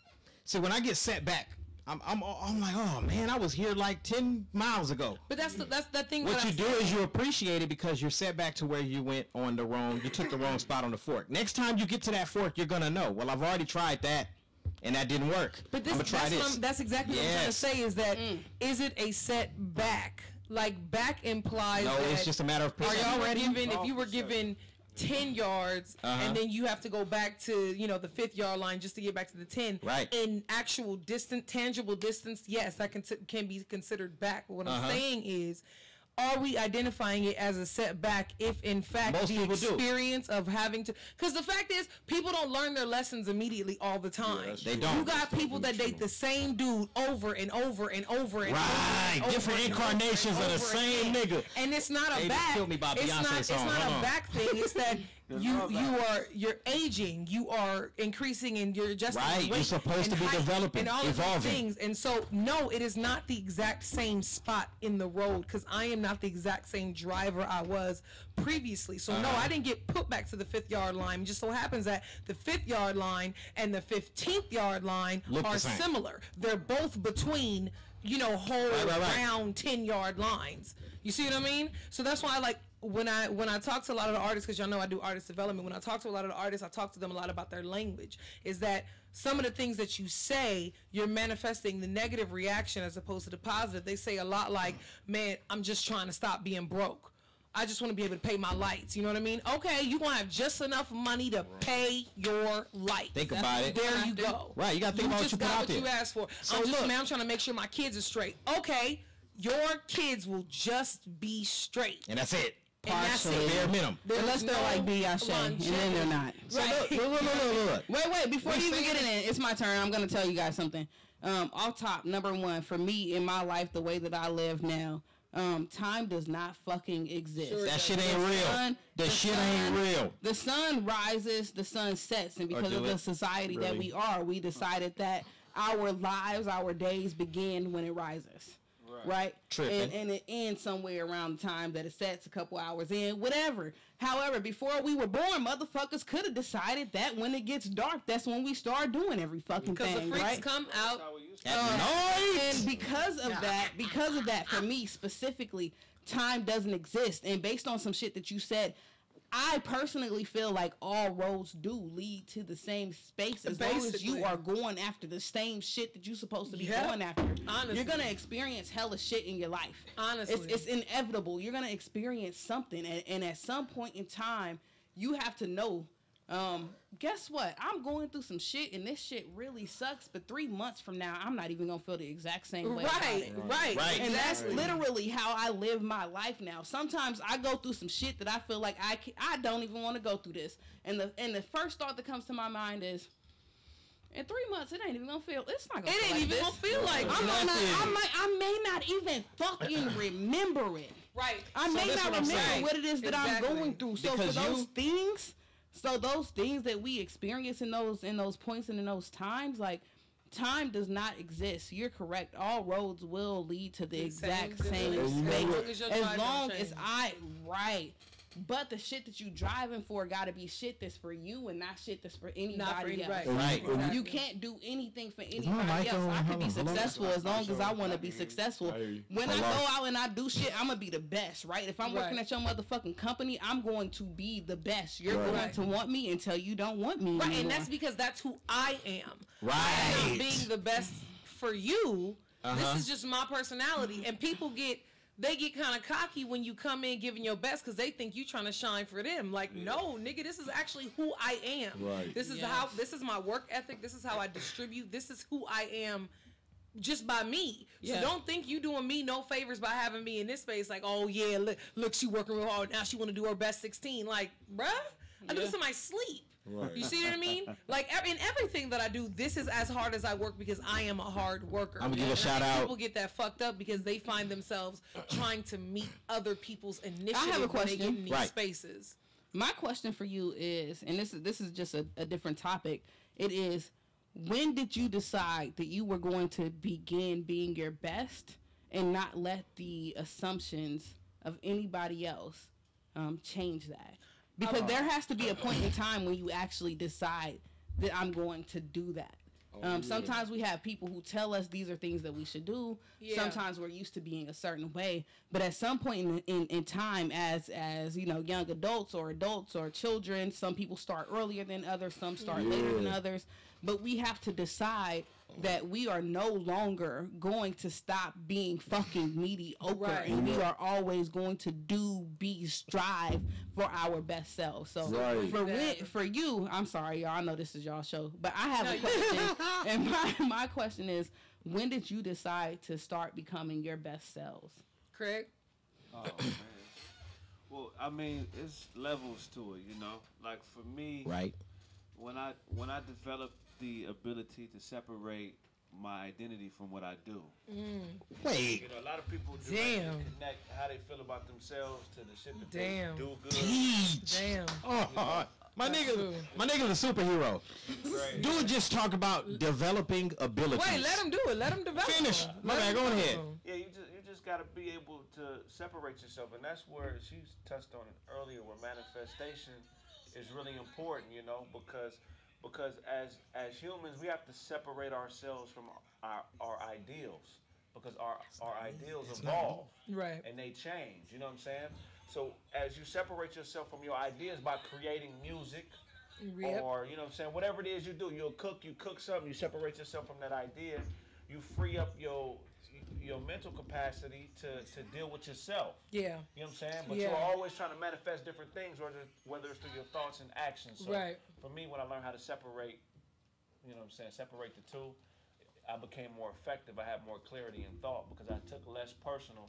See, when I get set back, I'm like, oh man, I was here like 10 miles ago. But that's that thing. What you do is you appreciate it because you're set back to where you went on you took the wrong spot on the fork. Next time you get to that fork, you're gonna know. Well, I've already tried that, and that didn't work. But I'm gonna try this. that's exactly what I'm trying to Yes. say. Is that is it a setback? Like back implies. No, that it's just a matter of Are perception. y'all ready? If you were given 10 yards and then you have to go back to the 5th yard line just to get back to the 10, Right. in actual distance, tangible distance, yes, that can be considered back. But what I'm saying is are we identifying it as a setback if in fact Most the people do. experience of having to, because the fact is people don't learn their lessons immediately all the time. They don't. You got people that date the same dude over and over and over and Right. over and Different over and incarnations over of the and same again. nigga. And it's not They a just back. killed me by It's Beyonce not. song. It's not Hold a on. back thing. It's that you're aging. You are increasing and you're adjusting. Right. weight You're supposed and to be height developing, and all of these evolving. things. And so no, it is not the exact same spot in the road because I am not the exact same driver I was previously. So no, I didn't get put back to the 5th yard line. It just so happens that the 5th yard line and the 15th yard line Look the are same. similar. They're both between, whole Right. round 10-yard lines. You see what I mean? So that's why I like when I talk to a lot of the artists, because y'all know I do artist development. When I talk to a lot of the artists, I talk to them a lot about their language. Is that some of the things that you say, you're manifesting the negative reaction as opposed to the positive. They say a lot like, man, I'm just trying to stop being broke. I just want to be able to pay my lights. You know what I mean? Okay, you're going to have just enough money to pay your lights. Think about it. There you go. Right, you got to think about what you put out there. You asked for. So I'm just, look. man, I'm trying to make sure my kids are straight. Okay, your kids will just be straight. And that's it. And that's Partially. it. Bare minimum. There's Unless they're no like Beyonce, and then they're not. So Right. look. Wait, before We you even saying get in, it's my turn. I'm gonna tell you guys something. Off top, number one, for me in my life, the way that I live now, time does not fucking exist. Sure That shit The ain't real. sun- The shit ain't real. The sun rises, the sun sets, and because do of the it. society that Really? we are, we decided that our lives, our days begin when it rises. Right? Tripping. And it ends somewhere around the time that it sets, a couple hours in, whatever. However, before we were born, motherfuckers could have decided that when it gets dark, that's when we start doing every fucking Because the thing, freaks right? come out. At night. And because of that, for me specifically, time doesn't exist. And based on some shit that you said, I personally feel like all roads do lead to the same space as long as you Basically. are going after the same shit that you're supposed to be Yep. going after. Honestly. You're gonna experience hella shit in your life. Honestly. It's inevitable. You're gonna experience something, and at some point in time, you have to know. Guess what? I'm going through some shit, and this shit really sucks. But 3 months from now, I'm not even gonna feel the exact same way. about Right, it. right. And that's literally how I live my life now. Sometimes I go through some shit that I feel like I don't even want to go through this. And the first thought that comes to my mind is, in 3 months, it ain't even gonna feel. It's not gonna. It feel ain't like even this. gonna feel like I may not even fucking remember it. Right. I may that's not what I'm remember saying. what it is that I'm Exactly. going through. So Because for those things that we experience in those points and in those times, like, time does not exist. You're correct. All roads will lead to the exact same And you know space. what? As long as right. But the shit that you driving for gotta be shit that's for you and not shit that's for anybody else. right. Right. You can't do anything for my anybody mic else. on? I could Hold be on. successful as long as I want to be successful. I hear you. When I Hold go on. out and I do shit, I'm gonna be the best, right? If I'm working Right. at your motherfucking company, I'm going to be the best. You're Right. going to want me until you don't want me Right, anymore. and that's because that's who I am. Right. I'm not being the best for you. Uh-huh. This is just my personality, and people get kind of cocky when you come in giving your best because they think you trying to shine for them. Like, no, nigga, this is actually who I am. Right. This is this is my work ethic. This is how I distribute. This is who I am. Just by me. So Yeah. don't think you doing me no favors by having me in this space. Like, oh yeah, look, she working real hard. Now she want to do her best 16. Like, bruh, I do this in my sleep. Right. You see what I mean? Like, in everything that I do, this is as hard as I work because I am a hard worker. I'm gonna give a And I shout think out. People get that fucked up because they find themselves trying to meet other people's initiative when they question. get in these Right. spaces. My question for you is, and this is just a different topic. It is, when did you decide that you were going to begin being your best and not let the assumptions of anybody else change that? Because there has to be a point in time when you actually decide that I'm going to do that. Sometimes we have people who tell us these are things that we should do. Yeah. Sometimes we're used to being a certain way, but at some point in time, as you know, young adults or children, some people start earlier than others, some start later than others. But we have to decide that we are no longer going to stop being fucking mediocre, Right. and we are always going to strive for our best selves. So Right. for you, I'm sorry, y'all. I know this is y'all show, but I have a question, and my question is, when did you decide to start becoming your best selves? Craig? Oh man. Well, I mean, it's levels to it, you know. Like for me, Right. when I developed the ability to separate my identity from what I do. Wait. You know, a lot of people Damn. connect how they feel about themselves to the shit that Damn. they do good. Teach. Damn. Oh, my That's true. nigga's a superhero. Right. Dude just talk about developing abilities. Wait, let him do it. Let him develop. Finish. them. My Let bad, him go develop ahead. them. Yeah, you just gotta be able to separate yourself, and that's where she touched on it earlier, where manifestation is really important, you know, because as humans we have to separate ourselves from our ideals, because our ideals evolve Right. and they change, you know what I'm saying? So as you separate yourself from your ideas by creating music, Yep. or you know what I'm saying, whatever it is you do, you cook something, you separate yourself from that idea, you free up your mental capacity to deal with yourself. Yeah. You know what I'm saying? But Yeah. you're always trying to manifest different things, whether it's through your thoughts and actions. So Right. for me, when I learned how to separate, you know what I'm saying, separate the two, I became more effective. I had more clarity in thought because I took less personal,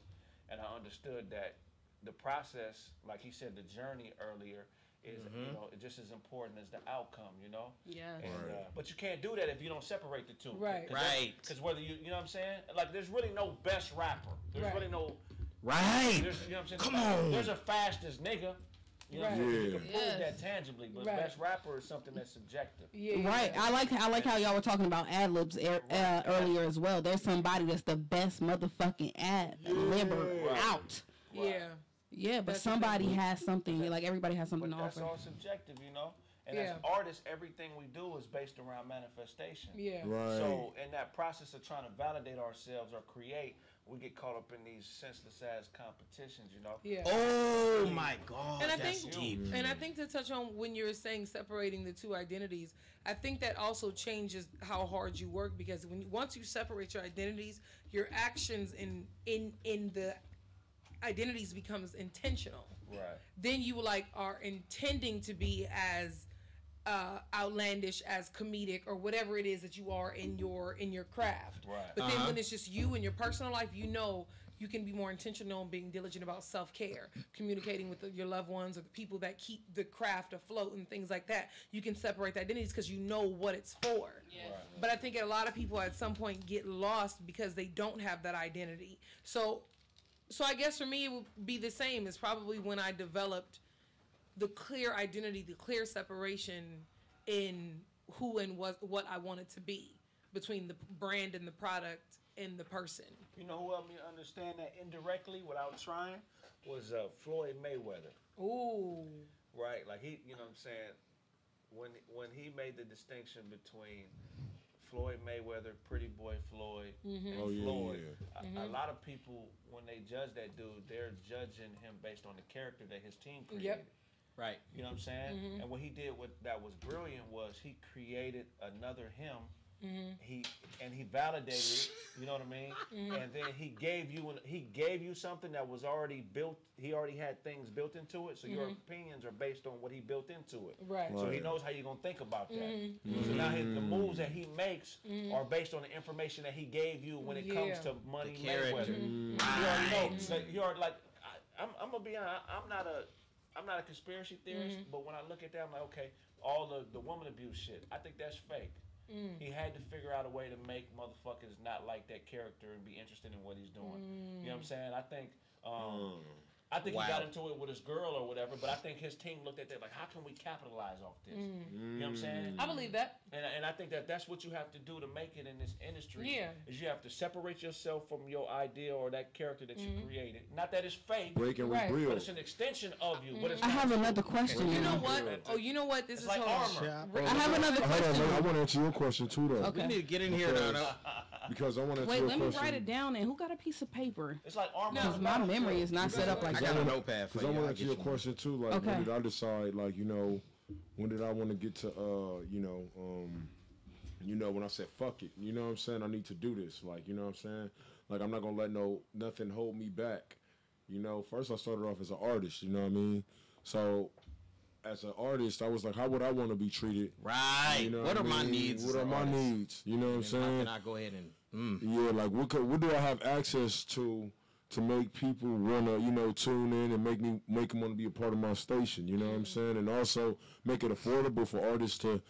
and I understood that the process, like he said, the journey earlier, is you know just as important as the outcome. You know. Yeah. And, but you can't do that if you don't separate the two. Right. Right. Because whether you know what I'm saying, like there's really no best rapper. There's Right. really no. Right. There's, you know what I'm saying? Come Like, on. There's a fastest nigga. You know what I'm saying? You can prove Yes. that tangibly, but Right. best rapper is something that's subjective. Yeah. Right, I like how y'all were talking about ad libs earlier as well. There's somebody that's the best motherfucking ad libber out. Yeah. Yeah, but That's the somebody thing. has something. Like everybody has something But to that's offer. all subjective, you know. And Yeah. as artists, everything we do is based around manifestation. Yeah. Right. So in that process of trying to validate ourselves or create, we get caught up in these senseless ass competitions, you know. Yeah. Oh my God. And I that's think, deep. and I think to touch on when you're saying separating the two identities, I think that also changes how hard you work, because once you separate your identities, your actions in the identities becomes intentional. Right. Then you are intending to be as outlandish, as comedic, or whatever it is that you are in your craft. Right. But then when it's just you in your personal life, you know you can be more intentional and being diligent about self-care, communicating with your loved ones or the people that keep the craft afloat and things like that. You can separate the identities because you know what it's for. Yes. Right. But I think a lot of people at some point get lost because they don't have that identity. So I guess for me it would be the same. It's probably when I developed the clear identity, the clear separation in who and what I wanted to be between the brand and the product and the person. You know who helped me understand that indirectly without trying was Floyd Mayweather. Ooh. Right, like he, you know what I'm saying, when he made the distinction between Floyd Mayweather, Pretty Boy Floyd, and Oh, yeah, Floyd, yeah. A lot of people, when they judge that dude, they're judging him based on the character that his team created. Yep. Right. You know what I'm saying? And what he did that was brilliant was he created another him. He validated it, you know what I mean? And then he gave you something that was already built. He already had things built into it, so your opinions are based on what he built into it. Right. So he knows how you're gonna think about that. So now the moves that he makes are based on the information that he gave you when it comes to money character. Mayweather. You already know. So you are like, I'm gonna be honest. I'm not a conspiracy theorist, but when I look at that, I'm like, okay, all the woman abuse shit, I think that's fake. He had to figure out a way to make motherfuckers not like that character and be interested in what he's doing. You know what I'm saying? I think he got into it with his girl or whatever, but I think his team looked at that like, how can we capitalize off this? You know what I'm saying? I believe that. And I think that's what you have to do to make it in this industry. Yeah. Is you have to separate yourself from your idea or that character that you created. Not that it's fake, Break and Right. but rebuild. it's an extension of you. But it's I not have you. another question. You know now. what? Oh, you know what? This It's is like hold on. armor. I have another Hold on, question. I want to answer your question too, though. Okay. We need to get in here Because- now. Because I want to answer Wait, your let me question. write it down. And who got a piece of paper? It's like armor. Because my memory is not set up like I got that. a notepad for Because I you. want I'll to answer get your you one. question too. Like, Okay. when did I decide? Like, when did I want to get to? When I said fuck it. You know what I'm saying? I need to do this. Like, you know what I'm saying? Like, I'm not gonna let nothing hold me back. First I started off as an artist. You know what I mean? So, as an artist, I was like, how would I want to be treated? Right. You know What are I my mean? needs? What as are an my artist? needs? You know what I'm And how saying? can I go ahead and Yeah, like what do I have access to to make people wanna, tune in and make them wanna be a part of my station. You know what I'm saying? And also make it affordable for artists to,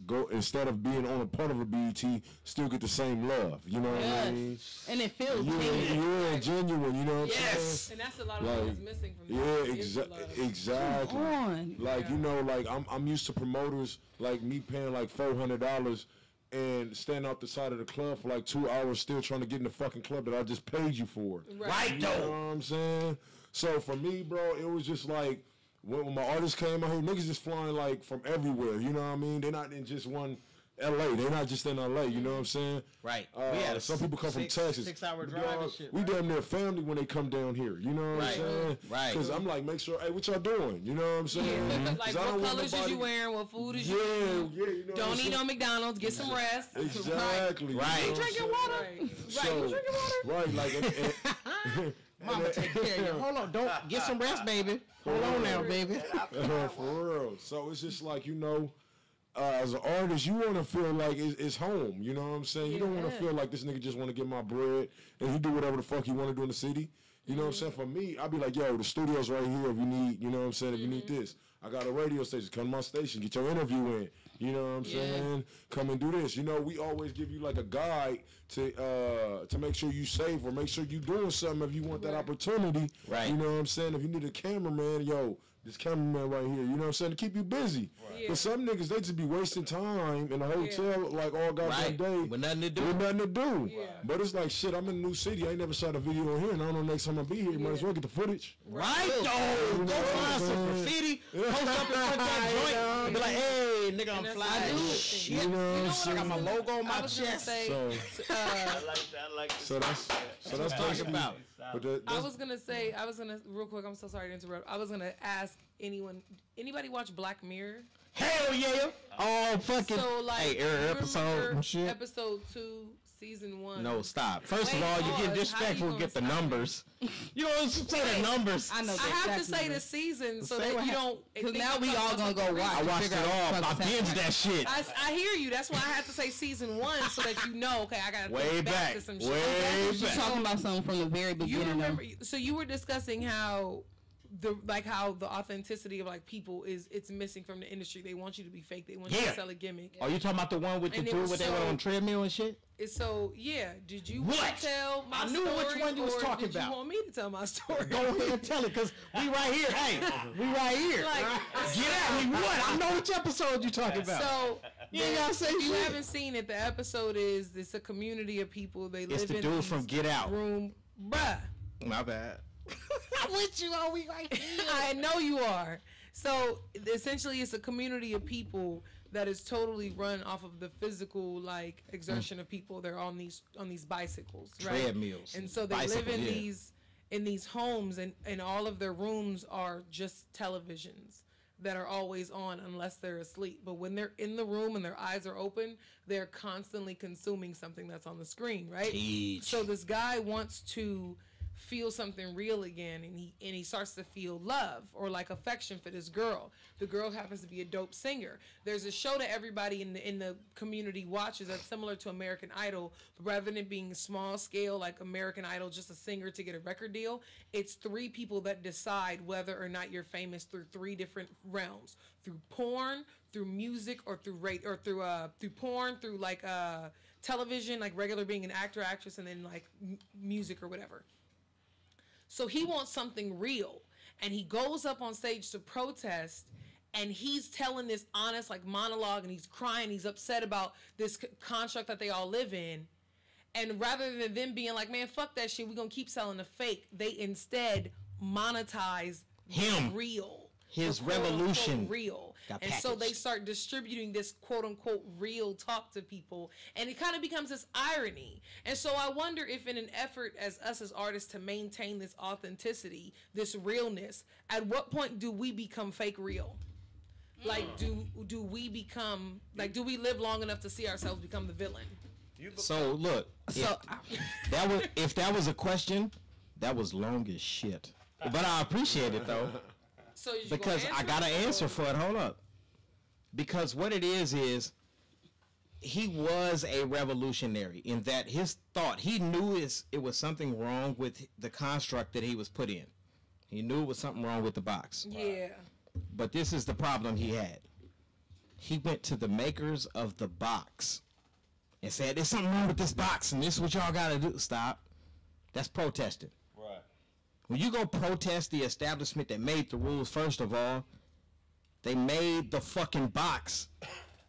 go instead of being on a part of a BET, still get the same love. You know what I mean? And it feels genuine. Genuine. You know what I'm saying? And that's a lot of what is missing from exactly. Like I'm used to promoters like me paying like $400 and stand out the side of the club for like 2 hours still trying to get in the fucking club that I just paid you for. Right, You know what I'm saying? So for me, bro, it was just like when my artists came out here, niggas just flying like from everywhere. You know what I mean? They're not in just one LA. They're not just in LA. You know what I'm saying? Right. Some people come from Texas. 6-hour drive and shit. We damn near family when they come down here. You know what I'm saying? Right. Because I'm like, make sure, hey, what y'all doing? You know what I'm saying? Like, what colors is you wearing? What food is you eating? You know Don't eat on McDonald's. Get some rest. Exactly. Right. You drinking water? So, you drinking water? Right, like, Mama, take care of you. Hold on, don't get some rest, baby. Hold on now, baby. For real. So it's just like, as an artist, you want to feel like it's home. You know what I'm saying? You don't want to feel like this nigga just want to get my bread and he do whatever the fuck he want to do in the city. You know what I'm saying? For me, I'd be like, yo, the studio's right here if you need, you know what I'm saying? If you need this. I got a radio station. Come to my station. Get your interview in. You know what I'm saying? Come and do this. We always give you like a guide to make sure you safe or make sure you doing something if you want that opportunity. Right. You know what I'm saying? If you need a cameraman, yo, this cameraman right here, you know what I'm saying, to keep you busy. Right. But some niggas, they just be wasting time in a hotel like all goddamn day. With nothing to do. With nothing to do. Yeah. But it's like, shit, I'm in a new city. I ain't never shot a video here, and I don't know next time I'll be here. You might as well get the footage. Right, though. Go find some graffiti, post up in front of that joint, and be like, hey, nigga, I'm flying. Shit. You know what I got my logo on my chest. So that's talking about. I was gonna real quick. I'm so sorry to interrupt. I was gonna ask anybody watch Black Mirror? Hell yeah! Oh fucking! So like, episode and shit. Episode 2, season 1. No, stop. First of all, you're getting disrespectful. Get the numbers. You don't say the numbers. I have to say the season so that you don't. Because now we all gonna go watch. I watched it all. I binged that shit. I hear you. That's why I have to say season 1 so that you know. Okay, I gotta way back to some shit. Way back. You're talking about something from the very beginning. You remember? So you were discussing how the authenticity of like people it's missing from the industry. They want you to be fake. They want you to sell a gimmick. Are you talking about the one with the dude where they were on treadmill and shit? Did you want to tell my story? I knew which one you was talking about. You want me to tell my story? Go ahead and tell it, because we right here. Hey, we right here. Get at me. What? I know which episode you talking about. So you ain't gotta say if you shit. haven't seen it, the episode is it's a community of people. They live it's the in dude from Get Out. Room, bruh. My bad. I'm with you all week right here. I know you are. So essentially, it's a community of people that is totally run off of the physical like exertion of people. They're on these bicycles, right? Treadmills. And so they live in these homes, and all of their rooms are just televisions that are always on unless they're asleep. But when they're in the room and their eyes are open, they're constantly consuming something that's on the screen, right? Jeez. So this guy wants to feel something real again, and he starts to feel love or like affection for this girl. The girl happens to be a dope singer. There's a show that everybody in the community watches that's similar to American Idol, but rather than it being small scale like American Idol, just a singer to get a record deal, it's 3 people that decide whether or not you're famous through 3 different realms: through porn, through music, or through through porn, through like television, like regular being an actor, actress, and then like music or whatever. So he wants something real, and he goes up on stage to protest, and he's telling this honest like monologue, and he's crying, he's upset about this construct that they all live in. And rather than them being like, man, fuck that shit, we're gonna keep selling the fake, they instead monetize him, real, his revolution, real. And so they start distributing this quote unquote real talk to people, and it kind of becomes this irony. And so I wonder if in an effort as us as artists to maintain this authenticity, this realness, at what point do we become fake real? Like do we become like, do we live long enough to see ourselves become the villain? So look, if that was a question, that was long as shit. But I appreciate it though. So because I got an answer for it. Hold up. Because what it is he was a revolutionary in that his thought, he knew it was something wrong with the construct that he was put in. He knew it was something wrong with the box. Yeah. But this is the problem he had. He went to the makers of the box and said, there's something wrong with this box, and this is what y'all got to do. Stop. That's protesting. Right. When you go protest the establishment that made the rules, first of all, they made the fucking box.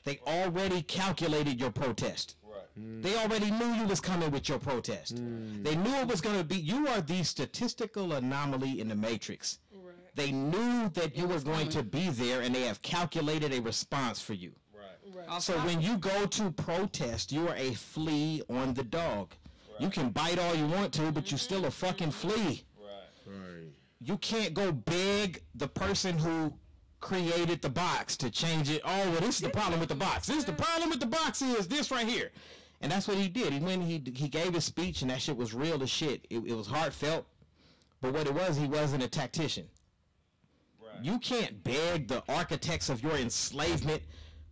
They already calculated your protest. Right. They already knew you was coming with your protest. They knew it was going to be, you are the statistical anomaly in the matrix. Right. They knew that you were going to be there, and they have calculated a response for you. Right. Right. So when you go to protest, you are a flea on the dog. You can bite all you want to, but you're still a fucking flea. Right. You can't go beg the person who created the box to change it. Oh, well, this is the problem with the box. This is the problem with the box is this right here. And that's what he did. He gave his speech, and that shit was real as shit. It was heartfelt. But what it was, he wasn't a tactician. Right. You can't beg the architects of your enslavement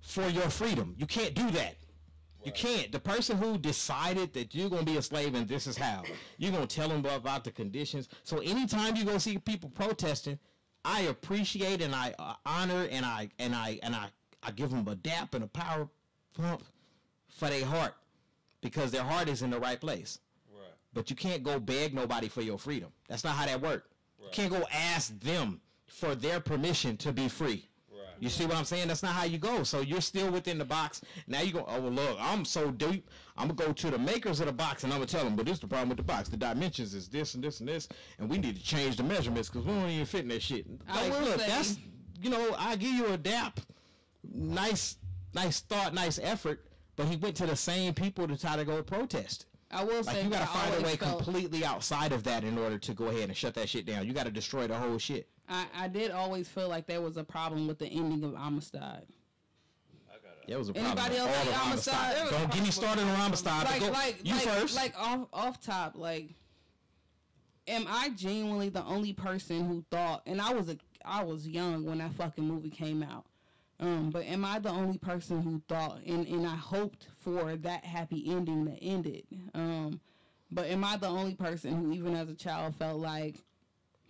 for your freedom. You can't do that. You can't. The person who decided that you're going to be a slave and this is how, you're going to tell them about the conditions. So anytime you go see people protesting, I appreciate and I honor and I give them a dap and a power pump for their heart, because their heart is in the right place. Right. But you can't go beg nobody for your freedom. That's not how that works. Right. You can't go ask them for their permission to be free. You see what I'm saying? That's not how you go. So you're still within the box. Now you go, oh, well, look, I'm so deep. I'm going to go to the makers of the box, and I'm going to tell them, but this is the problem with the box. The dimensions is this and this and this, and we need to change the measurements because we don't even fit in that shit. I will look, say, that's, I give you a dap. Nice thought, nice effort, but he went to the same people to try to go protest. I will say, you got to I find a way felt completely outside of that in order to go ahead and shut that shit down. You got to destroy the whole shit. I did always feel like there was a problem with the ending of Amistad. There was a problem. Anybody else All like of Amistad? Don't get me started on Amistad. You first. Like off top, like, am I genuinely the only person who thought? And I was young when that fucking movie came out. But am I the only person who thought and I hoped for that happy ending that ended? But am I the only person who, even as a child, felt like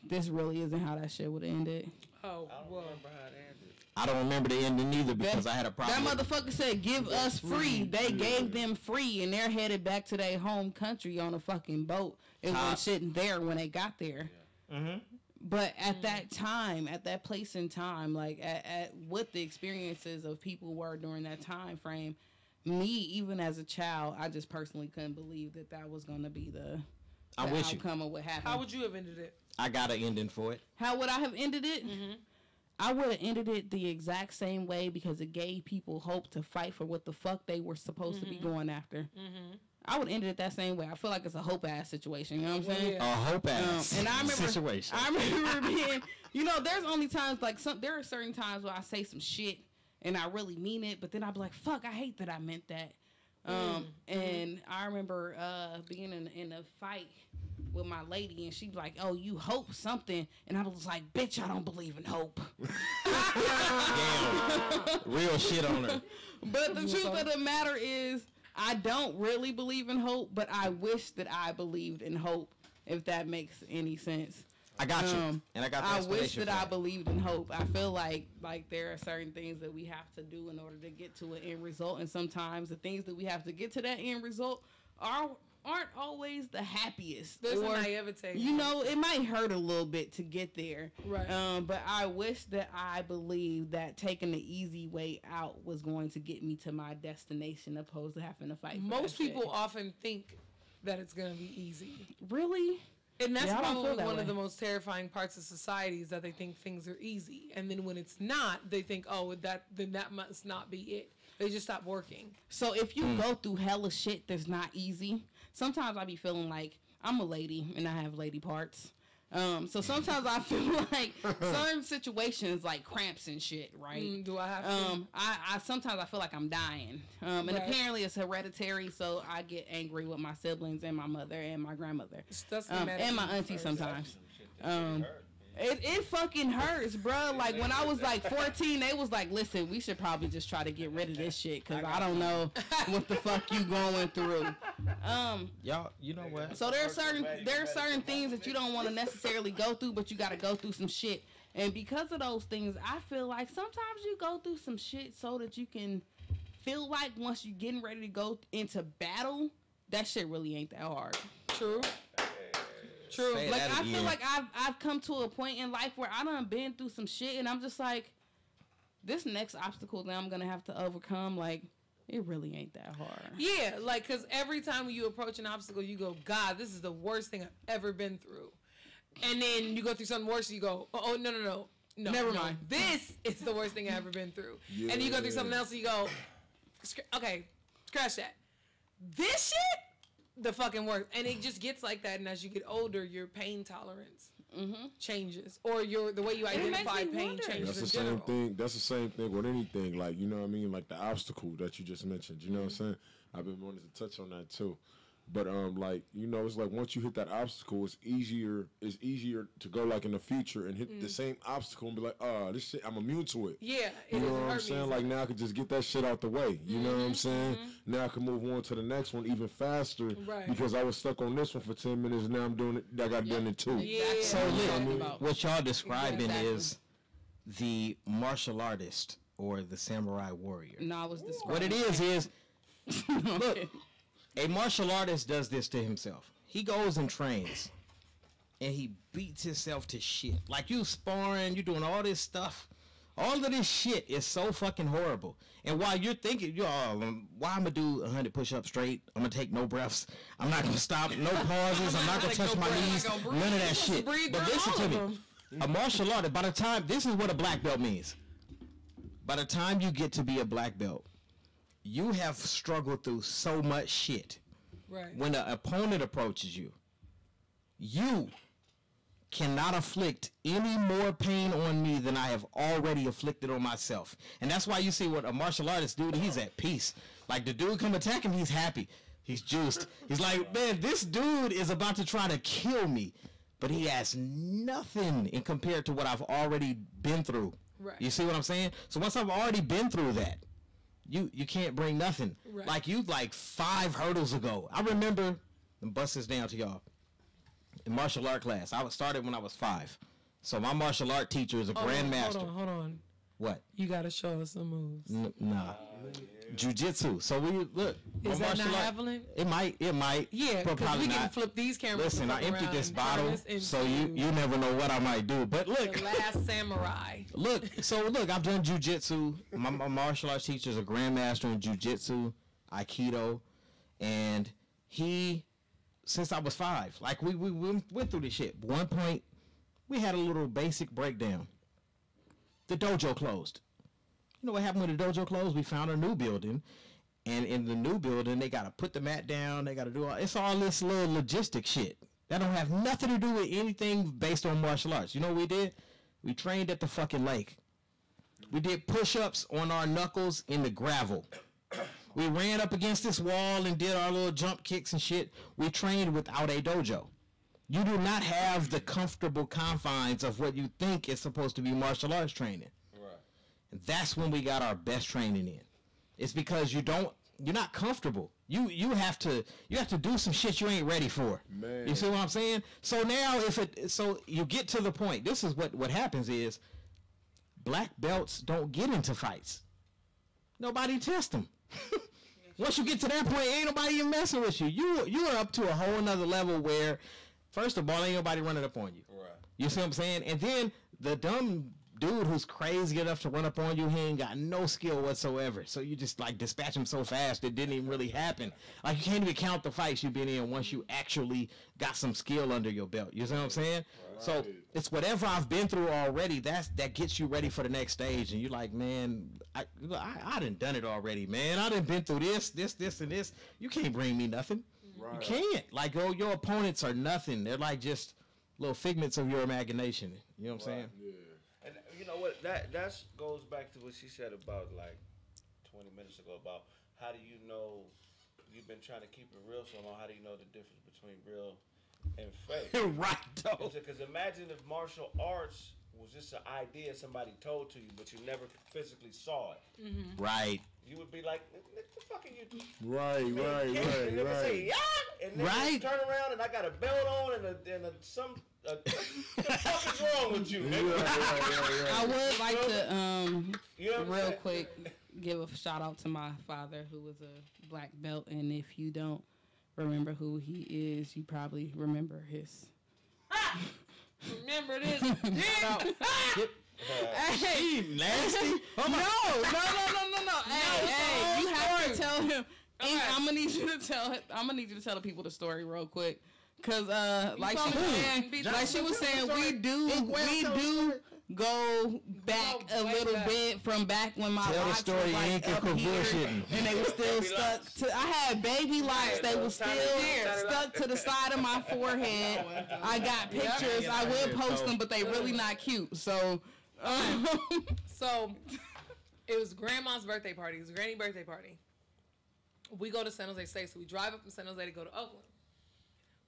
this really isn't how that shit would have ended? Oh, I don't remember how it ended. I don't remember the ending either because I had a problem. That motherfucker said, give us free. They gave them free, and they're headed back to their home country on a fucking boat. It wasn't shit there when they got there. Yeah. Mm-hmm. But at that time, at that place in time, like at what the experiences of people were during that time frame, me, even as a child, I just personally couldn't believe that was going to be the outcome of what happened. How would you have ended it? I got an ending for it. How would I have ended it? Mm-hmm. I would have ended it the exact same way because it gave people hope to fight for what the fuck they were supposed to be going after. Mm-hmm. I would end it that same way. I feel like it's a hope ass situation. You know what I'm saying? A hope ass and I remember, situation. I remember being, there's only times like there are certain times where I say some shit and I really mean it, but then I'd be like, fuck, I hate that I meant that. And I remember being in a fight with my lady, and she'd be like, oh, you hope something, and I was like, bitch, I don't believe in hope. Damn. Real shit on her. But the truth of the matter is, I don't really believe in hope, but I wish that I believed in hope, if that makes any sense. I got you. And I got the I wish explanation that for I believed in hope. I feel like there are certain things that we have to do in order to get to an end result, and sometimes the things that we have to get to that end result aren't always the happiest. There's a naivete. It might hurt a little bit to get there. Right. But I wish that I believed that taking the easy way out was going to get me to my destination opposed to having to fight for Most that people shit. often think that it's going to be easy. Really? And that's probably that one way. of the most terrifying parts of society is that they think things are easy. And then when it's not, they think, oh, that must not be it. They just stop working. So if you go through hella shit that's not easy, sometimes I be feeling like I'm a lady and I have lady parts. So sometimes I feel like certain situations like cramps and shit, right? Do I have to? I sometimes I feel like I'm dying. And apparently it's hereditary, so I get angry with my siblings and my mother and my grandmother. That's and my auntie sometimes. It fucking hurts, bro. Like when I was like 14, they was like, "Listen, we should probably just try to get rid of this shit because I don't know what the fuck you going through." Y'all, you know what? So there are certain things that you don't want to necessarily go through, but you got to go through some shit. And because of those things, I feel like sometimes you go through some shit so that you can feel like once you're getting ready to go into battle, that shit really ain't that hard. True. True. Say Like that I feel again. like I've come to a point in life where I done been through some shit, and I'm just like, this next obstacle that I'm gonna have to overcome, like, it really ain't that hard. Yeah, like, because every time you approach an obstacle, you go, God, this is the worst thing I've ever been through. And then you go through something worse, and you go, oh, no. Never mind. This is the worst thing I've ever been through. Yeah. And you go through something else, and you go, okay, scratch that. This shit? The fucking worst. And it just gets like that, and as you get older, your pain tolerance changes, or the way you identify pain changes. That's the same thing. That's the same thing with anything. Like, you know what I mean? Like the obstacle that you just mentioned. You know what I'm saying? I've been wanting to touch on that too. But like, you know, it's like once you hit that obstacle, it's easier to go like in the future and hit the same obstacle and be like, this shit, I'm immune to it. Yeah, you know what I'm saying? Like now I could just get that shit out the way. You know what I'm saying? Now I can move on to the next one even faster because I was stuck on this one for 10 minutes and now I'm doing it. I got done in 2. Yeah. So what y'all describing is the martial artist or the samurai warrior. No, I was describing. What it is look. A martial artist does this to himself. He goes and trains, and he beats himself to shit. Like you sparring, you doing all this stuff. All of this shit is so fucking horrible. And while you're thinking, why I'm gonna do 100 push-ups straight? I'm gonna take no breaths. I'm not gonna stop. No pauses. I'm not gonna touch my knees. None of that shit. But listen to me. A martial artist. By the time this is what a black belt means. By the time you get to be a black belt, you have struggled through so much shit. Right. When an opponent approaches you, you cannot afflict any more pain on me than I have already afflicted on myself. And that's why you see what a martial artist dude, he's at peace. Like the dude come attack him, he's happy. He's juiced. He's like, man, this dude is about to try to kill me. But he has nothing in compared to what I've already been through. Right. You see what I'm saying? So once I've already been through that, you can't bring nothing. Right. Like you 5 hurdles ago. I remember, and bust this down to y'all. In martial art class, I started when I was 5. So my martial art teacher is a grandmaster. Hold on. What? You gotta show us some moves. Nah. Jiu-jitsu. So we look. Is that not happening? It might. Yeah, because we can flip these cameras. Listen, I emptied this bottle, so you never know what I might do. But look, the last samurai. Look, I've done jiu-jitsu. My martial arts teacher is a grandmaster in jiu-jitsu, aikido, and he, since I was 5, like we went through this shit. At one point, we had a little basic breakdown. The dojo closed. You know what happened when the dojo closed? We found a new building, and in the new building, they got to put the mat down. They got to do it's all this little logistic shit. That don't have nothing to do with anything based on martial arts. You know what we did? We trained at the fucking lake. We did push-ups on our knuckles in the gravel. We ran up against this wall and did our little jump kicks and shit. We trained without a dojo. You do not have the comfortable confines of what you think is supposed to be martial arts training. Right. And that's when we got our best training in. It's because you're not comfortable. You have to do some shit you ain't ready for. Man. You see what I'm saying? So now so you get to the point. This is what happens is black belts don't get into fights. Nobody tests them. Once you get to that point, ain't nobody even messing with you. You are up to a whole another level where, first of all, ain't nobody running up on you. Right. You see what I'm saying? And then the dumb dude who's crazy enough to run up on you, he ain't got no skill whatsoever. So you just like dispatch him so fast it didn't even really happen. Like you can't even count the fights you've been in once you actually got some skill under your belt. You see what I'm saying? Right. So it's whatever I've been through already. That gets you ready for the next stage. And you're like, man, I done it already, man. I done been through this, and this. You can't bring me nothing. Right. You can't. Like your opponents are nothing. They're like just little figments of your imagination. You know what I'm saying? Yeah. And you know what? That goes back to what she said about like 20 minutes ago about how do you know you've been trying to keep it real so long? How do you know the difference between real and faith. Right, though. Because imagine if martial arts was just an idea somebody told to you, but you never physically saw it. Mm-hmm. Right. You would be like, "What the fuck are you doing?" Right. And they would say, "Yeah," and then you turn around and I got a belt on and what the fuck is wrong with you? I would like to, real quick, give a shout out to my father, who was a black belt, and if you don't remember who he is, you probably remember his. Remember this? Hey, nasty. No. Hey, you have to tell him. Okay. I'm gonna need you to tell the people the story real quick, cause like she was saying, we do go back a little bit from back when my locks were like up here, and they were still stuck to. I had baby locks. They were still stuck to the side of my forehead. I got pictures. I will post them, but they really not cute. So, so it was grandma's birthday party. It was Granny's birthday party. We go to San Jose State, so we drive up from San Jose to go to Oakland.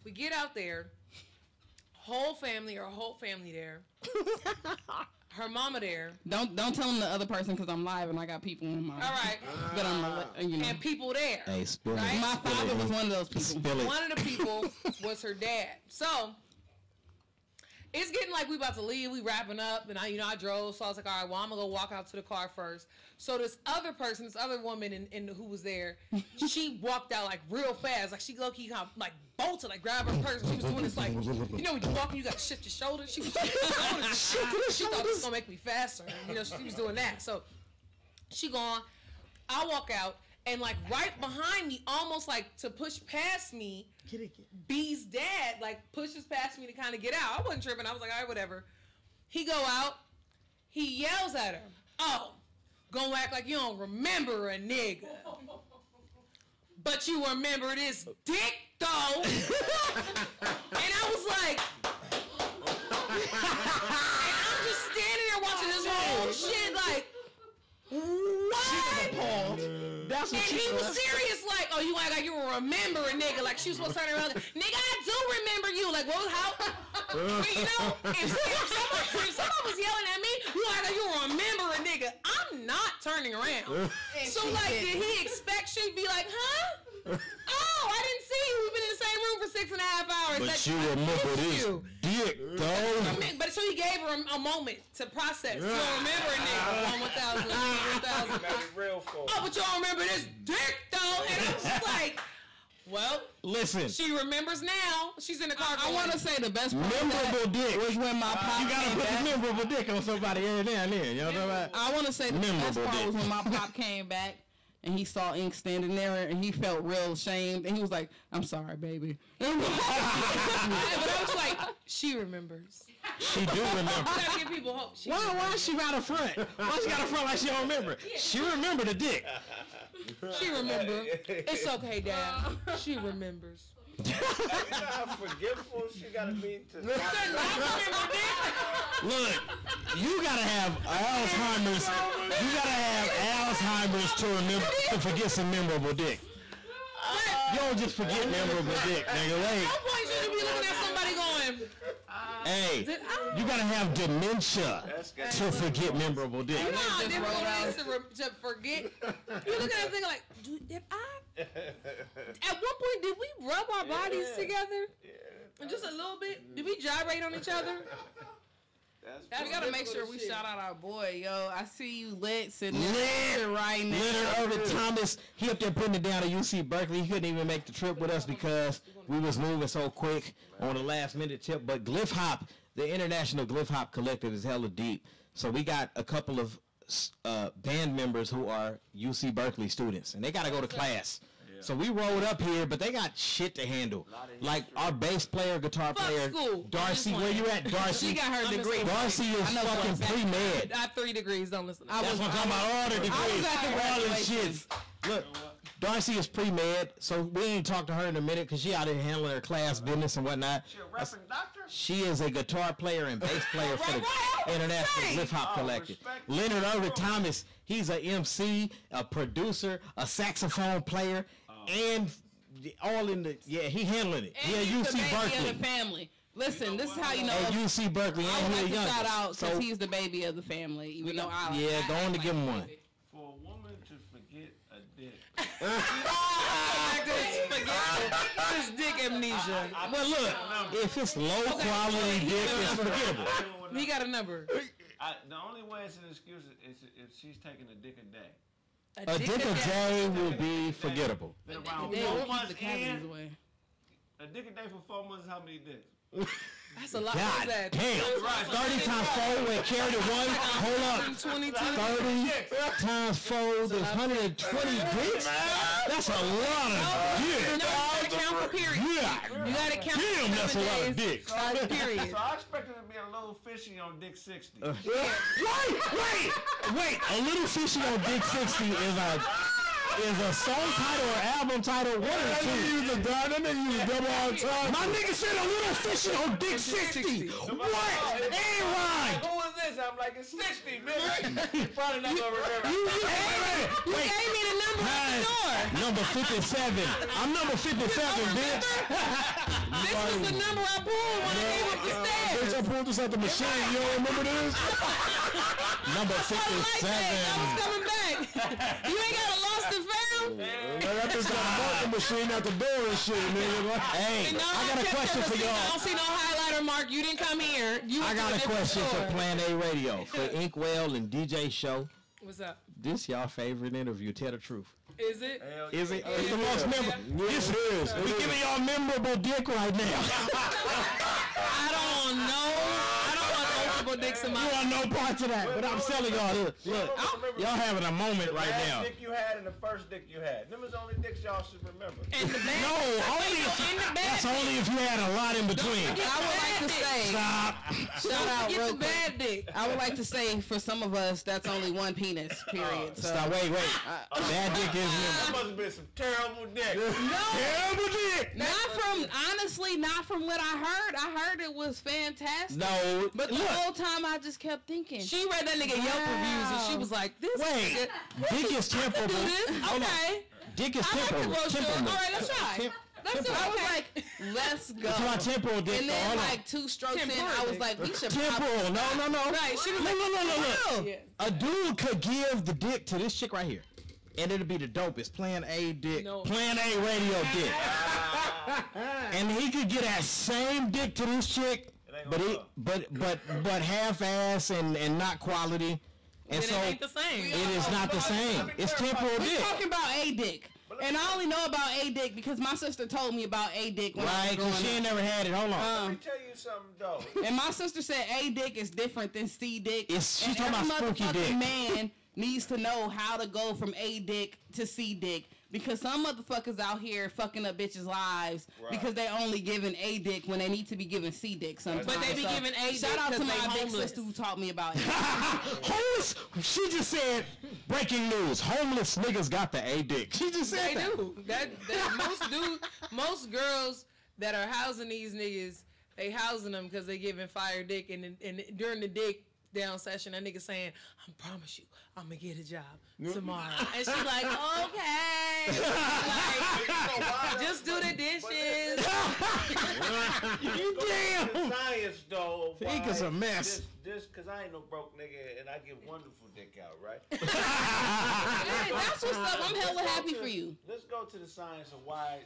We get out there, whole family there. Her mama there. Don't tell them the other person because I'm live and I got people in my. All right. But I'm and people there. Hey, spill right? it. My father was one of those people. One of the people was her dad. So it's getting like we about to leave. We wrapping up, and I drove. So I was like, all right, well, I'm gonna go walk out to the car first. So this other woman who was there, she walked out like real fast. Like she low-key kind of like bolted, like grab her purse. She was doing this like, when you walking, you got to shift your shoulders. She was she thought this was gonna make me faster. She was doing that. So she gone. I walk out, and like right behind me, almost like to push past me, B's dad like pushes past me to kind of get out. I wasn't tripping. I was like, all right, whatever. He go out. He yells at her. Oh, gonna act like you don't remember a nigga. But you remember this dick, though. And I was like, and I'm just standing there watching this whole shit like, what? She was appalled. That's what and he was serious, like, oh, you act like you remember a nigga. Like, she was supposed to turn around, like, nigga, I do remember you. Like, what? How? If somebody was yelling at me, you act like you remember a nigga. I'm not turning around. So, like, did he expect she'd be like, huh? Oh, I didn't see you. We've been in the same room for 6.5 hours. But like, you remember this dick, though. But so he gave her a moment to process. You don't remember a nigga. 1,000. Oh, but you don't remember this dick, though. And I was just like, well, listen. She remembers now. She's in the car. I want to say the best part memorable dick was when my pop. You gotta put the memorable dick on somebody every now and then. You know what I'm talking about? I want to say the best part was when my pop came back. And he saw Ink standing there, and he felt real ashamed. And he was like, "I'm sorry, baby." But I was like, "She remembers. She do remember." You gotta give people hope. Why she got a front? Why she got a front like she don't remember? She remember the dick. She remember. It's okay, Dad. She remembers. You know how forgetful she gotta be to. Look, you gotta have Alzheimer's. You gotta have Alzheimer's to forget some memorable dick. You don't just forget memorable dick, nigga. Wait. At one point, you should be looking at somebody going, hey, you gotta have dementia to forget memorable dick. You know how difficult it is to forget? You look at that thing like, did I? At one point, did we rub our bodies together? Yeah. Just a little bit? Did we gyrate on each other? We gotta make sure we shout out our boy, yo. I see you lit sitting there right now. Leonard Irvin Thomas, he up there putting it down at UC Berkeley. He couldn't even make the trip with us because we was moving so quick on the last minute tip. But Glyph Hop, the International Glyph Hop Collective is hella deep. So we got a couple of band members who are UC Berkeley students, and they gotta go to class. So we rolled up here, but they got shit to handle. Like our bass player, guitar player, Darcy. Where you at, Darcy? She got her degree. Darcy is fucking pre-med. I have 3 degrees. Don't listen. That's what I'm talking about. All the degrees. All the shits. Look, Darcy is pre-med, so we ain't talk to her in a minute because she out here handling her class business and whatnot. She a rapping doctor? She is a guitar player and bass player for the International Glyph Hop Collective. Leonard Irvin Thomas, he's a MC, a producer, a saxophone player, and all in the. Yeah, he handling it. And Yeah, he's the UC baby Berkeley. of the family. Listen, this is how you know. At UC Berkeley, I and would he like the to youngest. shout out So, since he's the baby of the family. Even though I yeah, I go on to give him one. For a woman to forget a dick. This dick amnesia. Well, look, if it's low quality dick, it's forgettable. He got a number. The only way it's an excuse is if she's taking a dick a day. A dick a day will be forgettable. Then around They 4 will keep months the cavities in, away. a dick a day for 4 months is how many dicks? That's a lot. God What is that? damn. 30 times 4, wait, carry the one. Hold up. 22. 30 times 4, there's 120 dicks. That's a lot of No, you dicks. gotta count for period. Yeah. You gotta count Damn, for that's a 7 lot of days. dicks. Period. So I expected to be a little fishy on dick 60. Wait. A little fishy on Dick 60 is a song title or album title. One of the two. That nigga use a double all the time. My nigga said a little fishy on Dick 60. What? Ain't right. Who is this? I'm like, it's 60, man. You probably not gonna remember. You gave me the number at the door. Number 57. I'm number 57, bitch. This was the number I pulled when I came up the stairs. Bitch, I pulled this out the machine. You don't remember this? Number I 57. was coming back. You ain't got a lost and found? That bitch got a marking machine out the door and shit, nigga. Hey, No, I got a checked question your for receipt. I y'all. don't see no highlighter mark. You didn't come here. You I went got to a different question for store. Plan A Radio. For Inkwell and DJ Show. What's up? This y'all favorite interview. Tell the truth. Is it? Is it? It's the most memorable. Yes, it is. We giving y'all memorable dick right now. I don't know. I don't want multiple dicks in You my want no parts of that, but I'm telling y'all, look, y'all having a moment right last now. dick you had and the first dick you had. Them is the only dicks y'all should remember. in the back. No, that's only if you had a lot in between. I would like to say, Stop. shout out Get real the quick. bad dick. I would like to say for some of us, that's only one penis, period. So, Stop. Wait. Bad dick is That must have been some terrible dick. terrible dick. not from what I heard. I heard it was fantastic. No, But the look. whole time I just kept thinking. She read that nigga Yelp reviews and she was like, "This Wait, nigga, dick is I can temperable. do this." Hold on. Okay. Dick is I like the temperable. brochure. Temperable. All right, let's try. Let's do it. I was Okay. like, let's go. It's my temporal dick. And then Hold on. like 2 strokes in, Temporal I was dick. like, we should Temporal. No. Right, she was Look, like, look. Yes. A dude could give the dick to this chick right here, and it'll be the dopest. Plan A dick. No. Plan A radio dick. And he could get that same dick to this chick, but half ass and not quality. And Then so it ain't the same. it is not the same. It's temporal We're dick. talking about A dick. And I only know about A dick because my sister told me about A dick when I Right, was because she growing ain't up. never had it. Hold on. Let me tell you something, though. And my sister said A dick is different than C dick. She's And talking about every spooky motherfucking dick. man needs to know how to go from A dick to C dick. Because some motherfuckers out here fucking up bitches' lives because they only giving A dick when they need to be giving C dick sometimes. But they be giving A dick Shout out to 'cause my they big homeless. sister who taught me about it. Homeless. She just said, breaking news. Homeless niggas got the A dick. She just said They that. do. Most girls that are housing these niggas, they housing them because they giving fire dick, and during the dick down session, that nigga saying, "I promise you, I'm gonna get a job tomorrow," and she's like, "Okay," like, just do the dishes. You damn. The science, though. Think it's a mess. This, because I ain't no broke nigga, and I give wonderful dick out, right? Hey, that's what's up. I'm hella happy for you. Let's go to the science of why.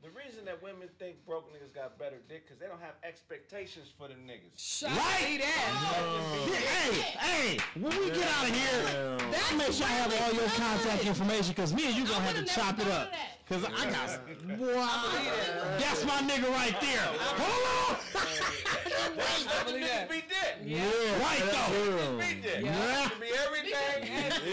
The reason that women think broke niggas got better dick, because they don't have expectations for them niggas. Right. Hey, when we get out of here, make sure I have all your contact information, because me and you gonna have to chop it up. Because I got, that's my nigga right there. Hold on. That's the niggas be dick. Right though. Be dick. Yeah. To be everything. The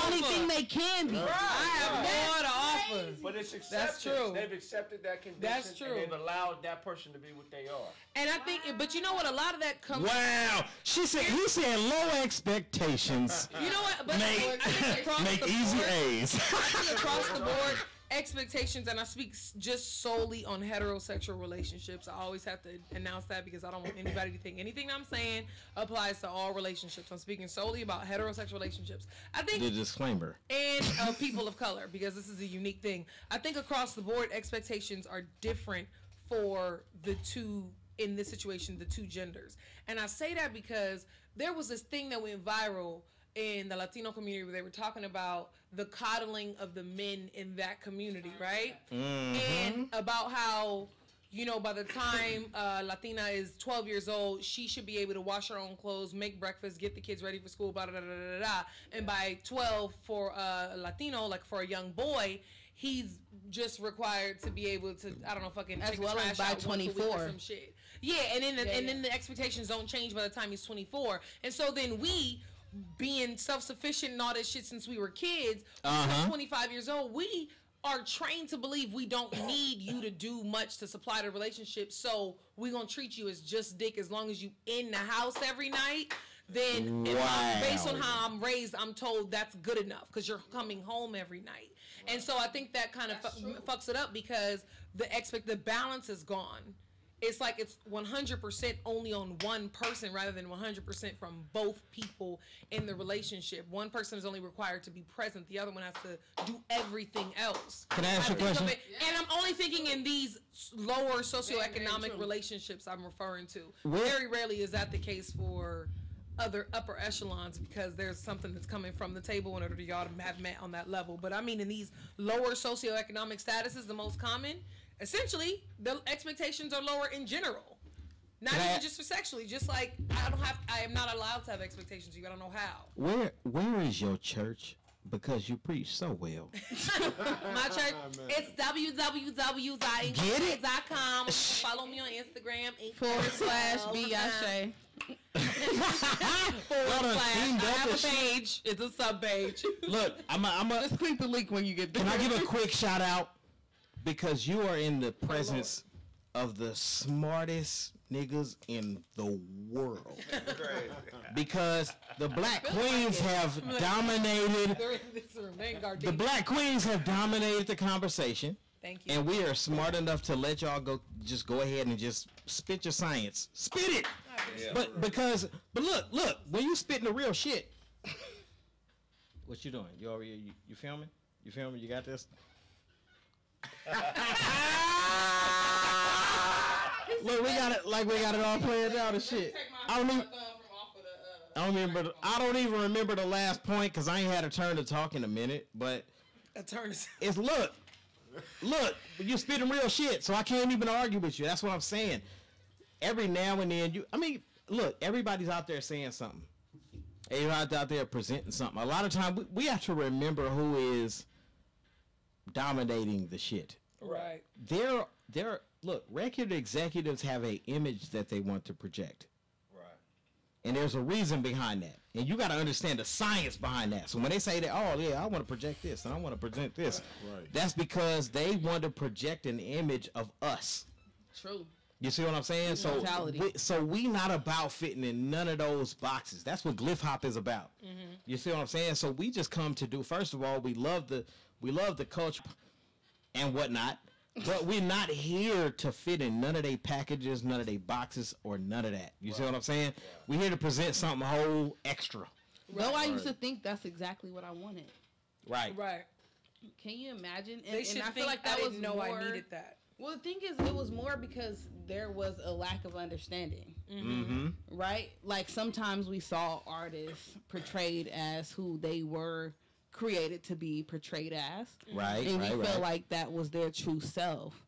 only thing they can be. I have more to offer. But it's accepted. That's true. They've accepted that condition. That's true. And they've allowed that person to be what they are. And I think, but you know what? A lot of that comes. Wow. He said low expectations. You know what? But Make I think across make the easy board, A's. I think across the board, expectations, and I speak just solely on heterosexual relationships. I always have to announce that because I don't want anybody to think anything I'm saying applies to all relationships. I'm speaking solely about heterosexual relationships. I think The disclaimer. and people of color, because this is a unique thing. I think across the board, expectations are different for the two, in this situation, the two genders. And I say that because there was this thing that went viral in the Latino community where they were talking about the coddling of the men in that community, right? And about how, you know, by the time Latina is 12 years old, she should be able to wash her own clothes, make breakfast, get the kids ready for school, blah, blah, blah, blah, blah. And by 12, for a Latino, like for a young boy, he's just required to be able to, I don't know, fucking as take well the as trash by out once a week 24. or some shit. Yeah, and then the expectations don't change by the time he's 24. And so then we, being self-sufficient and all that shit since we were kids, we're 25 years old, we are trained to believe we don't need you to do much to supply the relationship, so we're gonna treat you as just dick as long as you in the house every night. Then based on how I'm raised, I'm told that's good enough because you're coming home every night. And so I think that kind of fucks it up because the balance is gone. It's like it's 100% only on one person rather than 100% from both people in the relationship. One person is only required to be present. The other one has to do everything else. Can I ask you a question? And I'm only thinking in these lower socioeconomic relationships I'm referring to. Very rarely is that the case for other upper echelons because there's something that's coming from the table in order for y'all to have met on that level. But I mean, in these lower socioeconomic statuses, the most common, essentially, the expectations are lower in general. Not even just for sexually. Just like I am not allowed to have expectations. You don't know how. Where is your church? Because you preach so well. My church, it's www.include.com. Follow me on Instagram. /Biashe. / I have a page. It's a sub page. Look, I'm just click the link when you get there. Can I give a quick shout out? Because you are in the presence of the smartest niggas in the world. Because the black queens have dominated. The black queens have dominated the conversation. Thank you. And we are smart enough to let y'all go ahead and just spit your science. Spit it. Yeah. But look, when you spitting the real shit. What you doing? You filming? You filming? You got this? Look, we got it all planned out and shit. I don't even remember the last point because I ain't had a turn to talk in a minute. But it's look, you're spitting real shit, so I can't even argue with you. That's what I'm saying. Every now and then, look, everybody's out there saying something. Everybody's out there presenting something. A lot of times, we have to remember who is dominating the shit. Right. Look, record executives have an image that they want to project. Right. And there's a reason behind that. And you got to understand the science behind that. So when they say that, oh, yeah, I want to project this and I want to present this, that's because they want to project an image of us. True. You see what I'm saying? So we not about fitting in none of those boxes. That's what Glyph Hop is about. Mm-hmm. You see what I'm saying? So we just come to do, first of all, we love the culture and whatnot, but we're not here to fit in none of their packages, none of their boxes, or none of that. You see what I'm saying? We're here to present something whole extra. Though I used to think that's exactly what I wanted. Right. Right. Can you imagine? And I feel like I didn't know I needed that. Well, the thing is, it was more because there was a lack of understanding. Mm-hmm. Right? Like, sometimes we saw artists portrayed as who they were created to be portrayed as. Right. And we felt like that was their true self.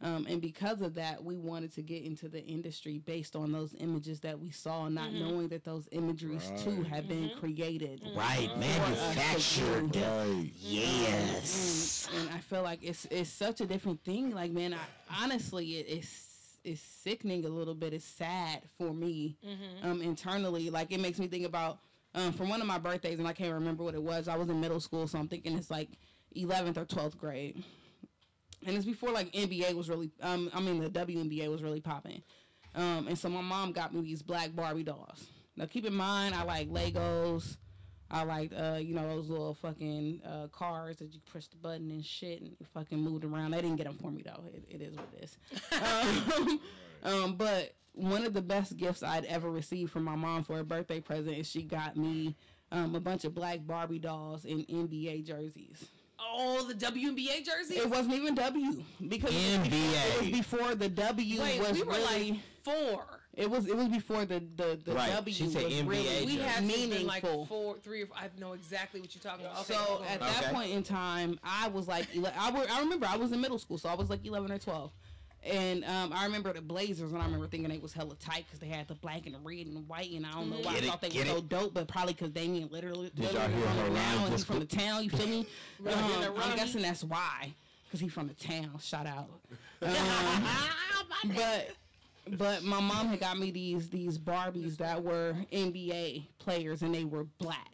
And because of that, we wanted to get into the industry based on those images that we saw, not knowing that those imageries, too, have been created. Right. Manufactured. Yes. And I feel like it's such a different thing. Like, man, honestly, it's sickening a little bit. It's sad for me internally. Like, it makes me think about, for one of my birthdays, and I can't remember what it was. I was in middle school, so I'm thinking it's like 11th or 12th grade. And it's before, like, NBA was really, the WNBA was really popping. And so my mom got me these black Barbie dolls. Now, keep in mind, I like Legos. I liked, those little fucking cars that you push the button and shit and you fucking moved around. They didn't get them for me though. It is what it is. But one of the best gifts I'd ever received from my mom for a birthday present is she got me a bunch of black Barbie dolls in NBA jerseys. Oh, the WNBA jerseys? It wasn't even W because it was before the W was we were really like 4. It was before the right. W She was said NBA really we had meaningful. like 4, 3, or 4. I know exactly what you're talking about. Okay, So at that point in time, I was like, I remember I was in middle school, so I was like 11 or 12. And I remember the Blazers, and I remember thinking they was hella tight because they had the black and the red and white, and I don't know why I thought they were so dope, but probably because Damian literally y'all hear from her the line town, and he's just from the town, you feel me? Right. I'm guessing that's why, because he's from the town. Shout out. But my mom had got me these Barbies that were NBA players, and they were black.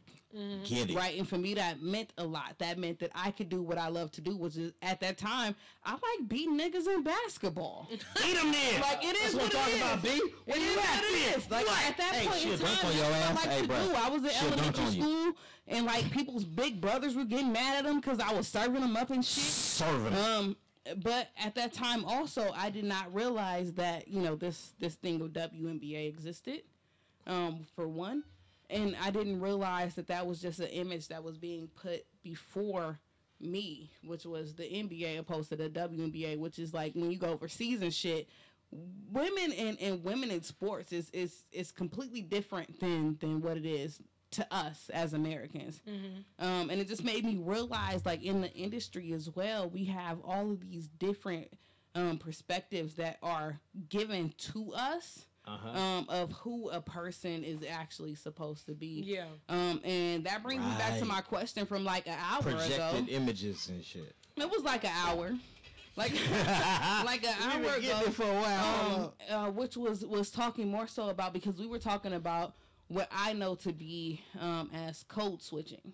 Get it. Right, and for me that meant a lot. That meant that I could do what I love to do, which is at that time I like beating niggas in basketball. Beat them then. Like it is That's what it is. About, B. When you at it is. Like at that point in time, dunk on your that's ass. what I like to do. I was in elementary school, and like people's big brothers were getting mad at them because I was serving them up and shit. Serving them. But at that time also, I did not realize that this thing of WNBA existed. For one. And I didn't realize that was just an image that was being put before me, which was the NBA opposed to the WNBA, which is like when you go overseas and shit, women and women in sports is completely different than what it is to us as Americans. And it just made me realize, like, in the industry as well, we have all of these different perspectives that are given to us. Of who a person is actually supposed to be. Yeah. And that brings me back to my question from like an hour ago. Projected images and shit. It was like an hour. Like like an hour ago for a while. Which was talking more so about, because we were talking about what I know to be as code switching.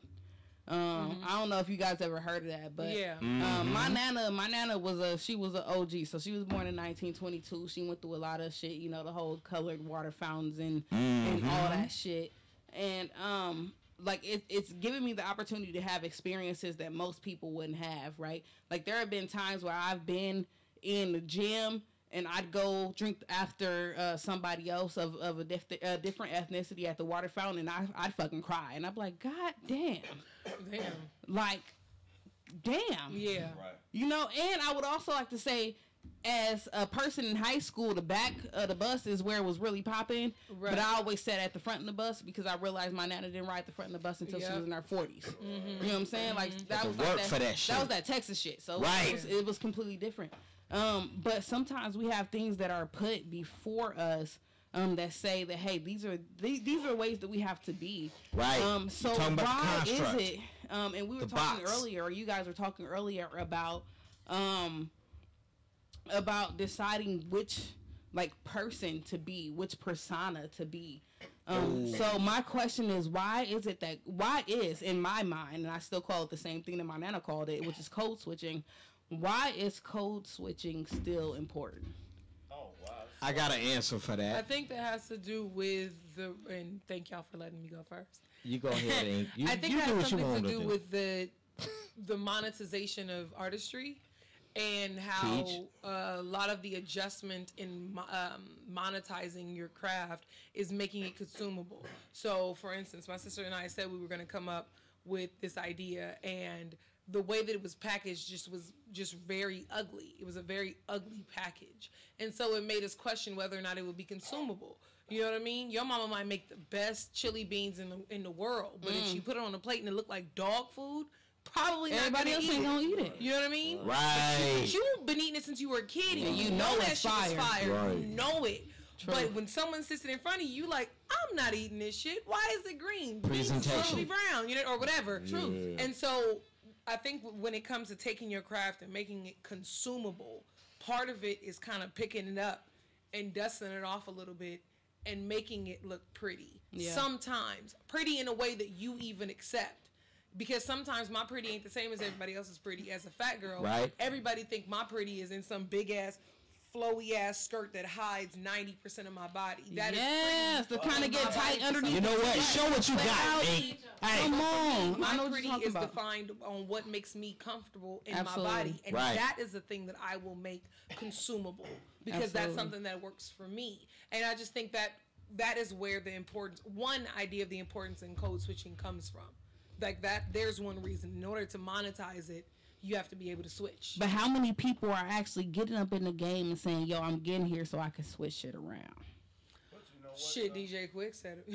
I don't know if you guys ever heard of that, but yeah. My nana was she was an OG, so she was born in 1922. She went through a lot of shit, the whole colored water fountains and all that shit. And like it's given me the opportunity to have experiences that most people wouldn't have, right? Like there have been times where I've been in the gym and I'd go drink after somebody else of a different ethnicity at the water fountain, and I'd fucking cry. And I'd be like, God damn. Damn. Like, damn. Yeah. Right. And I would also like to say, as a person in high school, the back of the bus is where it was really popping. Right. But I always sat at the front of the bus because I realized my nana didn't ride the front of the bus until she was in her 40s. You know what I'm saying? Like that was like that was that Texas shit. So it was completely different. But sometimes we have things that are put before us that say that, hey, these are ways that we have to be. Right. So why is it? And we were talking earlier, or you guys were talking earlier about deciding which person to be, which persona to be. So my question is, why is in my mind, and I still call it the same thing that my nana called it, which is code switching. Why is code switching still important? Oh, wow. I got an answer for that. I think that has to do with and thank y'all for letting me go first. You go ahead and I think that has something to do with the monetization of artistry and how a lot of the adjustment in monetizing your craft is making it consumable. So, for instance, my sister and I said we were going to come up with this idea, and the way that it was packaged was very ugly. It was a very ugly package. And so it made us question whether or not it would be consumable. You know what I mean? Your mama might make the best chili beans in the world, but if she put it on a plate and it looked like dog food, probably everybody else ain't gonna eat it. You know what I mean? Right. But you've been eating it since you were a kid, and you know that shit is fire. Right. You know it. True. But when someone sits it in front of you, like, I'm not eating this shit. Why is it green? Presentation. It's supposed to be brown, or whatever. True. And so I think when it comes to taking your craft and making it consumable, part of it is kind of picking it up and dusting it off a little bit and making it look pretty. Yeah. Sometimes pretty in a way that you even accept. Because sometimes my pretty ain't the same as everybody else's pretty. As a fat girl, right, everybody think my pretty is in some big ass flowy ass skirt that hides 90% of my body. That yes, is to kind of get tight underneath. You know what? Show what you got. Hey, come on. My I know what pretty you're talking is about. defined on what makes me comfortable in Absolutely. my body, and Right. that is the thing that I will make consumable because that's Absolutely. something that works for me. And I just think that is where the importance, one idea of the importance in code switching comes from. Like that, there's one reason. In order to monetize it, you have to be able to switch. But how many people are actually getting up in the game and saying, "Yo, I'm getting here so I can switch shit around"? But you know what, Shit, DJ Quick said it.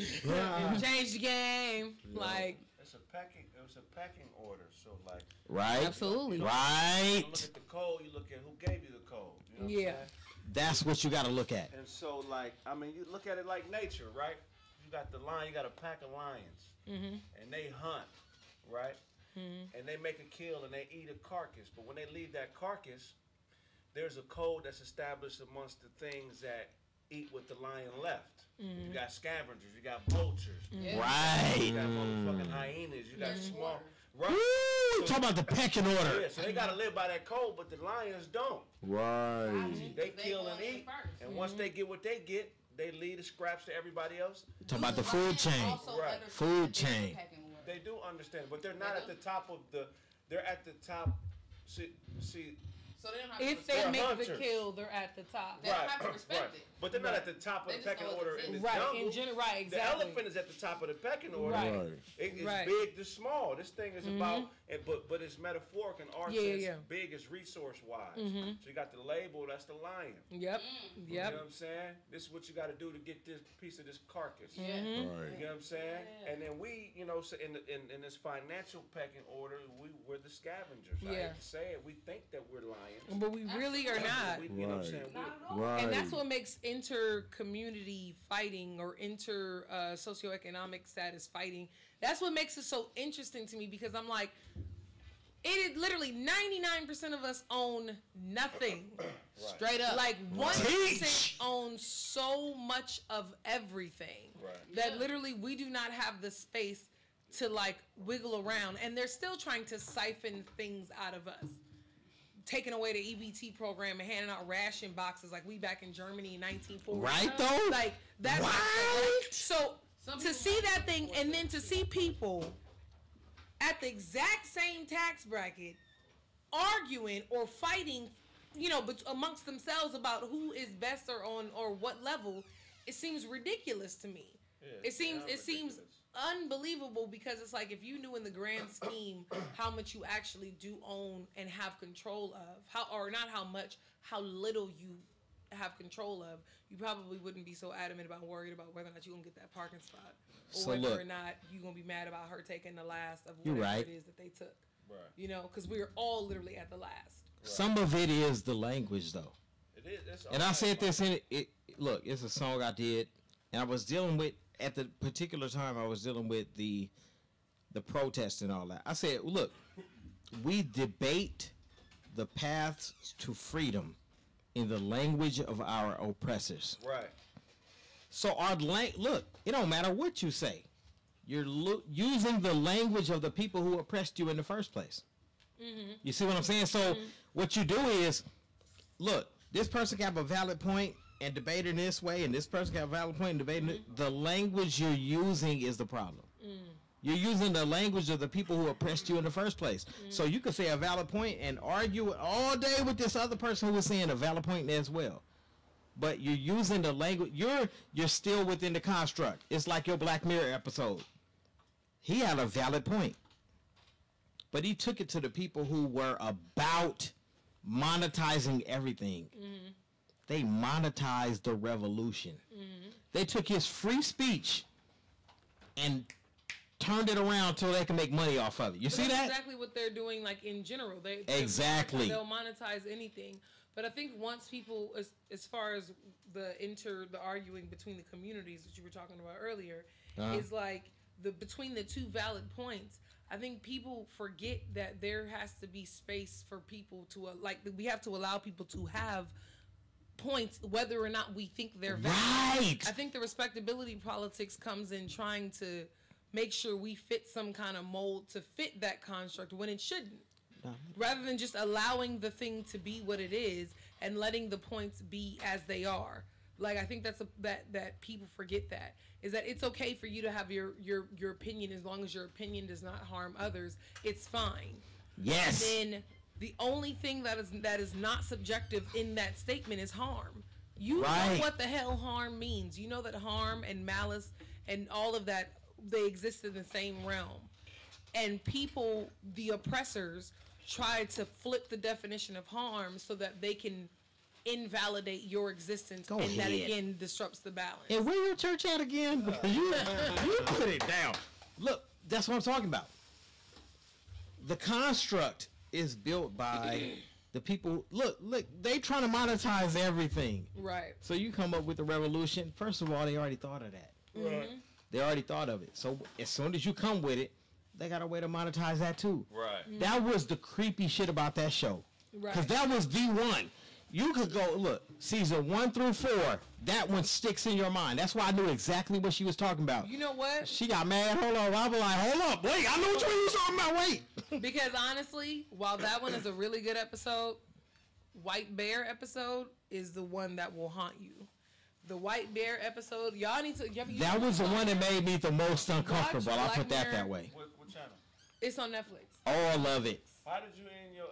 Change the game. Yeah. Like it was a packing order. So like, Right? Absolutely. you Right. look at the code, you look at who gave you the code. You know what I'm Yeah. saying? That's what you got to look at. And so, like, I mean, you look at it like nature, right? You got the lion, you got a pack of lions, and they hunt, right? And they make a kill and they eat a carcass. But when they leave that carcass, there's a code that's established amongst the things that eat what the lion left. You got scavengers, you got vultures, Right. you got motherfucking hyenas, you got small. Right? Woo! Talk about the pecking order. Yeah, so they gotta live by that code, but the lions don't. Right. They kill and eat, and once they get what they get, they leave the scraps to everybody else. Talk about the food chain. Right. Food chain. They do understand, but they're not at the top of the. They're at the top. See. So they don't have if They're they make hunters. the kill, they're at the top. They don't have to respect it. But they're not at the top of They the just pecking know it order in the exists. Right, jungle. in general, right, The exactly. elephant is at the top of the pecking order. Right. Right. It's Right. big to small. This thing is about, but it's metaphoric in our sense. Yeah. Big is resource wise. So you got the label. That's the lion. Yep. You know what I'm saying? This is what you got to do to get this piece of this carcass. Right. You know what I'm saying? And then we, you know, so in this financial pecking order, we're the scavengers. I Yeah. hate to say it. We think that we're lions. But we really are not. We, you know what I'm saying? Right. And that's what makes inter-community fighting or socioeconomic status fighting. That's what makes it so interesting to me because I'm like, it is literally 99% of us own nothing. Straight up. Like 1% Teach. owns so much of everything Right. that literally we do not have the space to like wiggle around, and they're still trying to siphon things out of us. Taking away the EBT program and handing out ration boxes like we back in Germany in 1940. Right, though? Like that's Right. So to see that thing and then to see people at the exact same tax bracket arguing or fighting, you know, but amongst themselves about who is best or on or what level, it seems ridiculous to me. Yeah, It seems ridiculous. unbelievable because it's like if you knew in the grand scheme how much you actually do own and have control of, how little you have control of, you probably wouldn't be so adamant about worried about whether or not you're gonna get that parking spot or So whether look. or not you're gonna be mad about her taking the last of You're whatever right. it is that they took. Right. You know, because we're all literally at the last. Some of it is the language, though. It is. It's And I all said right. this in it. Look, it's a song I did, and I was dealing with at the particular time. I was dealing with the protest and all that. I said, look, we debate the paths to freedom in the language of our oppressors. Right. So our look, it don't matter what you say. You're using the language of the people who oppressed you in the first place. You see what I'm saying? So what you do is, look, this person can have a valid point and debate it this way, and this person can have a valid point and debate it. The language you're using is the problem. You're using the language of the people who oppressed you in the first place. So you could say a valid point and argue all day with this other person who was saying a valid point as well. But you're using the language. You're still within the construct. It's like your Black Mirror episode. He had a valid point, but he took it to the people who were about monetizing everything. They monetized the revolution. They took his free speech and turned it around so they can make money off of it. You see That's that? exactly what they're doing, like in general. Exactly. They'll monetize anything. But I think once people, as far as the arguing between the communities that you were talking about earlier, is like between the two valid points. I think people forget that there has to be space for people to we have to allow people to have points whether or not we think they're valid. Right. I think the respectability politics comes in trying to make sure we fit some kind of mold to fit that construct when it shouldn't. Rather than just allowing the thing to be what it is and letting the points be as they are. Like, I think that people forget that, is that it's okay for you to have your opinion as long as your opinion does not harm others. It's fine. Yes. And then the only thing that is not subjective in that statement is harm. You know what the hell harm means. You know that harm and malice and all of that, they exist in the same realm. And people, the oppressors, try to flip the definition of harm so that they can invalidate your existence. That again disrupts the balance. And where your church at again? Because you put it down. Look, that's what I'm talking about. The construct is built by the people. Look, they trying to monetize everything. Right. So you come up with a revolution. First of all, they already thought of that. Right. They already thought of it. So as soon as you come with it, they got a way to monetize that too. Right. That was the creepy shit about that show. Right. Because that was the one. You could go, look, season 1 through 4, that one sticks in your mind. That's why I knew exactly what she was talking about. You know what? She got mad. Hold on. I was like, hold up. Wait, I know what you was talking about. Wait. Because honestly, while that one is a really good episode, White Bear episode is the one that will haunt you. The White Bear episode, y'all need to... That was the one that made me the most uncomfortable. I'll put that way. What channel? It's on Netflix. Oh, I love it. How did you end your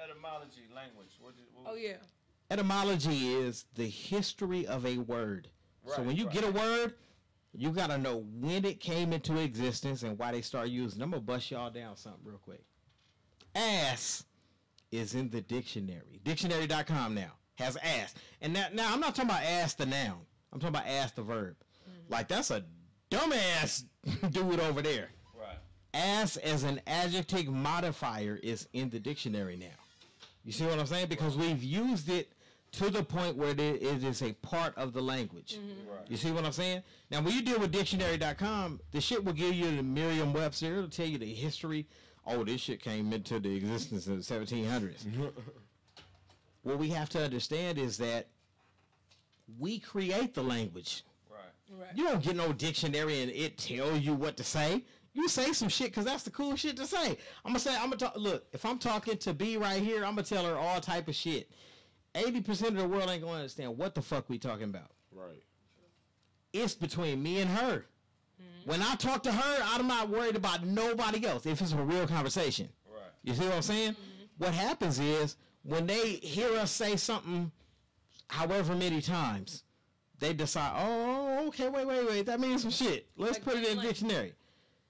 etymology language? Oh, yeah. Etymology is the history of a word. Right, so when you get a word, you got to know when it came into existence and why they start using it. I'm going to bust y'all down something real quick. Ass is in the dictionary. Dictionary.com now has ass. And now I'm not talking about ass the noun. I'm talking about ass the verb. Like, that's a dumbass dude over there. Right. Ass as an adjective modifier is in the dictionary now. You see what I'm saying? Because we've used it to the point where it is a part of the language. Right. You see what I'm saying? Now, when you deal with dictionary.com, the shit will give you the Merriam-Webster. It'll tell you the history. Oh, this shit came into the existence in the 1700s. What we have to understand is that we create the language. Right. You don't get no dictionary and it tell you what to say. You say some shit because that's the cool shit to say. I'm gonna talk. Look, if I'm talking to B right here, I'm gonna tell her all type of shit. 80% of the world ain't gonna understand what the fuck we talking about. Right. It's between me and her. When I talk to her, I'm not worried about nobody else. If it's a real conversation. Right. You see what I'm saying? What happens is when they hear us say something, however many times, they decide, oh, okay, wait, that means some shit. Let's put it in the dictionary.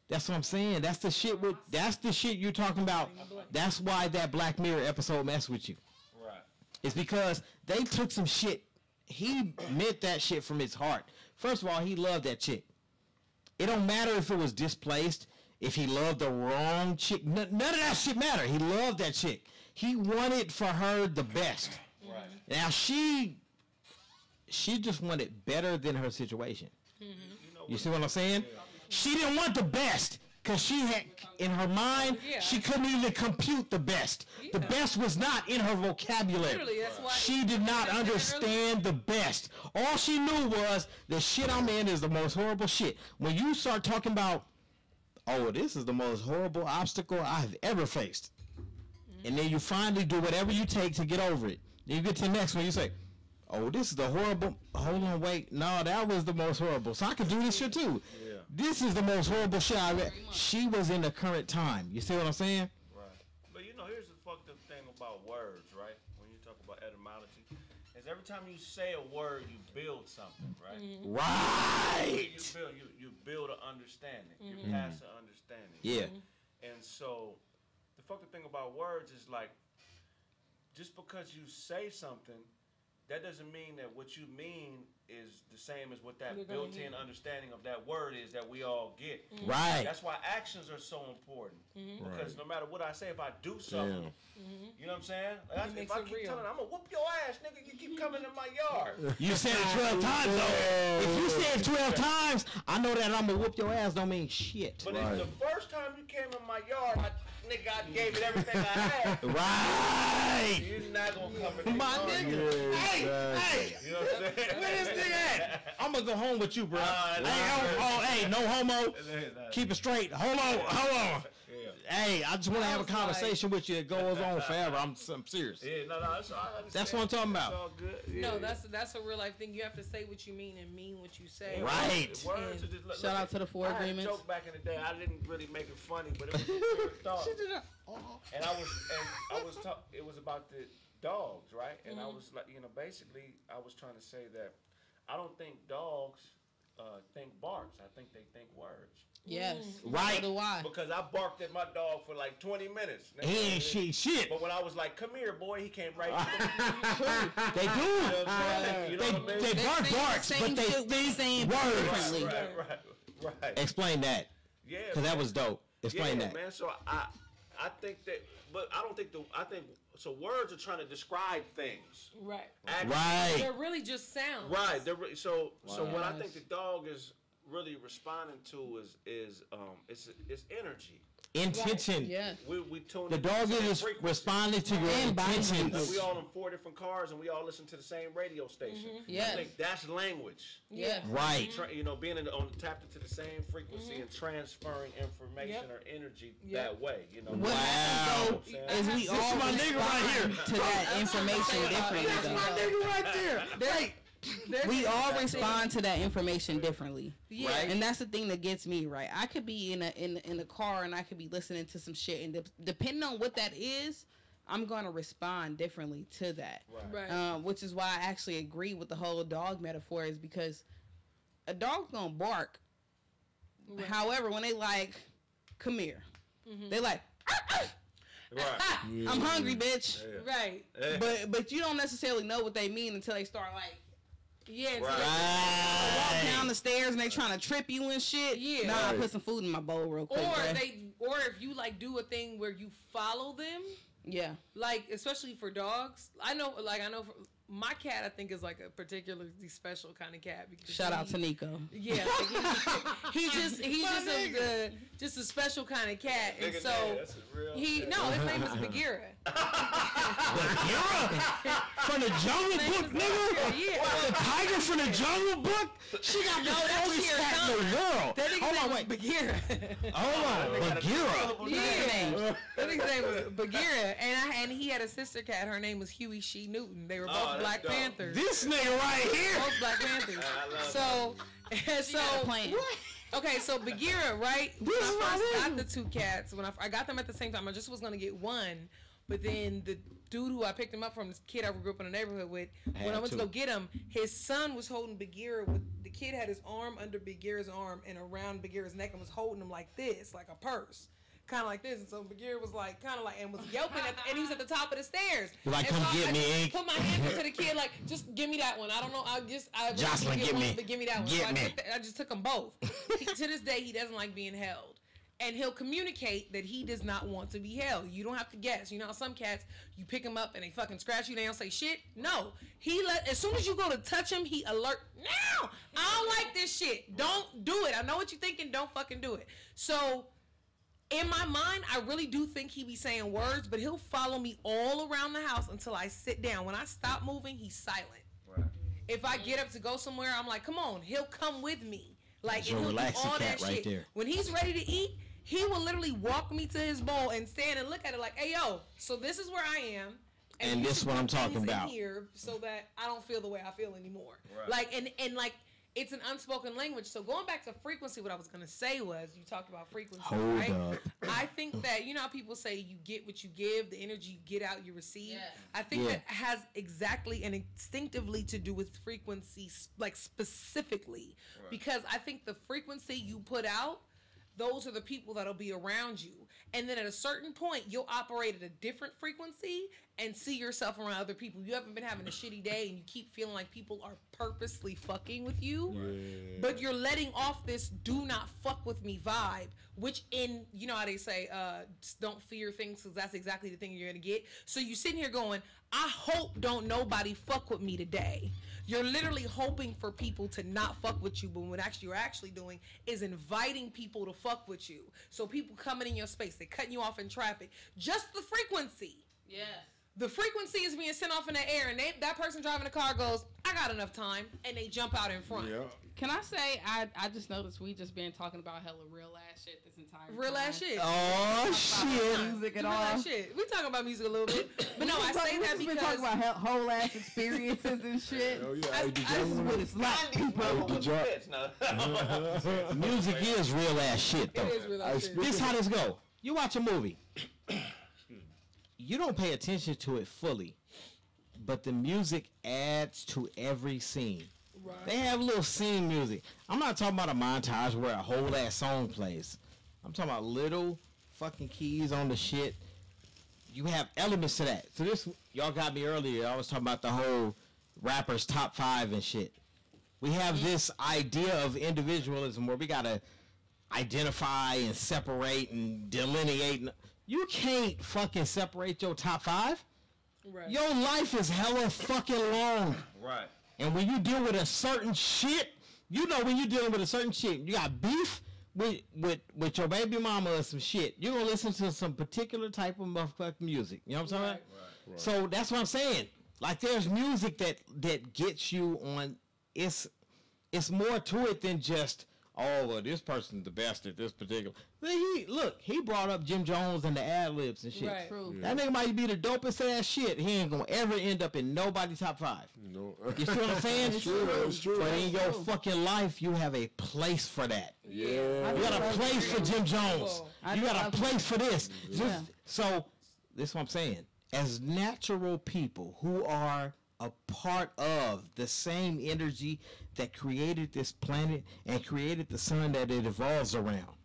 That's what I'm saying. That's the shit you're talking about. That's why that Black Mirror episode messed with you. Right. It's because they took some shit. He meant that shit from his heart. First of all, he loved that chick. It don't matter if it was displaced, if he loved the wrong chick. None of that shit matter. He loved that chick. He wanted for her the best. Right. Now she just wanted better than her situation. You see what I'm saying? She didn't want the best because she had, in her mind, she couldn't even compute the best. The best was not in her vocabulary. Literally, that's why She did not understand the best. All she knew was the shit I'm in is the most horrible shit. When you start talking about, oh, this is the most horrible obstacle I've ever faced. And then you finally do whatever you take to get over it. Then you get to the next one, you say, oh, this is the horrible, hold on, wait, no, that was the most horrible. So I could do this shit too. Yeah. This is the most horrible shit I've ever. She was in the current time. You see what I'm saying? Right. But here's the fucked up thing about words, right? When you talk about etymology, is every time you say a word, you build something, right? Right. You build an understanding. You pass an understanding. Yeah. And so, the fucked up thing about words is like, just because you say something, that doesn't mean that what you mean is the same as what that built-in understanding of that word is that we all get. Right. That's why actions are so important. Because no matter what I say, if I do something, you know what I'm saying? If I keep telling, I'm going to whoop your ass, nigga, you keep coming in my yard. You said it 12 times, though. If you said it 12 times, I know that I'm going to whoop your ass don't mean shit. But if the first time you came in my yard, I gave it everything I had. Right. You're not going to come in My nigga. Hey. You know what I'm saying? Where this nigga at? I'm going to go home with you, bro. Hey, no homo. Keep it straight. Hold on. hey, I just want to have a was like- conversation with you that goes on forever. I'm serious. Yeah, no, that's all. I understand. That's what I'm talking about. It's all good. Yeah. No, that's a real life thing. You have to say what you mean and mean what you say. Right. Words are just, Shout out to the four I had a agreements. joke back in the day. I didn't really make it funny, but it was a real thought. And it was about the dogs, right? And I was like, basically, I was trying to say that I don't think dogs think barks. I think they think words. Yes. Right. So do I. Because I barked at my dog for like 20 minutes. He ain't shit. But when I was like, "Come here, boy," he came right. They do. You know what I mean? They bark barks, but they think words. Right. Explain that. Yeah. Because that was dope. Explain that. Man. So I think that, but I don't think so. Words are trying to describe things. Right. Right. They're really just sounds. Right. So what I think the dog is really responding to is it's energy. Intention. Right. Yeah. We tune The in dog to is frequency. responding to your intentions. Like we all in 4 different cars and we all listen to the same radio station. Yes. I think that's language. Yeah. Right. Being tapped into the same frequency and transferring information or energy that way. What happens though is we all my nigga right here. respond to that information differently. That's my nigga right there. Right. We all respond to that information differently. Yeah. Right. And that's the thing that gets me, right? I could be in a car and I could be listening to some shit, and depending on what that is, I'm gonna respond differently to that. Right. Which is why I actually agree with the whole dog metaphor, is because a dog's gonna bark. Right. However, when they like, come here, they like, Right. I'm hungry, bitch. Right. But you don't necessarily know what they mean until they start like. Yeah. Right. Walk down the stairs and they trying to trip you and shit. Yeah. Nah, I put some food in my bowl real quick. bruh. Or if you like do a thing where you follow them, Yeah. like especially for dogs. I know for my cat, I think is like a particularly special kind of cat. Because Shout out to Nico. Yeah, like he's just a special kind of cat, and Nigga, so that's a real his name is Bagheera. Bagheera from the Jungle Book, nigga. Yeah. The tiger from the Jungle Book. She got the coolest cat in the world. That nigga's Hold on, name wait. was Bagheera. Hold on, Bagheera. Yeah, that nigga's name was Bagheera, and he had a sister cat. Her name was Huey She Newton. They were both that's Black dope. Panthers. This nigga right here. Both Black Panthers. Okay, so Bagheera, right? When I first got the two cats, when I got them at the same time, I just was gonna get one, but then the dude who I picked him up from, this kid I grew up in the neighborhood with, when I went to go get him, his son was holding Bagheera. The kid had his arm under Bagheera's arm and around Bagheera's neck and was holding him like this, like a purse. Kind of like this, and so Bagheera was like, and was yelping, and he was at the top of the stairs. Like, and come so get me, I Ink. put my hand up to the kid, like, just give me that one. I don't know, Jocelyn, get give one, me. but give me that one. Get me. I just took them both. To this day, he doesn't like being held. And he'll communicate that he does not want to be held. You don't have to guess. You know how some cats, you pick them up and they fucking scratch you, they don't say shit? No. As soon as you go to touch him, he alert. No! I don't like this shit. Don't do it. I know what you're thinking. Don't fucking do it. So, in my mind, I really do think he be saying words, but he'll follow me all around the house until I sit down. When I stop moving, he's silent. Right. If I get up to go somewhere, I'm like, come on. He'll come with me. Like, That's your and he'll do relaxing all cat that right shit. there. When he's ready to eat, he will literally walk me to his bowl and stand and look at it like, hey, yo, so this is where I am. And you this should what I'm put talking things in about. here so that I don't feel the way I feel anymore. Right. Like, and like, it's an unspoken language. So going back to frequency, what I was going to say was, you talked about frequency, Hold right? up. I think that, you know how people say you get what you give, the energy you get out, you receive? Yeah. I think Yeah. that has exactly and instinctively to do with frequency, like specifically. Right. Because I think the frequency you put out, those are the people that'll be around you. And then at a certain point, you'll operate at a different frequency and see yourself around other people. You haven't been having a shitty day and you keep feeling like people are purposely fucking with you. Yeah. But you're letting off this do not fuck with me vibe, which you know how they say, don't fear things because that's exactly the thing you're going to get. So you sitting here going, I hope don't nobody fuck with me today. You're literally hoping for people to not fuck with you, but what you're actually doing is inviting people to fuck with you. So people coming in your space, they cutting you off in traffic. Just the frequency. Yes. the frequency is being sent off in the air, and that person driving the car goes, I got enough time, and they jump out in front. Yeah. Can I say, I just noticed we just been talking about hella real ass shit this entire time. Real ass shit. Oh shit! Music and Real all. ass shit. We talking about music a little bit, but no, I say that we've because been talking about whole ass experiences and shit. Oh yeah. Hey, did This is what it's like, people. Music is real ass shit though. it is real ass shit. This how this go. You watch a movie. You don't pay attention to it fully, but the music adds to every scene. Right. They have little scene music. I'm not talking about a montage where a whole ass song plays. I'm talking about little fucking keys on the shit. You have elements to that. So this, y'all got me earlier. I was talking about the whole rappers top 5 and shit. We have this idea of individualism where we gotta identify and separate and delineate. You can't fucking separate your top 5. Right. Your life is hella fucking long. Right. And when you deal with a certain shit, you know when you're dealing with a certain shit, you got beef with your baby mama or some shit, you're gonna listen to some particular type of motherfucking music. You know what I'm saying? Right. So that's what I'm saying. Like there's music that gets you on. It's more to it than just, oh, well, this person's the best at this particular. He brought up Jim Jones and the ad libs and shit. Right. True. That nigga might be the dopest ass shit. He ain't gonna ever end up in nobody's top 5. No. You see what I'm saying? It's true. It's true. But in your fucking life, you have a place for that. Yeah. You got a place for Jim Jones. You got a place for this. Yeah. So, this is what I'm saying. As natural people who are a part of the same energy that created this planet and created the sun that it evolves around,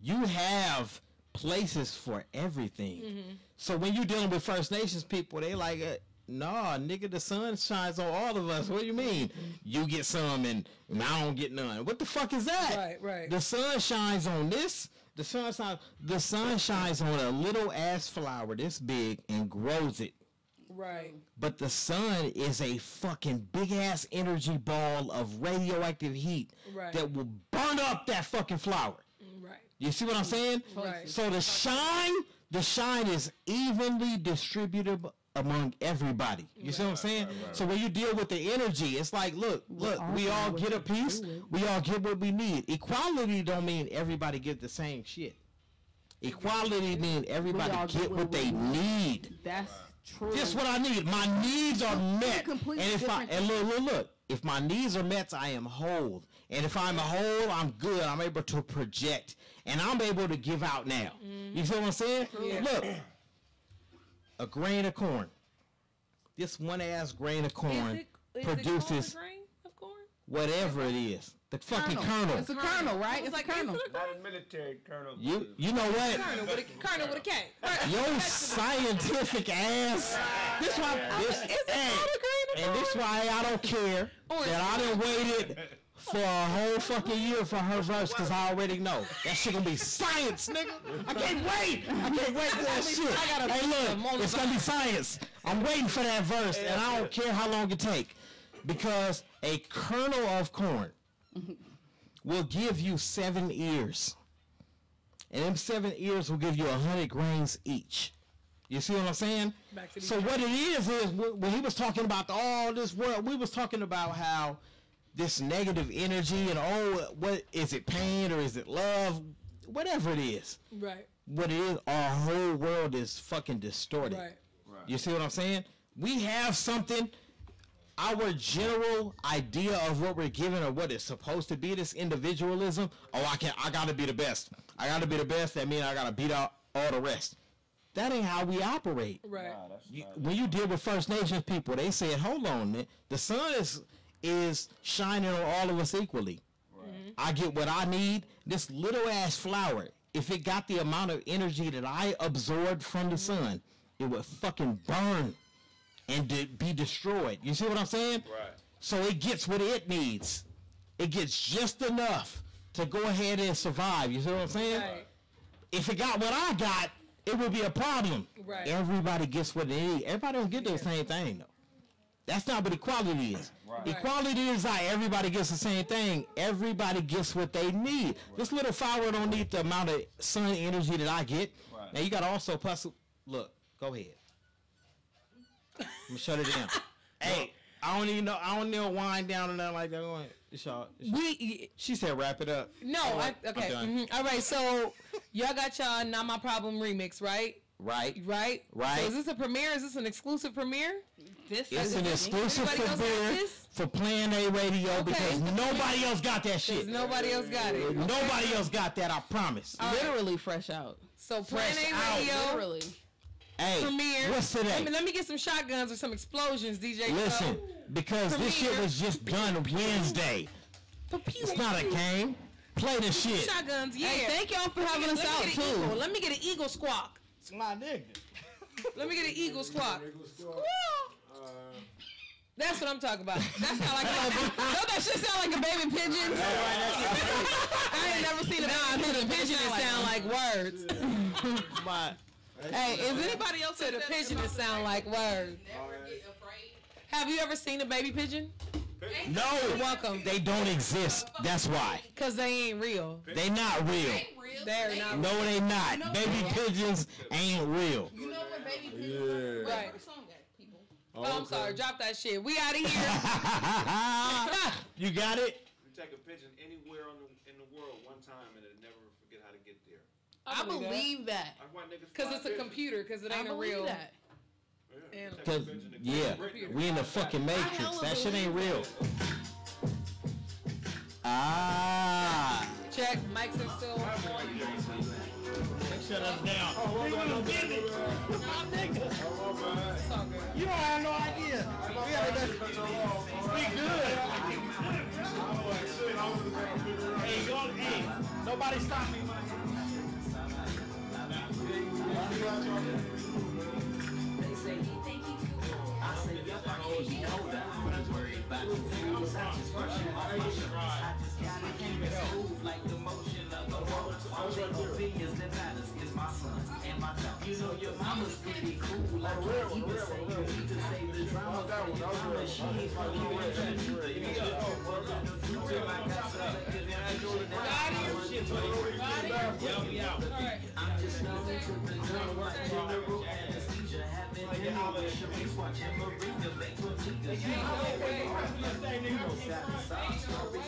you have places for everything. Mm-hmm. So when you're dealing with First Nations people, they like, nah, nigga, the sun shines on all of us. What do you mean? You get some and I don't get none. What the fuck is that? Right, right. The sun shines on this. The sun shines on a little ass flower this big and grows it. Right. But the sun is a fucking big ass energy ball of radioactive heat that will burn up that fucking flower. Right. You see what I'm saying? Right. So the shine is evenly distributed among everybody. You see what I'm saying? Right. So when you deal with the energy, it's like, look, we all get a piece. We all get what we need. Equality don't mean everybody get the same shit. Equality means everybody get what they need. That's true. That's what I need. My needs are met. And look, if my needs are met, I am whole. And if I'm whole, I'm good. I'm able to project. And I'm able to give out now. Mm-hmm. You see what I'm saying? Yeah. Look, a grain of corn. This one ass grain of corn produces a grain of corn? Whatever it is. The fucking kernel. It's a kernel, right? It's like a kernel. Not a military kernel. You know what? Kernel with a K. Your scientific ass. This why this why I don't care that I done waited for a whole fucking year for her verse, because I already know that shit gonna be science, nigga. I can't wait for that shit. Hey, look, it's gonna be science. I'm waiting for that verse, and I don't care how long it take, because a kernel of corn will give you 7 ears, and them 7 ears will give you 100 grains each. You see what I'm saying? So what it is when he was talking about all this world, we was talking about how this negative energy and what is it, pain or is it love, whatever it is. Right. What it is, our whole world is fucking distorted. Right. You see what I'm saying? We have something. Our general idea of what we're given or what it's supposed to be, this individualism. I gotta be the best. I gotta be the best. That means I gotta beat out all the rest. That ain't how we operate. Right. When you deal with First Nations people, they said, hold on, man. The sun is shining on all of us equally. Right. I get what I need. This little ass flower, if it got the amount of energy that I absorbed from the sun, it would fucking burn and be destroyed. You see what I'm saying? Right. So it gets what it needs. It gets just enough to go ahead and survive. You see what I'm saying? Right. If it got what I got, it would be a problem. Right. Everybody gets what they need. Everybody don't get the same thing, though. That's not what equality is. Right. Equality is like everybody gets the same thing. Everybody gets what they need. Right. This little flower don't need the amount of sun energy that I get. Right. Now you got to also plus. Look, go ahead. I'm gonna shut it down. Hey, I don't even know. I don't know wind down or nothing like that. She said wrap it up. No, okay. All right, so y'all got y'all Not My Problem remix, right? Right. So is this a premiere? Is this an exclusive premiere? It's an exclusive premiere for Plan A Radio because nobody else got that shit. Nobody else got it. Nobody else got that, I promise. Literally fresh out. So Plan A Radio. Literally. Hey, premiere. What's today? Let me get some shotguns or some explosions, DJ. Listen, because this shit was just done Wednesday. It's not a game. Play the shit. Shotguns, yeah. Hey, thank y'all for having us out, too. Let me get an eagle squawk. It's my nigga. Let me get an eagle squawk. That's what I'm talking about. That sound like a baby. Don't that shit sound like a baby pigeon? I ain't never seen a baby pigeon that sound like words. Hey, is anybody else said a pigeon that sound like words? Have you ever seen a baby pigeon? No. You're welcome. They don't exist. That's why. Because they ain't real. They not real. They're not. No, they not. Baby pigeons ain't real. You know what baby pigeons right. Oh, I'm sorry. Drop that shit. We out of here. You got it? You take a pigeon anywhere in the world one time and it'll never forget how to get there. I believe that. Because it's a computer. Because it ain't a real. That. Because, we in the fucking Matrix. That shit ain't real. Check. Mics are still on. Shut us down. You don't have no idea. We good. Hey, nobody stop me. They say he think he too. I say, yup, I can't be older. I'm not worried about the things. I just brush it off my shoulders. I just gotta keep it smooth like the motion of the roller. All the opinions that matters is my sons and my daughter. You know your mama's pretty cool. I can't even say you need to say the drama for your mama. She ain't from you and you either. You should know well in the future. I got selective information that I'm just moving to the drum like general anesthesia. Having intuition, watching Marina make what niggas you know satisfied stories.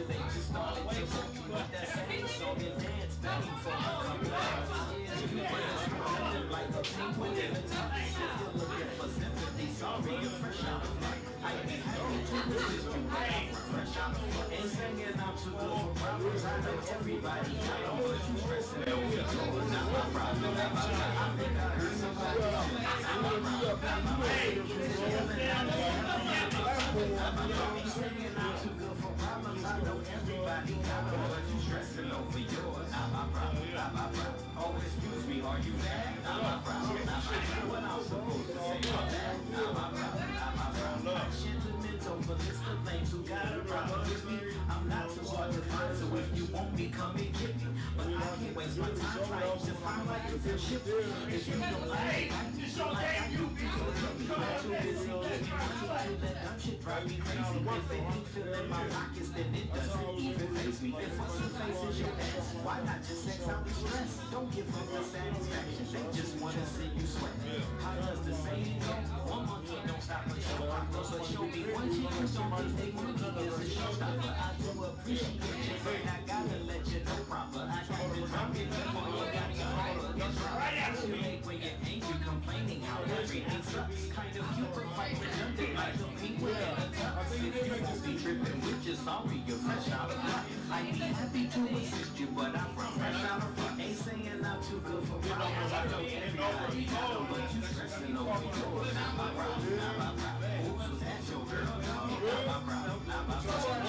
They just started to fuck you with that same song and dance begging for a couple hours. You were like a penguin in a tuck. If you're looking for sympathy, sorry, you're fresh out of luck. I'd be happy to assist you, but I'm fresh out of luck. Ain't hanging out too good for problems. I know everybody got them, but you stressing over yours. Not my problem, not my problem. I think I heard somebody else. Not my problem, not my problem. Ain't hanging out too good for problems. I know everybody got them, but you stressing over yours. Not my problem, not my problem. Oh, excuse me, are you mad? Not my problem, not my problem. What I'm supposed to say about that? Not my problem, not my problem. I'm sentimental, but it's the things who got a problem with me. I'm not too hard to find, so if you want me, come and get me. But I can't waste my time trying to find like you feel shit. If you don't like you feel too busy getting money to that dumb shit drive me crazy. If it ain't filling my pockets, then it doesn't even face me. If what's the face is your ass, why not just sex out the stress? Don't give them the satisfaction, they just wanna see you sweat. How does the saying go? One monkey don't stop a show. So show me one chick who don't think they movie is a showstopper. I do appreciate you, but I gotta let you know proper. I got to drop it before you got your order. It's right. You make when you're angry, complaining how everything sucks. Kind of cute, but quite redundant, like the penguin in a tux. If you won't be tripping, we're just sorry you're fresh out of luck. I'd be happy to assist you, but I'm fresh out of luck. Ain't saying I'm too good for problems. I know everybody got them, but you stressing over yours. Not my problem, not my problem. Oops, that's your girl, dog. Not my problem, not my problem.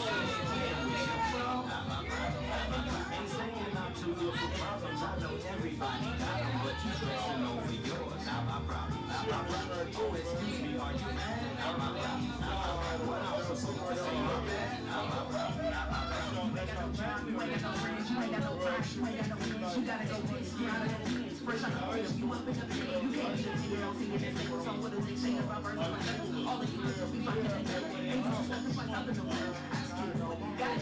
Not my problem, not my problem. Ain't saying I'm too good for problems. I know everybody got them, but you stressing over yours. Not my problem, not my problem. Oh, excuse me, are you mad? Not my problem, not my problem. What I'm supposed to say, my bad? Not my problem, not my problem. You ain't got no job, you ain't got no friends, you ain't got no rocks, you ain't got no wins. You gotta go this, you gotta go this. Fresh out the freedom, you up in the bed. You can't even see it, don't see it, and say what's on. What does it say about birds and life? All of you will be fucking and dead. Ain't no sacrifice up in the world. I just keep what you got.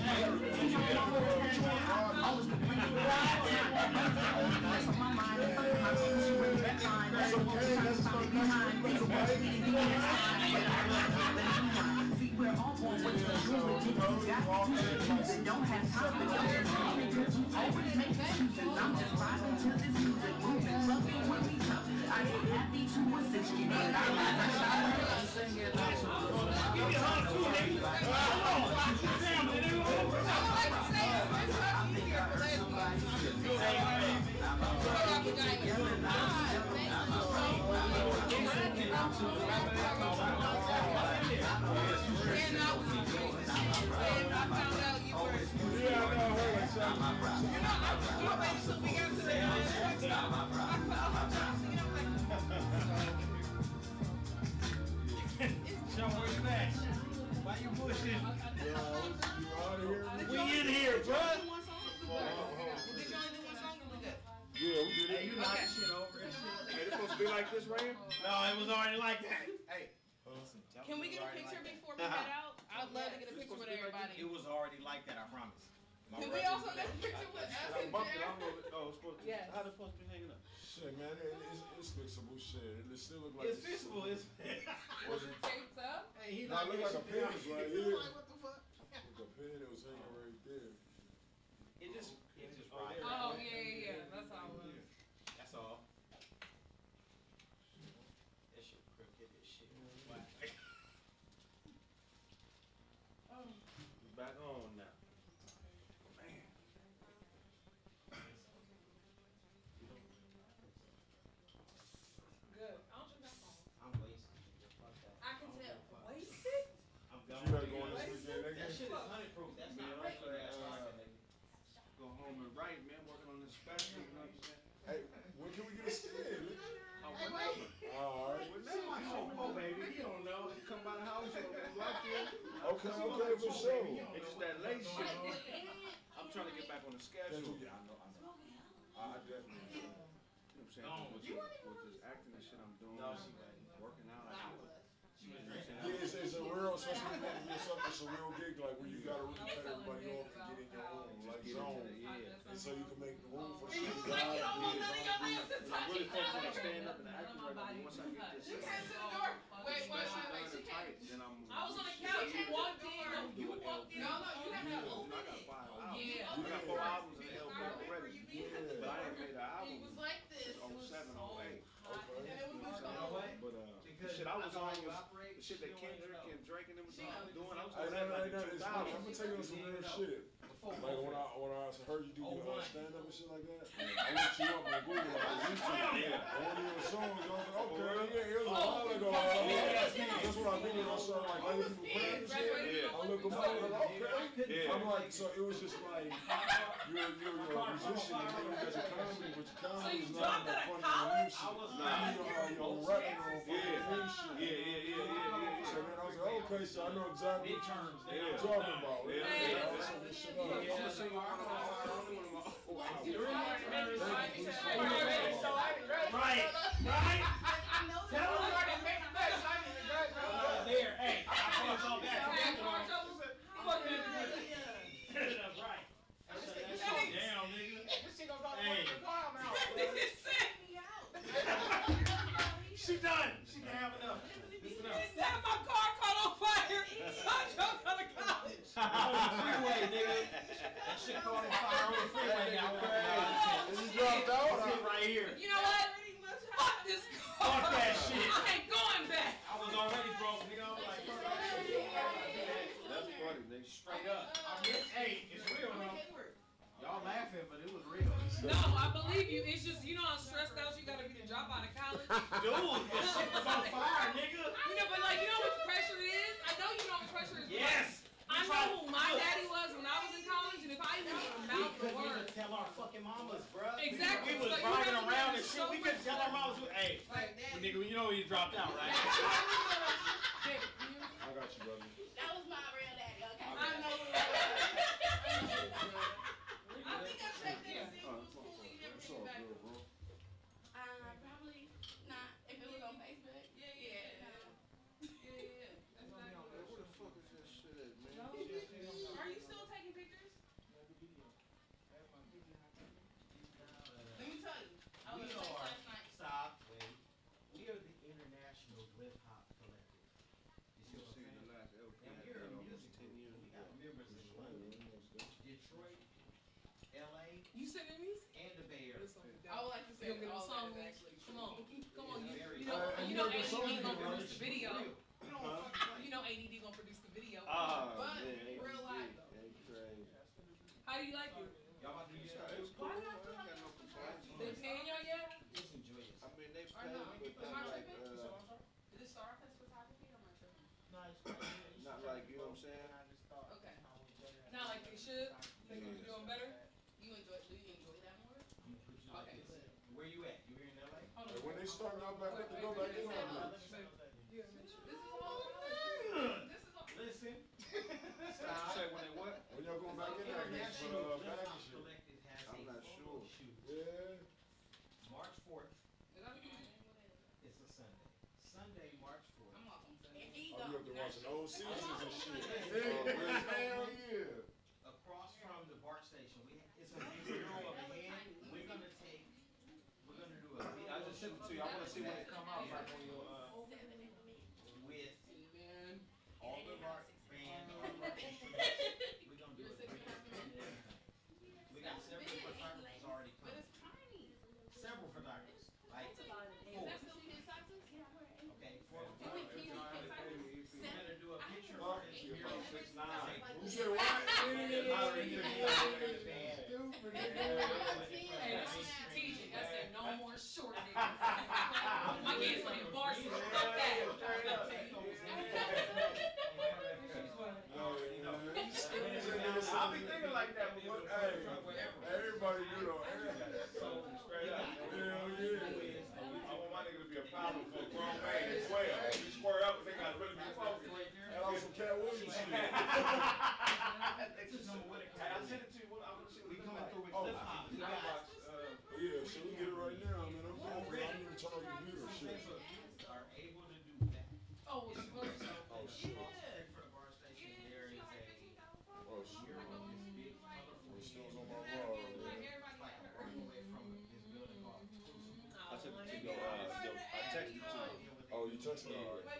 See my mama, always complaining. That's on my mind. My mama, she really that line. That's okay, that's okay. behind. Think about it, we but I love the see, we're all born with the good. You got to don't have time to go because you always make excuses. I'm just vibing to this music, moving, fucking with me tough. I ain't happy to assist you, but I like to shout. Sing it out to give me a hug too, nigga. I think I heard somebody Joe, where you at? Why you pushing? We in here, bro. Yeah, we did it. Hey, you knock this shit over and shit. Hey, it's supposed to be like this right here? No, it was already like that. Hey. Can we get a picture before we head out? I'd love to get a picture with everybody. It was already like that, I promise. Can we also get a picture with us and Jared? Oh, it's supposed to. Yes. How's it supposed to be hanging up? Shit, man, it's fixable shit. It still look like It's fixable. It's. Was it taped up? Hey, he nah, look like a pen was right here. Like, what the fuck? Like a pen, it was hanging right there. It just right there. Oh, yeah. That's all it was. That's all. That shit crooked as shit. It's back on now. Man. Good. I don't drink alcohol. I'm wasted. Fuck that. I can tell. Wasted? I'm You going. gotta go on this weekend, That nigga. shit is 100 proof. That's not regular ass vodka, nigga. Go home and write, man. Working on this special, you know what I'm saying? Hey, when can we get a skin? Whenever. Alright. Whenever. Oh, baby. You don't know. You come by the house, you like it. Okay, for sure. It's just that late shit. I'm trying to get back on the schedule. Yeah, I know. I definitely know. You know what I'm saying? With this acting and shit I'm doing, working out, Yeah, it's a real, especially when you get something, it's a real gig, like where you gotta really cut everybody off and get in your own, like, zone. And so you can make room for shit. I'm really focused on staying up and acting right now. Once I get this Wait. tight, then I'm. I was on the couch. You walked in. You walked in. No, you have to open I got it. 5 albums. Yeah. We got 4 albums in the LP already. Yeah. But I ain't made an album. It was like this. since 07, 08. And it was But the shit I was on was the shit that Kendrick and Drake and them was doing. I was doing that like in 2000. I'm gonna tell you some real shit. Like when I heard you do stand up and shit like that, I looked you up on Google like YouTube. And one of your songs, I was like, okay, it was a while ago. That's what I think when I started like letting people play and shit. I look them up and I'm like, okay. I'm like, so it was just like you're a musician and then you got your comedy, but your comedy is not funny and lame shit. You're rapping on fucking lame shit. Yeah. So then I was like, okay, so I know exactly what you're talking about. I'm gonna sing one of my old albums. Right. Tell him I didn't make the best. I need to go there. Hey, I feel so bad. That's right. That's so down, nigga. This shit gonna go Hey. the car now. She done. She can have enough. Instead of my car caught on fire, so I jumped on the couch. On the freeway, nigga. That shit caught on fire on the freeway now. This is dropped out. This shit right here. You know what? Fuck this car. Fuck that shit. I ain't going back. I was already broke, nigga. I was like, fuck that shit. That's funny, nigga. Straight up. Hey, it's real, though. Y'all laughing, but it was real. No, I believe you. It's just, you know how stressed out you gotta be to drop out of college? Dude, this shit was on fire, nigga. You know, but like, you know what pressure is? I know you know what pressure is. Yes. I know who my daddy was when I was in college, and if I even mouth the We word. couldn't tell our fucking mamas, bro. Exactly. We was So you riding have to around be and shit. so We couldn't tell our much mamas. Hey, nigga, you know you dropped out, right? Hey, I got you, brother. That was my real daddy, okay? I know. I think I checked in to see if it was cool. You never It's came all back. good, bro. Probably not. If it was on Facebook. Yeah. Where the fuck is this shit at, man? Are you still taking pictures? Let me tell you. I was We late are. last night. Stop. Wait. We are the internet Detroit, LA, You send me music? and the Bay Area. I would like to say You gonna get a all song that is with? actually Come true. on, come on. Very You know, true. you know, You know, ADD gonna the produce the video. You don't want to fucking You know, ADD gonna produce the video. Ah, But man, real life though. Kraig. How do you like it? Y'all about to do It's that? cool. Why I not? ain't got no complaints. They paying y'all yet? Just enjoy it. I mean, they Or pay, no, but am I not like, tripping? Did it start off as photography? I'm not tripping. not like, you know what I'm saying? Okay. Not like they should. Think we're doing better. Do you enjoy that more? Okay, good. Where you at? You here in LA? Hold And on. when they start out back up to go back in on it. Yeah, This is all This is all Listen. What you say when they what? When y'all going back in there again for International the bag Hip and Hop shit. Collective has I'm a not photo sure. shoot Yeah. March 4th. Is that Friday? What is it? It's a Sunday. Sunday, March 4th. I'm off on Sunday. Oh, you have to watch the old seasons and shit. Yeah. Hell yeah. Across from the BART station, it's a mural of a head. We're gonna do a video I just sent it to you. I want to see when it come out. Like on your, with Man. all the BART band, all the BART instruments. We're gonna do a video and everything. We got several photographers already But coming. it's tiny. Several photographers, like Is four. that still kid sizes? Okay, four Do we photographers. kid sizes? We're gonna do a picture of this mural. You said what? Hey, this is strategic. I said no more short niggas. My kids playing varsity. Fuck I'll be thinking like that, but Hey, everybody do though. So, straight up. Hell yeah. I want my nigga to be a problem for a grown man as well. You square up, but they gotta really be focused. And on some Cat Williams shit. Hey, I sent it to you. I want to see what We it coming look through like. with flip flops. We got Yeah, so we get it right now, man. I'm going for it. I'm even turn on your computer shit. are able to do that. Oh, well, supposed to. Oh shit. For the BART station, there is a Oh shit. mural of this big colorful It's head. still on my wall. man. It's like a block away from this building called Crucible. I sent it to your, I texted it to you. Oh, you texted me already.